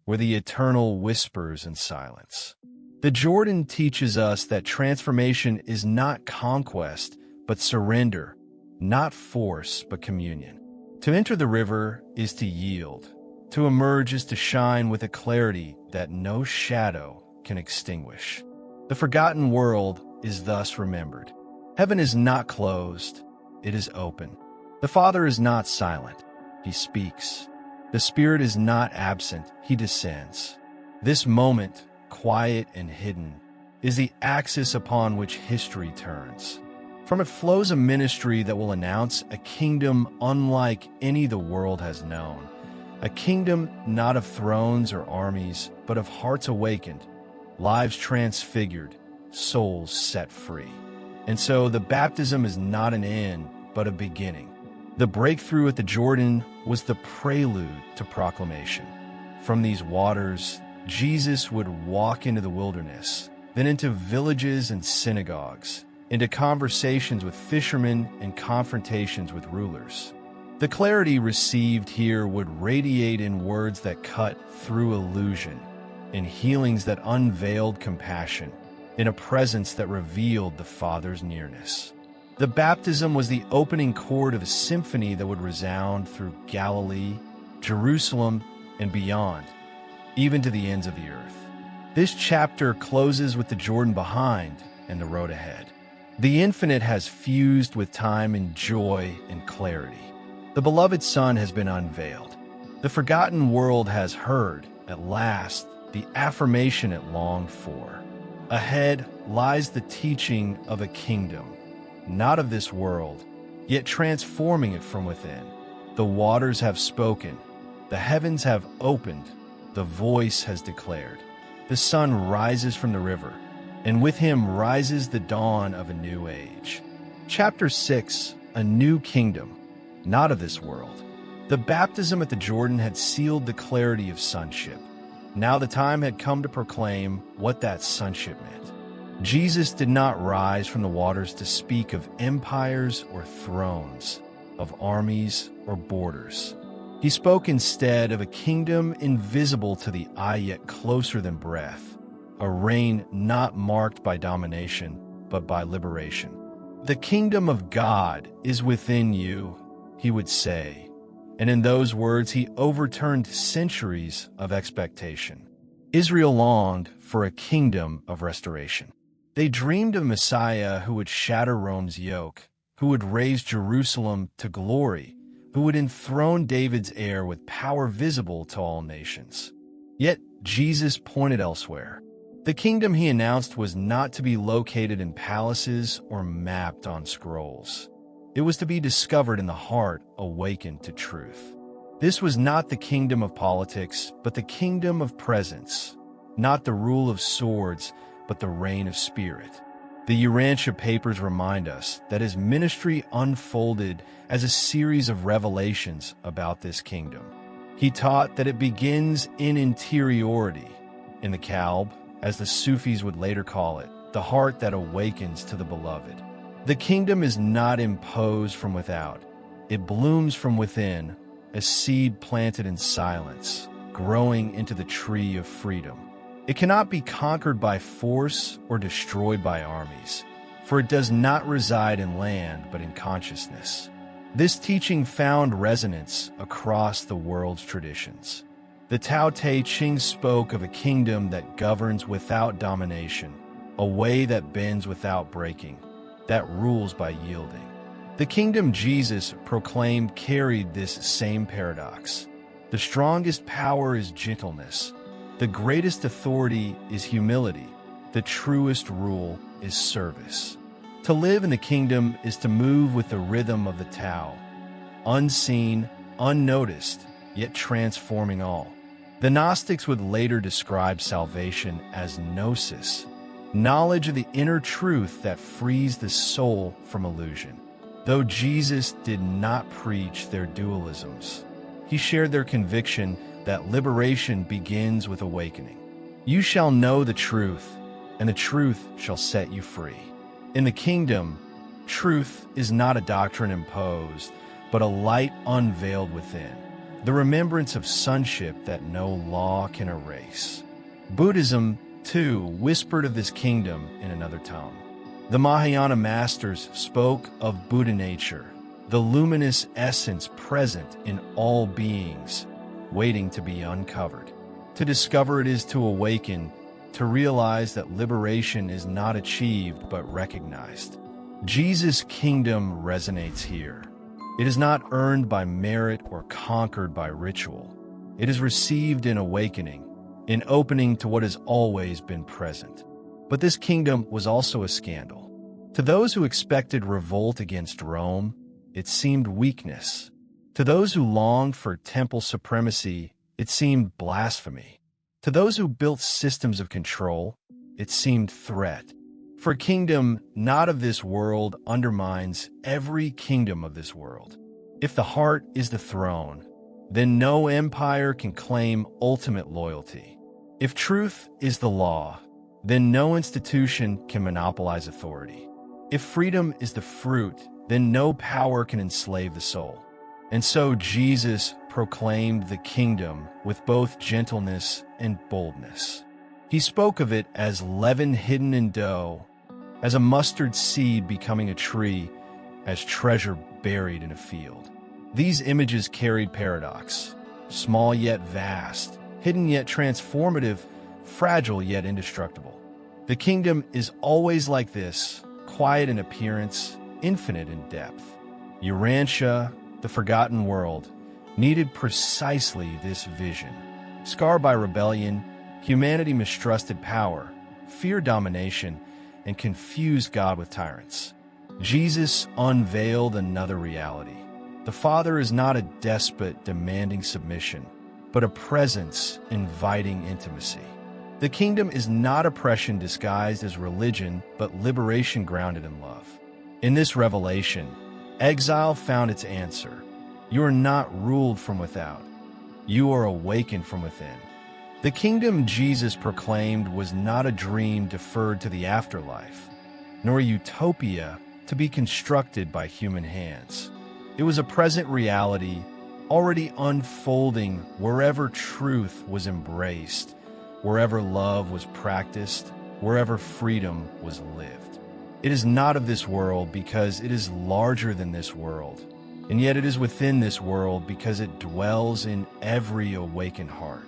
where the eternal whispers in silence. The Jordan teaches us that transformation is not conquest, but surrender, not force, but communion. To enter the river is to yield. To emerge is to shine with a clarity that no shadow can extinguish. The forgotten world is thus remembered. Heaven is not closed, it is open. The Father is not silent, he speaks. The Spirit is not absent, he descends. This moment, quiet and hidden, is the axis upon which history turns. From it flows a ministry that will announce a kingdom unlike any the world has known. A kingdom not of thrones or armies, but of hearts awakened, lives transfigured, souls set free. And so the baptism is not an end, but a beginning. The breakthrough at the Jordan was the prelude to proclamation. From these waters, Jesus would walk into the wilderness, then into villages and synagogues, into conversations with fishermen and confrontations with rulers. The clarity received here would radiate in words that cut through illusion, in healings that unveiled compassion, in a presence that revealed the Father's nearness. The baptism was the opening chord of a symphony that would resound through Galilee, Jerusalem, and beyond, even to the ends of the earth. This chapter closes with the Jordan behind and the road ahead. The infinite has fused with time in joy and clarity. The beloved Son has been unveiled. The forgotten world has heard, at last, the affirmation it longed for. Ahead lies the teaching of a kingdom, not of this world, yet transforming it from within. The waters have spoken, the heavens have opened, the voice has declared. The sun rises from the river, and with him rises the dawn of a new age. Chapter 6, A New Kingdom, not of this world. The baptism at the Jordan had sealed the clarity of sonship. Now the time had come to proclaim what that sonship meant. Jesus did not rise from the waters to speak of empires or thrones, of armies or borders. He spoke instead of a kingdom invisible to the eye yet closer than breath, a reign not marked by domination, but by liberation. The kingdom of God is within you, he would say, and in those words he overturned centuries of expectation. Israel longed for a kingdom of restoration. They dreamed of Messiah who would shatter Rome's yoke, who would raise Jerusalem to glory, who would enthrone David's heir with power visible to all nations. Yet Jesus pointed elsewhere. The kingdom he announced was not to be located in palaces or mapped on scrolls. It was to be discovered in the heart awakened to truth. This was not the kingdom of politics, but the kingdom of presence, not the rule of swords, but the reign of spirit. The Urantia papers remind us that his ministry unfolded as a series of revelations about this kingdom. He taught that it begins in interiority, in the kalb, as the Sufis would later call it, the heart that awakens to the beloved. The kingdom is not imposed from without. It blooms from within, a seed planted in silence, growing into the tree of freedom. It cannot be conquered by force or destroyed by armies, for it does not reside in land but in consciousness. This teaching found resonance across the world's traditions. The Tao Te Ching spoke of a kingdom that governs without domination, a way that bends without breaking, that rules by yielding. The kingdom Jesus proclaimed carried this same paradox. The strongest power is gentleness. The greatest authority is humility. The truest rule is service. To live in the kingdom is to move with the rhythm of the Tao, unseen, unnoticed, yet transforming all. The Gnostics would later describe salvation as gnosis, knowledge of the inner truth that frees the soul from illusion. Though Jesus did not preach their dualisms, he shared their conviction that liberation begins with awakening. You shall know the truth, and the truth shall set you free. In the kingdom, truth is not a doctrine imposed, but a light unveiled within, the remembrance of sonship that no law can erase. Buddhism, too, whispered of this kingdom in another tongue. The Mahayana masters spoke of Buddha nature, the luminous essence present in all beings, waiting to be uncovered. To discover it is to awaken, to realize that liberation is not achieved but recognized. Jesus' kingdom resonates here. It is not earned by merit or conquered by ritual. It is received in awakening, in opening to what has always been present. But this kingdom was also a scandal. To those who expected revolt against Rome, it seemed weakness. To those who longed for temple supremacy, it seemed blasphemy. To those who built systems of control, it seemed threat. For a kingdom not of this world undermines every kingdom of this world. If the heart is the throne, then no empire can claim ultimate loyalty. If truth is the law, then no institution can monopolize authority. If freedom is the fruit, then no power can enslave the soul. And so Jesus proclaimed the kingdom with both gentleness and boldness. He spoke of it as leaven hidden in dough, as a mustard seed becoming a tree, as treasure buried in a field. These images carried paradox, small yet vast, hidden yet transformative, fragile yet indestructible. The kingdom is always like this, quiet in appearance, infinite in depth. Urantia, the forgotten world, needed precisely this vision. Scarred by rebellion, humanity mistrusted power, feared domination, and confused God with tyrants. Jesus unveiled another reality. The Father is not a despot demanding submission, but a presence inviting intimacy. The kingdom is not oppression disguised as religion, but liberation grounded in love. In this revelation, exile found its answer. You are not ruled from without. You are awakened from within. The kingdom Jesus proclaimed was not a dream deferred to the afterlife, nor a utopia to be constructed by human hands. It was a present reality, already unfolding wherever truth was embraced, wherever love was practiced, wherever freedom was lived. It is not of this world because it is larger than this world, and yet it is within this world because it dwells in every awakened heart.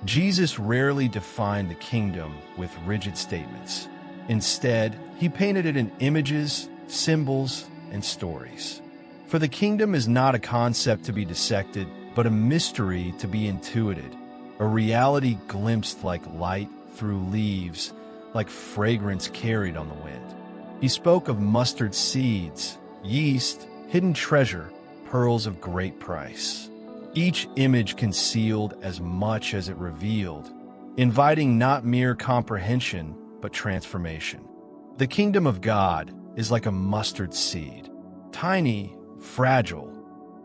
Jesus rarely defined the kingdom with rigid statements. Instead, he painted it in images, symbols, and stories. For the kingdom is not a concept to be dissected, but a mystery to be intuited, a reality glimpsed like light through leaves, like fragrance carried on the wind. He spoke of mustard seeds, yeast, hidden treasure, pearls of great price. Each image concealed as much as it revealed, inviting not mere comprehension, but transformation. The kingdom of God is like a mustard seed, tiny, fragile,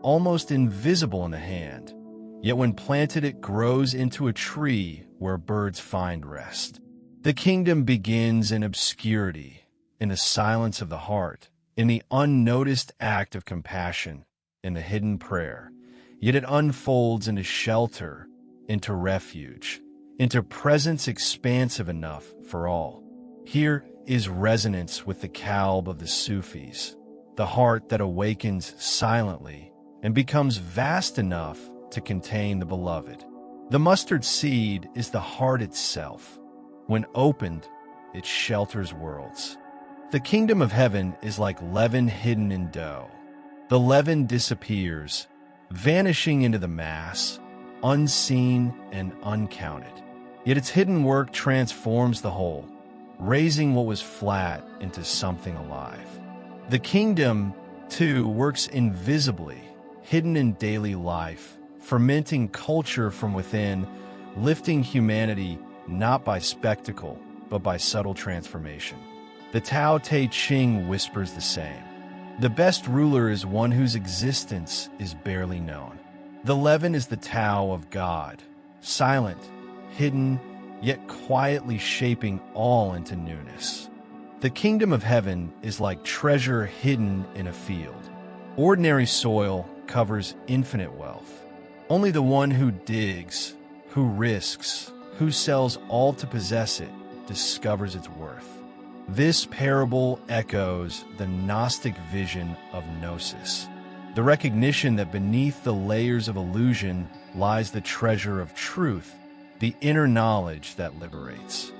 almost invisible in the hand, yet when planted it grows into a tree where birds find rest. The kingdom begins in obscurity, in the silence of the heart, in the unnoticed act of compassion, in the hidden prayer. Yet it unfolds into shelter, into refuge, into presence expansive enough for all. Here is resonance with the kalb of the Sufis, the heart that awakens silently and becomes vast enough to contain the beloved. The mustard seed is the heart itself. When opened, it shelters worlds. The kingdom of heaven is like leaven hidden in dough. The leaven disappears, vanishing into the mass, unseen and uncounted. Yet its hidden work transforms the whole, raising what was flat into something alive. The kingdom, too, works invisibly, hidden in daily life, fermenting culture from within, lifting humanity not by spectacle, but by subtle transformation. The Tao Te Ching whispers the same. The best ruler is one whose existence is barely known. The leaven is the Tao of God, silent, hidden, yet quietly shaping all into newness. The kingdom of heaven is like treasure hidden in a field. Ordinary soil covers infinite wealth. Only the one who digs, who risks, who sells all to possess it, discovers its worth. This parable echoes the Gnostic vision of gnosis, the recognition that beneath the layers of illusion lies the treasure of truth, the inner knowledge that liberates.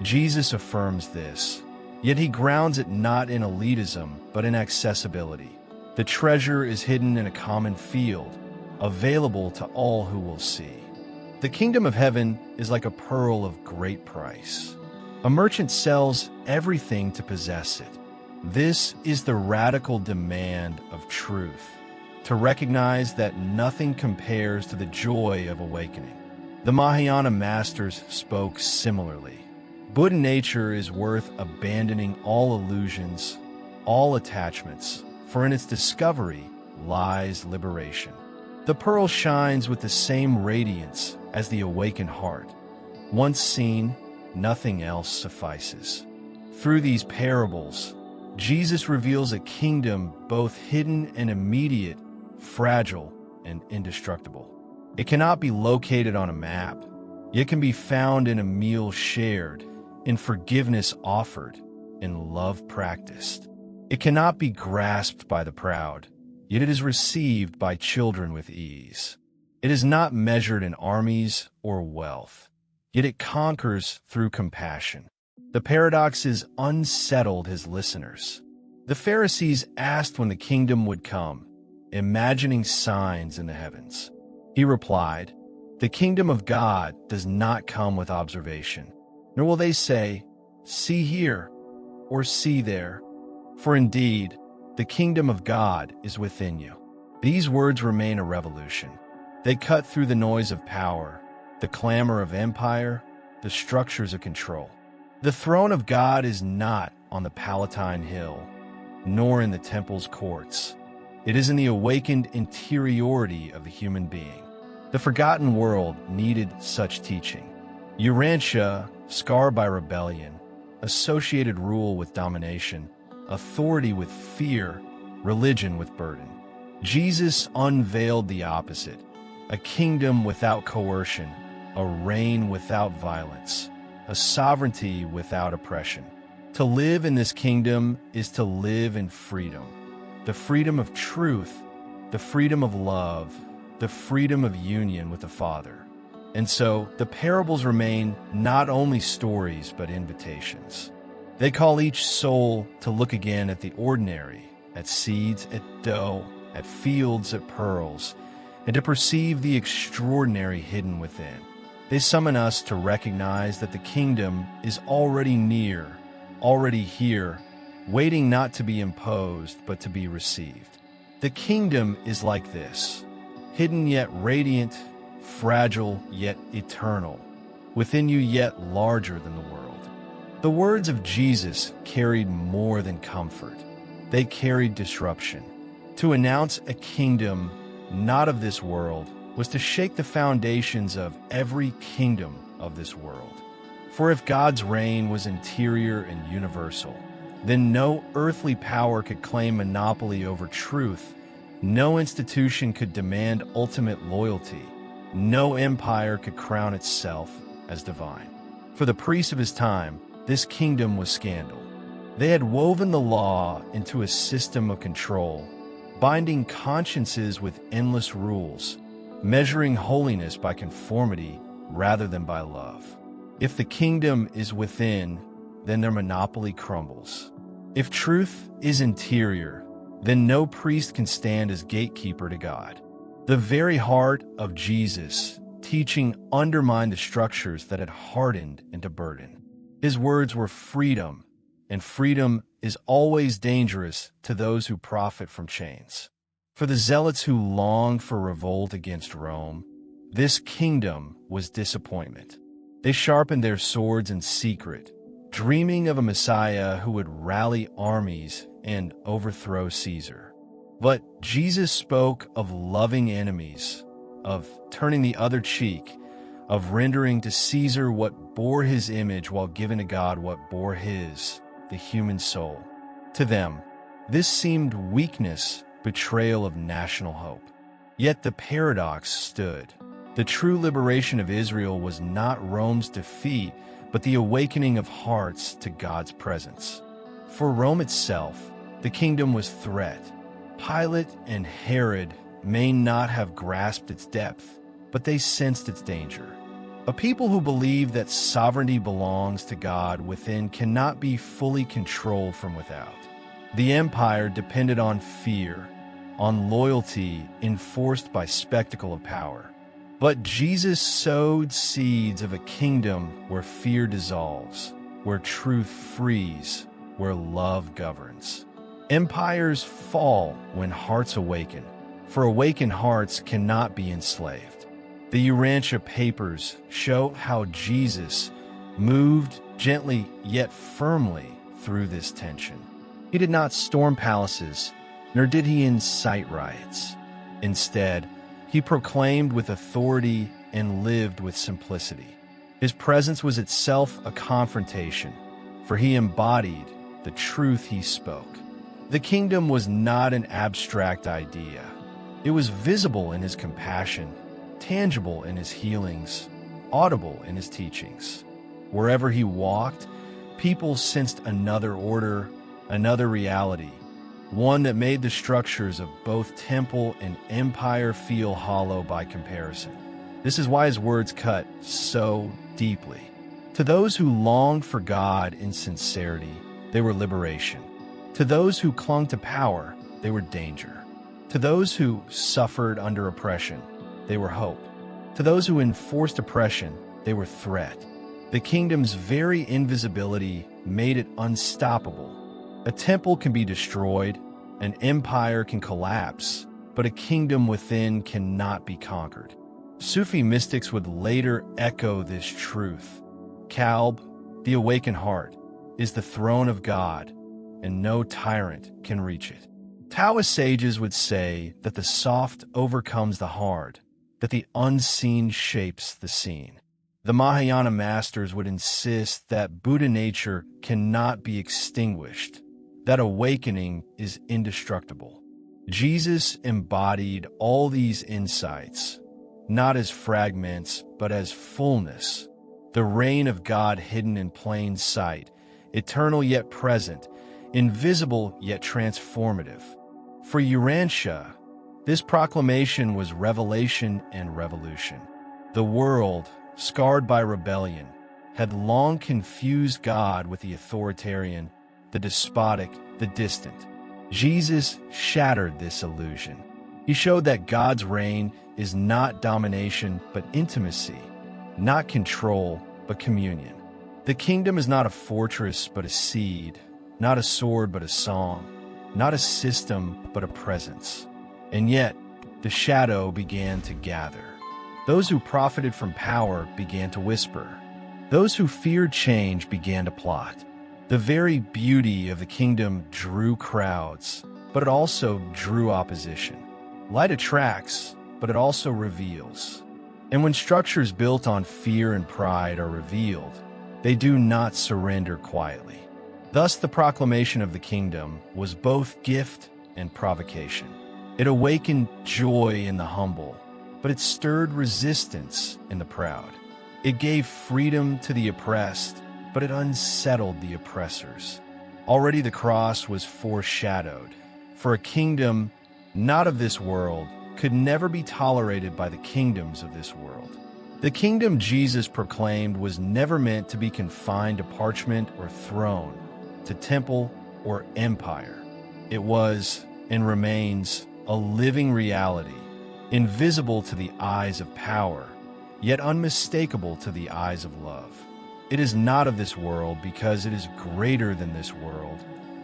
Jesus affirms this, yet he grounds it not in elitism, but in accessibility. The treasure is hidden in a common field, available to all who will see. The kingdom of heaven is like a pearl of great price. A merchant sells everything to possess it. This is the radical demand of truth, to recognize that nothing compares to the joy of awakening. The Mahayana masters spoke similarly. Buddha nature is worth abandoning all illusions, all attachments, for in its discovery lies liberation. The pearl shines with the same radiance as the awakened heart. Once seen, nothing else suffices. Through these parables, Jesus reveals a kingdom both hidden and immediate, fragile and indestructible. It cannot be located on a map, yet can be found in a meal shared, in forgiveness offered, in love practiced. It cannot be grasped by the proud, yet it is received by children with ease. It is not measured in armies or wealth, yet it conquers through compassion. The paradoxes unsettled his listeners. The Pharisees asked when the kingdom would come, imagining signs in the heavens. He replied, "The kingdom of God does not come with observation, nor will they say, 'See here,' or 'See there.' For indeed, the kingdom of God is within you." These words remain a revolution. They cut through the noise of power, the clamor of empire, the structures of control. The throne of God is not on the Palatine Hill, nor in the temple's courts. It is in the awakened interiority of the human being. The forgotten world needed such teaching. Urantia, scarred by rebellion, associated rule with domination, authority with fear, religion with burden. Jesus unveiled the opposite, a kingdom without coercion, a reign without violence, a sovereignty without oppression. To live in this kingdom is to live in freedom, the freedom of truth, the freedom of love, the freedom of union with the Father. And so, the parables remain not only stories but invitations. They call each soul to look again at the ordinary, at seeds, at dough, at fields, at pearls, and to perceive the extraordinary hidden within. They summon us to recognize that the kingdom is already near, already here, waiting not to be imposed but to be received. The kingdom is like this, hidden yet radiant, fragile yet eternal, within you yet larger than the world. The words of Jesus carried more than comfort. They carried disruption. To announce a kingdom not of this world was to shake the foundations of every kingdom of this world. For if God's reign was interior and universal, then no earthly power could claim monopoly over truth, no institution could demand ultimate loyalty, no empire could crown itself as divine. For the priests of his time, this kingdom was scandal. They had woven the law into a system of control, binding consciences with endless rules, measuring holiness by conformity rather than by love. If the kingdom is within, then their monopoly crumbles. If truth is interior, then no priest can stand as gatekeeper to God. The very heart of Jesus' teaching undermined the structures that had hardened into burden. His words were freedom, and freedom is always dangerous to those who profit from chains. For the zealots who long for revolt against Rome, This kingdom was disappointment. They sharpened their swords in secret, dreaming of a Messiah who would rally armies and overthrow Caesar. But Jesus spoke of loving enemies, of turning the other cheek, of rendering to Caesar what bore his image while giving to God what bore his, the human soul. To them, this seemed weakness, betrayal of national hope. Yet the paradox stood. The true liberation of Israel was not Rome's defeat, but the awakening of hearts to God's presence. For Rome itself, the kingdom was threat. Pilate and Herod may not have grasped its depth, but they sensed its danger. A people who believe that sovereignty belongs to God within cannot be fully controlled from without. The empire depended on fear, on loyalty enforced by spectacle of power. But Jesus sowed seeds of a kingdom where fear dissolves, where truth frees, where love governs. Empires fall when hearts awaken, for awakened hearts cannot be enslaved. The Urantia papers show how Jesus moved gently yet firmly through this tension. He did not storm palaces, nor did he incite riots. Instead, he proclaimed with authority and lived with simplicity. His presence was itself a confrontation, for he embodied the truth he spoke. The kingdom was not an abstract idea. It was visible in his compassion, tangible in his healings, audible in his teachings. Wherever he walked, people sensed another order, another reality, one that made the structures of both temple and empire feel hollow by comparison. This is why his words cut so deeply. To those who longed for God in sincerity, they were liberation. To those who clung to power, they were danger. To those who suffered under oppression, they were hope. To those who enforced oppression, they were threat. The kingdom's very invisibility made it unstoppable. A temple can be destroyed, an empire can collapse, but a kingdom within cannot be conquered. Sufi mystics would later echo this truth. Kalb, the awakened heart, is the throne of God, and no tyrant can reach it. Taoist sages would say that the soft overcomes the hard, that the unseen shapes the seen. The Mahayana masters would insist that Buddha nature cannot be extinguished, that awakening is indestructible. Jesus embodied all these insights, not as fragments, but as fullness, the reign of God hidden in plain sight, eternal yet present, invisible yet transformative. For Urantia, this proclamation was revelation and revolution. The world, scarred by rebellion, had long confused God with the authoritarian, the despotic, the distant. Jesus shattered this illusion. He showed that God's reign is not domination but intimacy, not control but communion. The kingdom is not a fortress but a seed, not a sword but a song, not a system but a presence. And yet, the shadow began to gather. Those who profited from power began to whisper. Those who feared change began to plot. The very beauty of the kingdom drew crowds, but it also drew opposition. Light attracts, but it also reveals. And when structures built on fear and pride are revealed, they do not surrender quietly. Thus, the proclamation of the kingdom was both gift and provocation. It awakened joy in the humble, but it stirred resistance in the proud. It gave freedom to the oppressed, but it unsettled the oppressors. Already the cross was foreshadowed, for a kingdom not of this world could never be tolerated by the kingdoms of this world. The kingdom Jesus proclaimed was never meant to be confined to parchment or throne, to temple or empire. It was, and remains, a living reality, invisible to the eyes of power, yet unmistakable to the eyes of love. It is not of this world because it is greater than this world,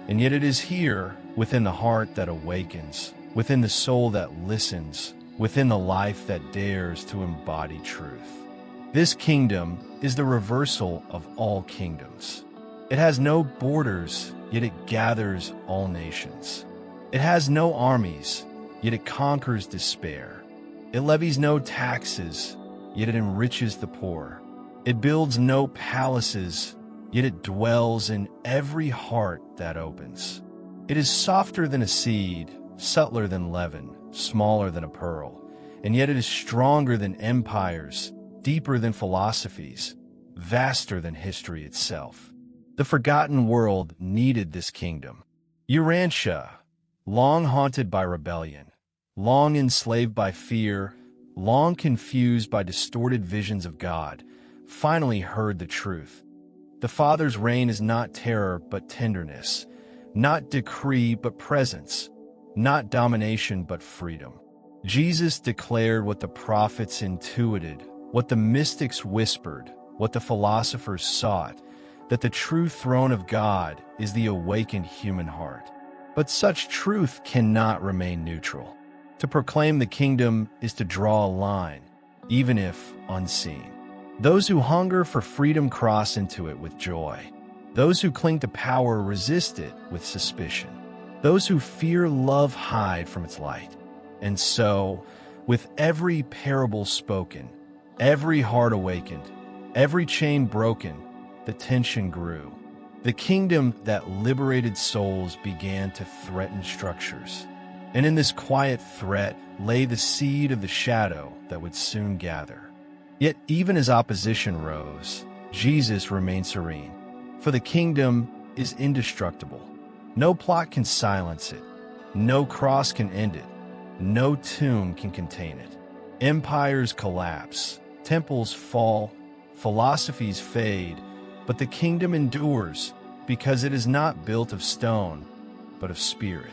and yet it is here, within the heart that awakens, within the soul that listens, within the life that dares to embody truth. This kingdom is the reversal of all kingdoms. It has no borders, yet it gathers all nations. It has no armies, yet it conquers despair. It levies no taxes, yet it enriches the poor. It builds no palaces, yet it dwells in every heart that opens. It is softer than a seed, subtler than leaven, smaller than a pearl, and yet it is stronger than empires, deeper than philosophies, vaster than history itself. The forgotten world needed this kingdom. Urantia, long haunted by rebellion, long enslaved by fear, long confused by distorted visions of God, finally heard the truth. The Father's reign is not terror but tenderness, not decree but presence, not domination but freedom. Jesus declared what the prophets intuited, what the mystics whispered, what the philosophers sought, that the true throne of God is the awakened human heart. But such truth cannot remain neutral. To proclaim the kingdom is to draw a line, even if unseen. Those who hunger for freedom cross into it with joy. Those who cling to power resist it with suspicion. Those who fear love hide from its light. And so, with every parable spoken, every heart awakened, every chain broken, the tension grew. The kingdom that liberated souls began to threaten structures. And in this quiet threat lay the seed of the shadow that would soon gather. Yet even as opposition rose, Jesus remained serene. For the kingdom is indestructible. No plot can silence it. No cross can end it. No tomb can contain it. Empires collapse. Temples fall. Philosophies fade. But the kingdom endures because it is not built of stone, but of spirit.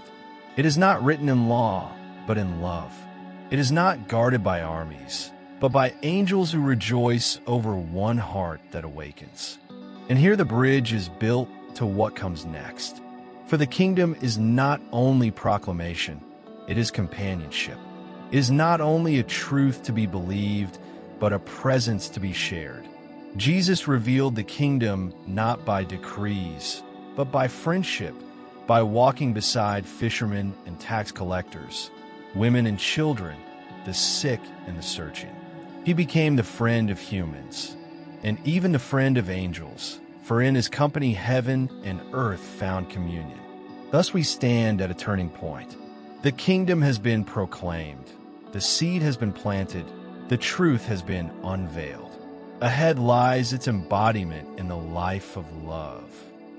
It is not written in law, but in love. It is not guarded by armies, but by angels who rejoice over one heart that awakens. And here the bridge is built to what comes next. For the kingdom is not only proclamation, it is companionship. It is not only a truth to be believed, but a presence to be shared. Jesus revealed the kingdom not by decrees, but by friendship, by walking beside fishermen and tax collectors, women and children, the sick and the searching. He became the friend of humans, and even the friend of angels, for in his company heaven and earth found communion. Thus we stand at a turning point. The kingdom has been proclaimed, the seed has been planted, the truth has been unveiled. Ahead lies its embodiment in the life of love,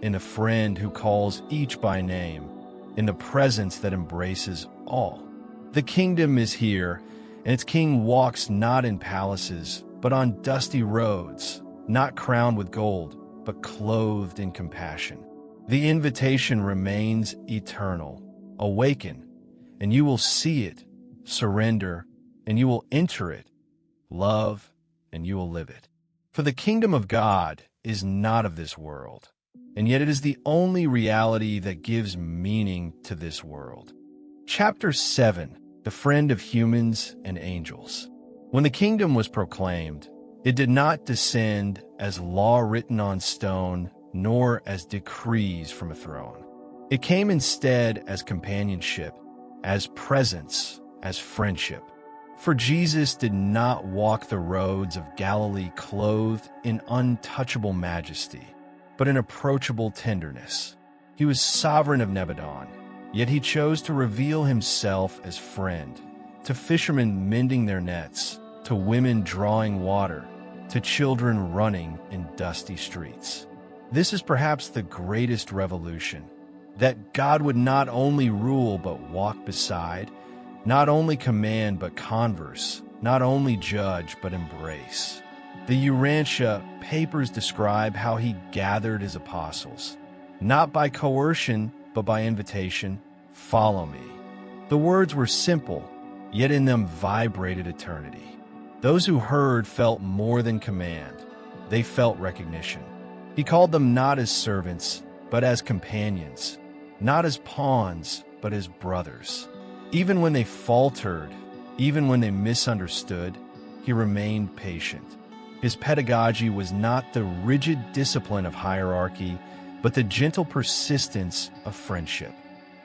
in a friend who calls each by name, in the presence that embraces all. The kingdom is here, and its king walks not in palaces, but on dusty roads, not crowned with gold, but clothed in compassion. The invitation remains eternal. Awaken, and you will see it. Surrender, and you will enter it. Love, and you will live it. For the kingdom of God is not of this world, and yet it is the only reality that gives meaning to this world. Chapter 7, the friend of humans and angels. When the kingdom was proclaimed, it did not descend as law written on stone, nor as decrees from a throne. It came instead as companionship, as presence, as friendship. For Jesus did not walk the roads of Galilee clothed in untouchable majesty, but in approachable tenderness. He was sovereign of Nebadon, yet he chose to reveal himself as friend, to fishermen mending their nets, to women drawing water, to children running in dusty streets. This is perhaps the greatest revolution, that God would not only rule but walk beside, not only command but converse, not only judge but embrace. The Urantia papers describe how he gathered his apostles, not by coercion but by invitation, "Follow me." The words were simple, yet in them vibrated eternity. Those who heard felt more than command. They felt recognition. He called them not as servants, but as companions, not as pawns, but as brothers. Even when they faltered, Even when they misunderstood, he remained patient. His pedagogy was not the rigid discipline of hierarchy, but the gentle persistence of friendship.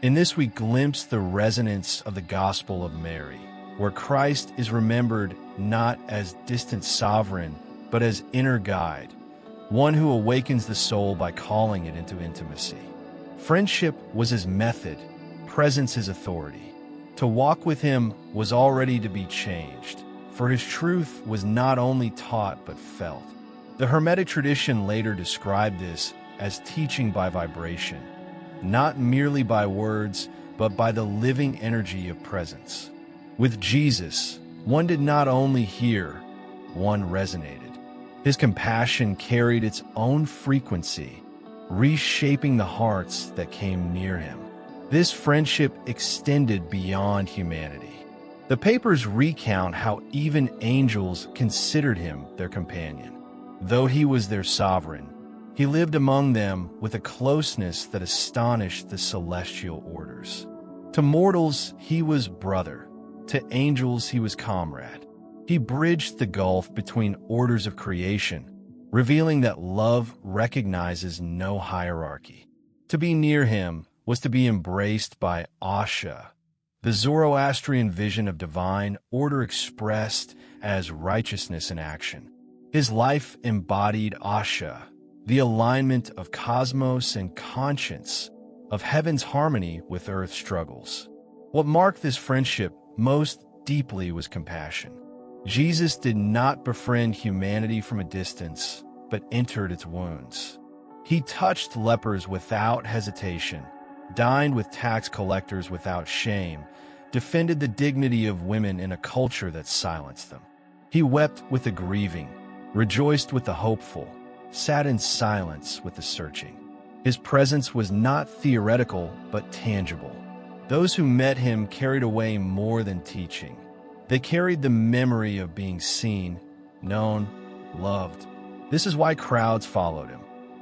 In this we glimpse the resonance of the Gospel of Mary, where Christ is remembered not as distant sovereign, but as inner guide, one who awakens the soul by calling it into intimacy. Friendship was his method, presence his authority. To walk with him was already to be changed, for his truth was not only taught but felt. The Hermetic tradition later described this as teaching by vibration, not merely by words, but by the living energy of presence. With Jesus, one did not only hear, one resonated. His compassion carried its own frequency, reshaping the hearts that came near him. This friendship extended beyond humanity. The papers recount how even angels considered him their companion. Though he was their sovereign, he lived among them with a closeness that astonished the celestial orders. To mortals, he was brother. To angels, he was comrade. He bridged the gulf between orders of creation, revealing that love recognizes no hierarchy. To be near him was to be embraced by Asha, the Zoroastrian vision of divine order expressed as righteousness in action. His life embodied Asha, the alignment of cosmos and conscience, of heaven's harmony with earth's struggles. What marked this friendship most deeply was compassion. Jesus did not befriend humanity from a distance, but entered its wounds. He touched lepers without hesitation, dined with tax collectors without shame, defended the dignity of women in a culture that silenced them. He wept with the grieving, rejoiced with the hopeful, sat in silence with the searching. His presence was not theoretical, but tangible. Those who met him carried away more than teaching. They carried the memory of being seen, known, loved. This is why crowds followed him.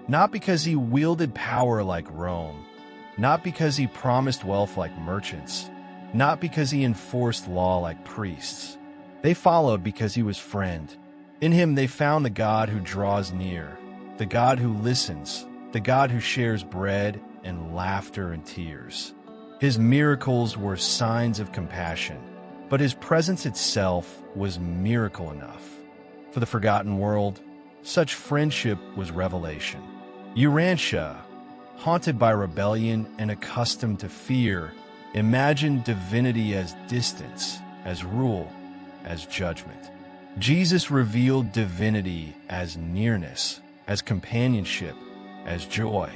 Not because he wielded power like Rome, not because he promised wealth like merchants, not because he enforced law like priests. They followed because he was friend. In him they found the God who draws near, the God who listens, the God who shares bread and laughter and tears. His miracles were signs of compassion, but his presence itself was miracle enough. For the forgotten world, such friendship was revelation. Urantia, haunted by rebellion and accustomed to fear, imagined divinity as distance, as rule, as judgment. Jesus revealed divinity as nearness, as companionship, as joy.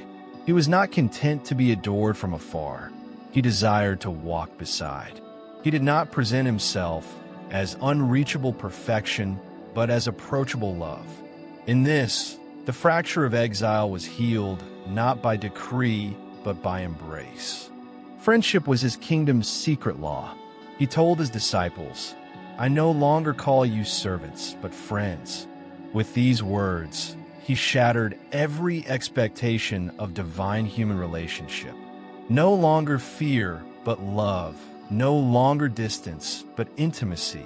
He was not content to be adored from afar. He desired to walk beside. He did not present himself as unreachable perfection, but as approachable love. In this, the fracture of exile was healed not by decree, but by embrace. Friendship was his kingdom's secret law. He told his disciples, "I no longer call you servants, but friends." With these words, he shattered every expectation of divine human relationship. No longer fear, but love. No longer distance, but intimacy.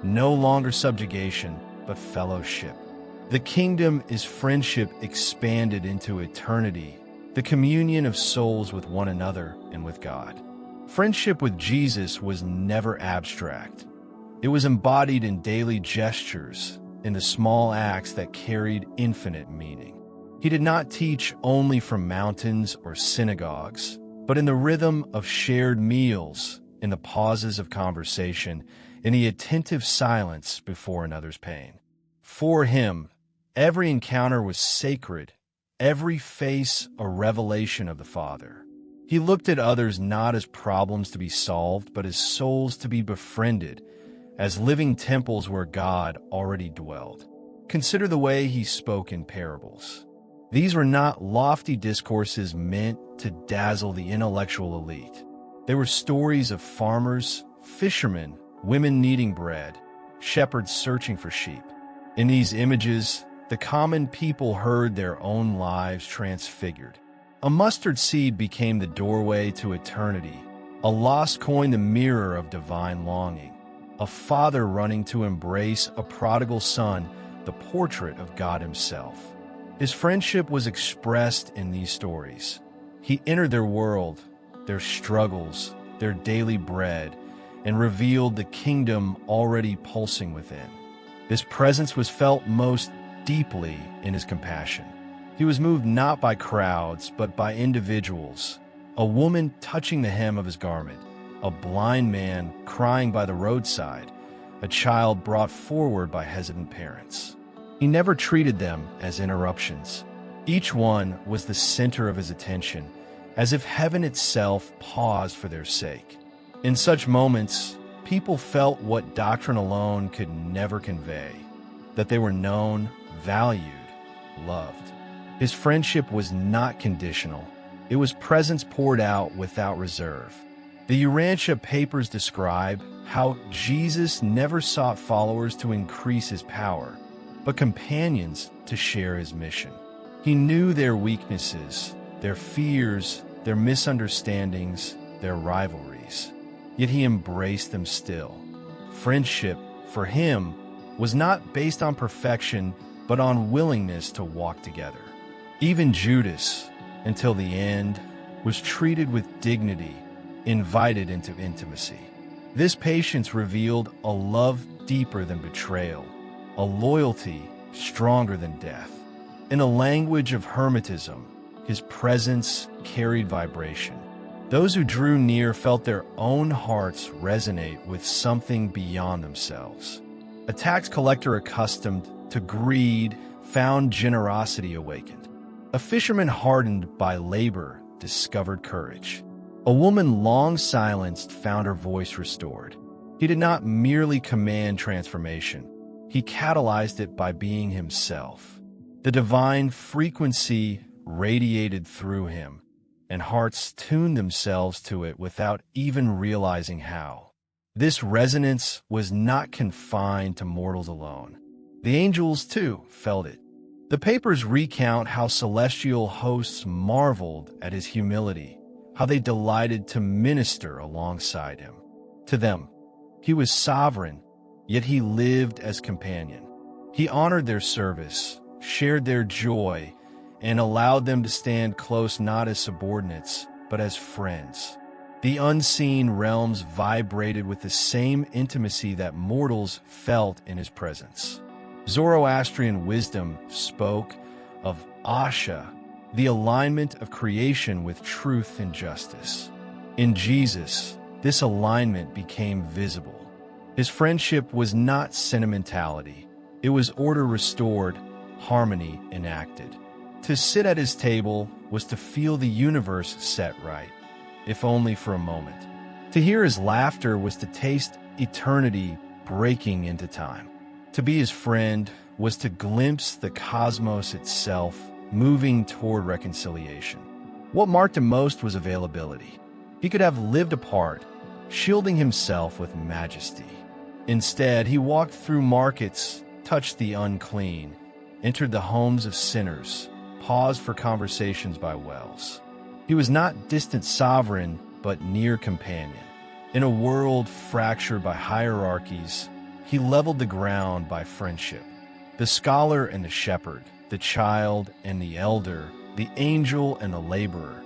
No longer subjugation, but fellowship. The kingdom is friendship expanded into eternity, the communion of souls with one another and with God. Friendship with Jesus was never abstract. It was embodied in daily gestures, in the small acts that carried infinite meaning. He did not teach only from mountains or synagogues, but in the rhythm of shared meals, in the pauses of conversation, in the attentive silence before another's pain. For him, every encounter was sacred, every face a revelation of the Father. He looked at others not as problems to be solved, but as souls to be befriended, as living temples where God already dwelled. Consider the way he spoke in parables. These were not lofty discourses meant to dazzle the intellectual elite. They were stories of farmers, fishermen, women needing bread, shepherds searching for sheep. In these images, the common people heard their own lives transfigured. A mustard seed became the doorway to eternity, a lost coin the mirror of divine longing. a father running to embrace a prodigal son, the portrait of God himself. His friendship was expressed in these stories. He entered their world, their struggles, their daily bread, and revealed the kingdom already pulsing within. This presence was felt most deeply in his compassion. He was moved not by crowds, but by individuals. A woman touching the hem of his garment, a blind man crying by the roadside, a child brought forward by hesitant parents. He never treated them as interruptions. Each one was the center of his attention, as if heaven itself paused for their sake. In such moments, people felt what doctrine alone could never convey, that they were known, valued, loved. His friendship was not conditional. It was presence poured out without reserve. The Urantia papers describe how Jesus never sought followers to increase his power, but companions to share his mission. He knew their weaknesses, their fears, their misunderstandings, their rivalries. Yet he embraced them still. Friendship, for him, was not based on perfection, but on willingness to walk together. Even Judas, until the end, was treated with dignity, invited into intimacy. This patience revealed a love deeper than betrayal, a loyalty stronger than death. In a language of hermetism, his presence carried vibration. Those who drew near felt their own hearts resonate with something beyond themselves. A tax collector accustomed to greed found generosity awakened. A fisherman hardened by labor discovered courage. A woman long silenced found her voice restored. He did not merely command transformation. He catalyzed it by being himself. The divine frequency radiated through him, and hearts tuned themselves to it without even realizing how. This resonance was not confined to mortals alone. The angels, too, felt it. The papers recount how celestial hosts marveled at his humility, how they delighted to minister alongside him. To them, he was sovereign, yet he lived as companion. He honored their service, shared their joy, and allowed them to stand close not as subordinates, but as friends. The unseen realms vibrated with the same intimacy that mortals felt in his presence. Zoroastrian wisdom spoke of Asha, the alignment of creation with truth and justice. In Jesus, this alignment became visible. His friendship was not sentimentality. It was order restored, harmony enacted. To sit at his table was to feel the universe set right, if only for a moment. To hear his laughter was to taste eternity breaking into time. To be his friend was to glimpse the cosmos itself moving toward reconciliation. What marked him most was availability. He could have lived apart, shielding himself with majesty. Instead, he walked through markets, touched the unclean, entered the homes of sinners, paused for conversations by wells. He was not distant sovereign, but near companion. In a world fractured by hierarchies, he leveled the ground by friendship. The scholar and the shepherd, the child and the elder, the angel and the laborer,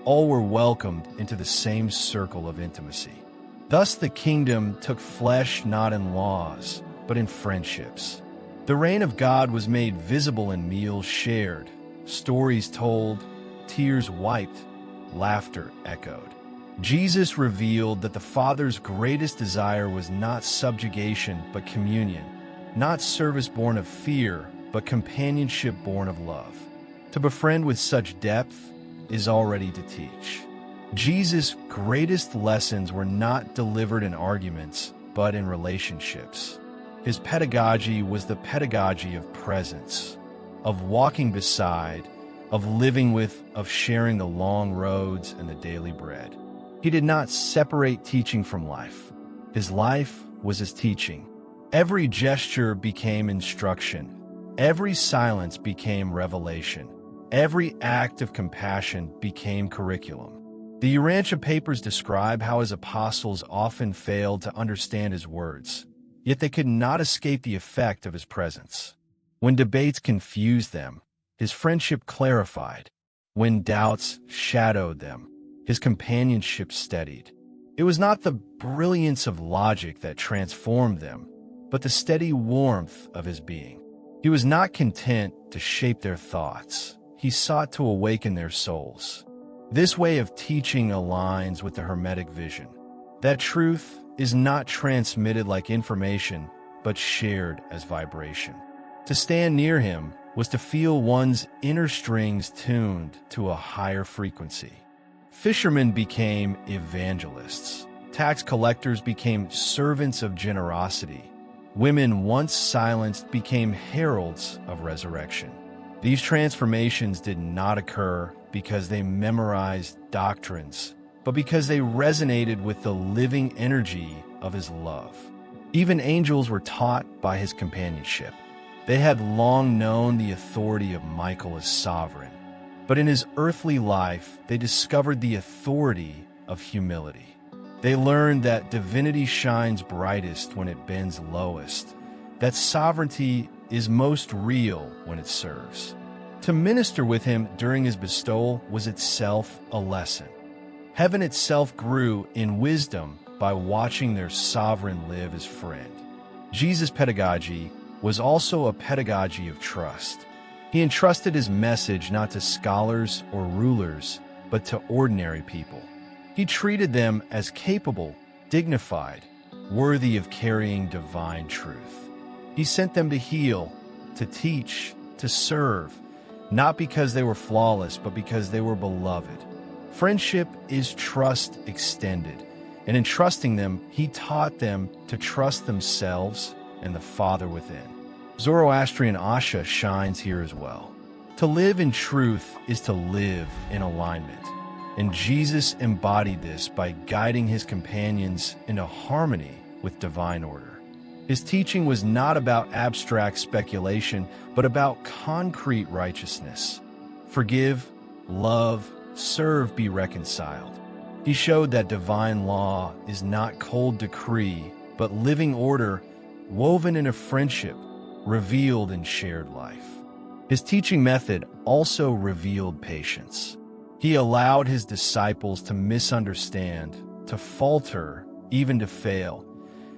all were welcomed into the same circle of intimacy. Thus the kingdom took flesh not in laws, but in friendships. The reign of God was made visible in meals shared, stories told, tears wiped, laughter echoed. Jesus revealed that the Father's greatest desire was not subjugation, but communion, not service born of fear, but companionship born of love. To befriend with such depth is already to teach. Jesus' greatest lessons were not delivered in arguments, but in relationships. His pedagogy was the pedagogy of presence, of walking beside, of living with, of sharing the long roads and the daily bread. He did not separate teaching from life. His life was his teaching. Every gesture became instruction. Every silence became revelation. Every act of compassion became curriculum. The Urantia papers describe how his apostles often failed to understand his words, yet they could not escape the effect of his presence. When debates confused them, his friendship clarified. When doubts shadowed them, his companionship steadied. It was not the brilliance of logic that transformed them, but the steady warmth of his being. He was not content to shape their thoughts. He sought to awaken their souls. This way of teaching aligns with the Hermetic vision, that truth is not transmitted like information, but shared as vibration. To stand near him was to feel one's inner strings tuned to a higher frequency. Fishermen became evangelists. Tax collectors became servants of generosity. Women once silenced became heralds of resurrection. These transformations did not occur because they memorized doctrines, but because they resonated with the living energy of his love. Even angels were taught by his companionship. They had long known the authority of Michael as sovereign, but in his earthly life, they discovered the authority of humility. They learned that divinity shines brightest when it bends lowest, that sovereignty is most real when it serves. To minister with him during his bestowal was itself a lesson. Heaven itself grew in wisdom by watching their sovereign live as friend. Jesus' pedagogy was also a pedagogy of trust. He entrusted his message not to scholars or rulers, but to ordinary people. He treated them as capable, dignified, worthy of carrying divine truth. He sent them to heal, to teach, to serve, not because they were flawless, but because they were beloved. Friendship is trust extended, and in trusting them, he taught them to trust themselves and the Father within. Zoroastrian Asha shines here as well. To live in truth is to live in alignment, and Jesus embodied this by guiding his companions into harmony with divine order. His teaching was not about abstract speculation, but about concrete righteousness. Forgive, love, serve, be reconciled. He showed that divine law is not cold decree, but living order woven in a friendship, revealed in shared life. His teaching method also revealed patience. He allowed his disciples to misunderstand, to falter, even to fail,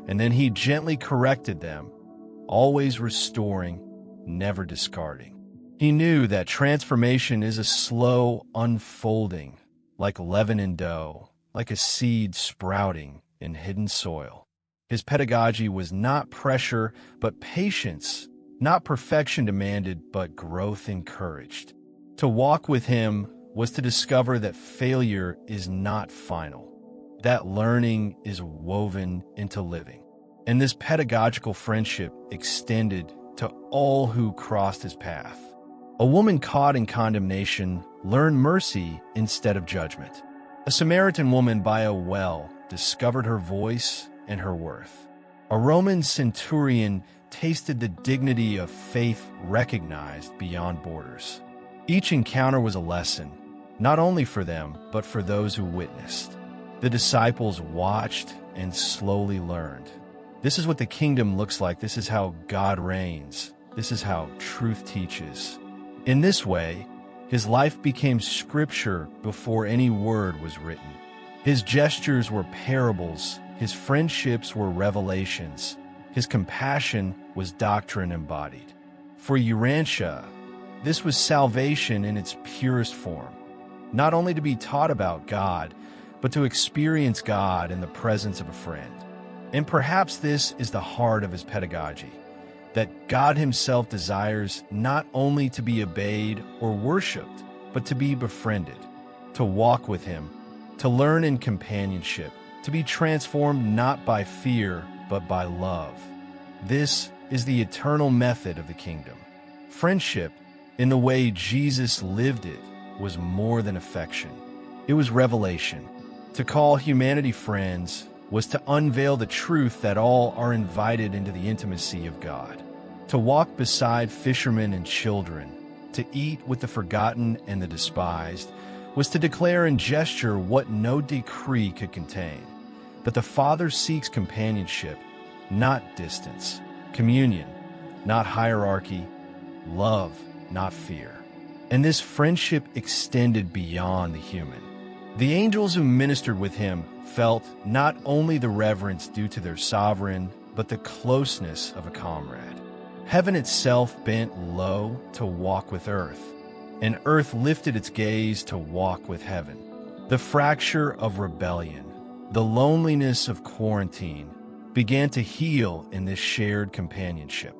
and then he gently corrected them, always restoring, never discarding. He knew that transformation is a slow unfolding, like leaven in dough, like a seed sprouting in hidden soil. His pedagogy was not pressure, but patience, not perfection demanded, but growth encouraged. To walk with him was to discover that failure is not final, that learning is woven into living. And this pedagogical friendship extended to all who crossed his path. A woman caught in condemnation learned mercy instead of judgment. A Samaritan woman by a well discovered her voice and her worth. A Roman centurion tasted the dignity of faith recognized beyond borders. Each encounter was a lesson, not only for them, but for those who witnessed. The disciples watched and slowly learned. This is what the kingdom looks like. This is how God reigns. This is how truth teaches. In this way, his life became scripture before any word was written. His gestures were parables. His friendships were revelations. His compassion was doctrine embodied. For Urantia, this was salvation in its purest form, not only to be taught about God, but to experience God in the presence of a friend. And perhaps this is the heart of his pedagogy, that God himself desires not only to be obeyed or worshipped, but to be befriended, to walk with him, to learn in companionship, to be transformed not by fear, but by love. This is the eternal method of the kingdom. Friendship, in the way Jesus lived it, was more than affection. It was revelation. To call humanity friends was to unveil the truth that all are invited into the intimacy of God. To walk beside fishermen and children, to eat with the forgotten and the despised, was to declare in gesture what no decree could contain, that the Father seeks companionship, not distance, communion, not hierarchy, love, not fear. And this friendship extended beyond the human. The angels who ministered with him felt not only the reverence due to their sovereign, but the closeness of a comrade. Heaven itself bent low to walk with earth, and earth lifted its gaze to walk with heaven. The fracture of rebellion, the loneliness of quarantine, began to heal in this shared companionship.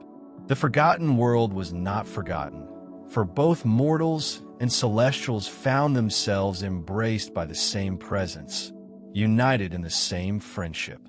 The forgotten world was not forgotten, for both mortals and celestials found themselves embraced by the same presence, united in the same friendship.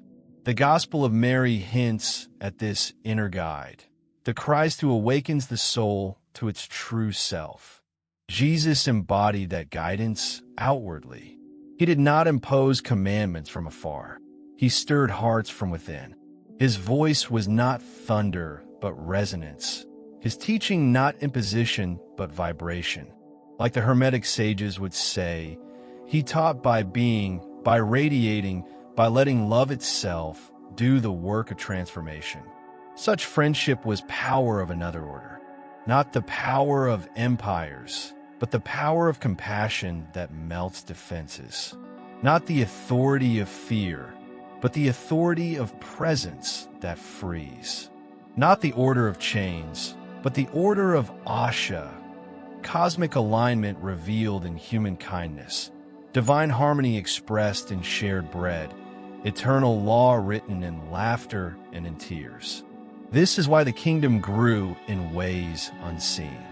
The Gospel of Mary hints at this inner guide, the Christ who awakens the soul to its true self. Jesus embodied that guidance outwardly. He did not impose commandments from afar. He stirred hearts from within. His voice was not thunder, but resonance. His teaching not imposition, but vibration. Like the Hermetic sages would say, he taught by being, by radiating, by letting love itself do the work of transformation. Such friendship was power of another order, not the power of empires, but the power of compassion that melts defenses. Not the authority of fear, but the authority of presence that frees. Not the order of chains, but the order of Asha, cosmic alignment revealed in human kindness, divine harmony expressed in shared bread, eternal law written in laughter and in tears. This is why the kingdom grew in ways unseen.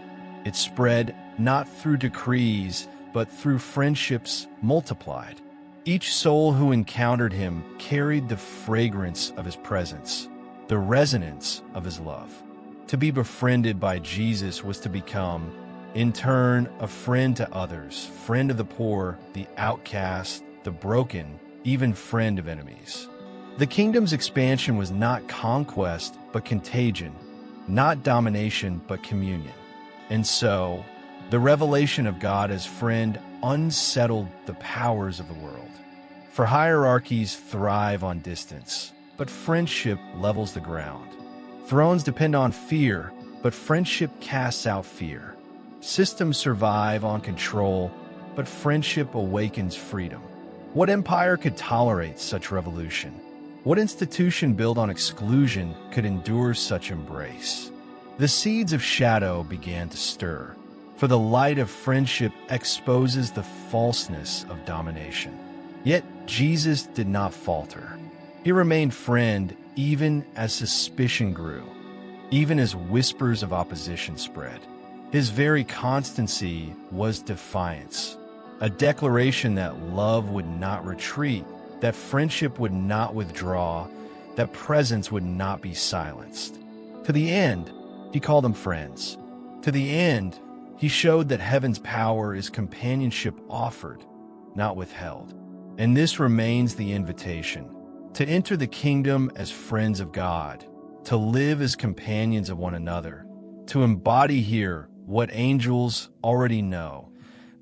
It spread not through decrees, but through friendships multiplied. Each soul who encountered him carried the fragrance of his presence, the resonance of his love. To be befriended by Jesus was to become, in turn, a friend to others, friend of the poor, the outcast, the broken, even friend of enemies. The kingdom's expansion was not conquest, but contagion, not domination, but communion. And so, the revelation of God as friend unsettled the powers of the world. For hierarchies thrive on distance, but friendship levels the ground. Thrones depend on fear, but friendship casts out fear. Systems survive on control, but friendship awakens freedom. What empire could tolerate such revolution? What institution built on exclusion could endure such embrace? The seeds of shadow began to stir, for the light of friendship exposes the falseness of domination. Yet Jesus did not falter. He remained friend even as suspicion grew, even as whispers of opposition spread. His very constancy was defiance, a declaration that love would not retreat, that friendship would not withdraw, that presence would not be silenced. To the end, he called them friends. To the end, he showed that heaven's power is companionship offered, not withheld. And this remains the invitation, to enter the kingdom as friends of God, to live as companions of one another, to embody here what angels already know,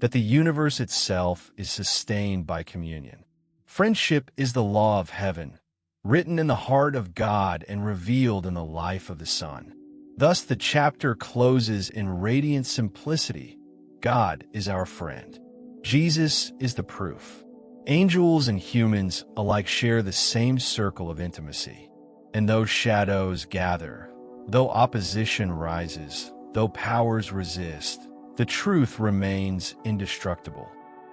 that the universe itself is sustained by communion. Friendship is the law of heaven, written in the heart of God and revealed in the life of the Son. Thus the chapter closes in radiant simplicity. God is our friend. Jesus is the proof. Angels and humans alike share the same circle of intimacy. And though shadows gather, though opposition rises, though powers resist, the truth remains indestructible.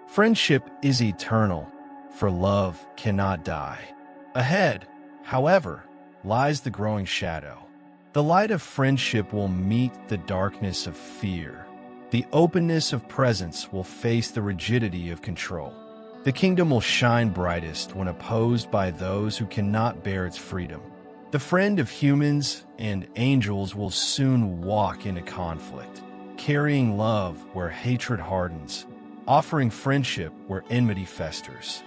Friendship is eternal, for love cannot die. Ahead, however, lies the growing shadow. The light of friendship will meet the darkness of fear. The openness of presence will face the rigidity of control. The kingdom will shine brightest when opposed by those who cannot bear its freedom. The friend of humans and angels will soon walk into conflict, carrying love where hatred hardens, offering friendship where enmity festers.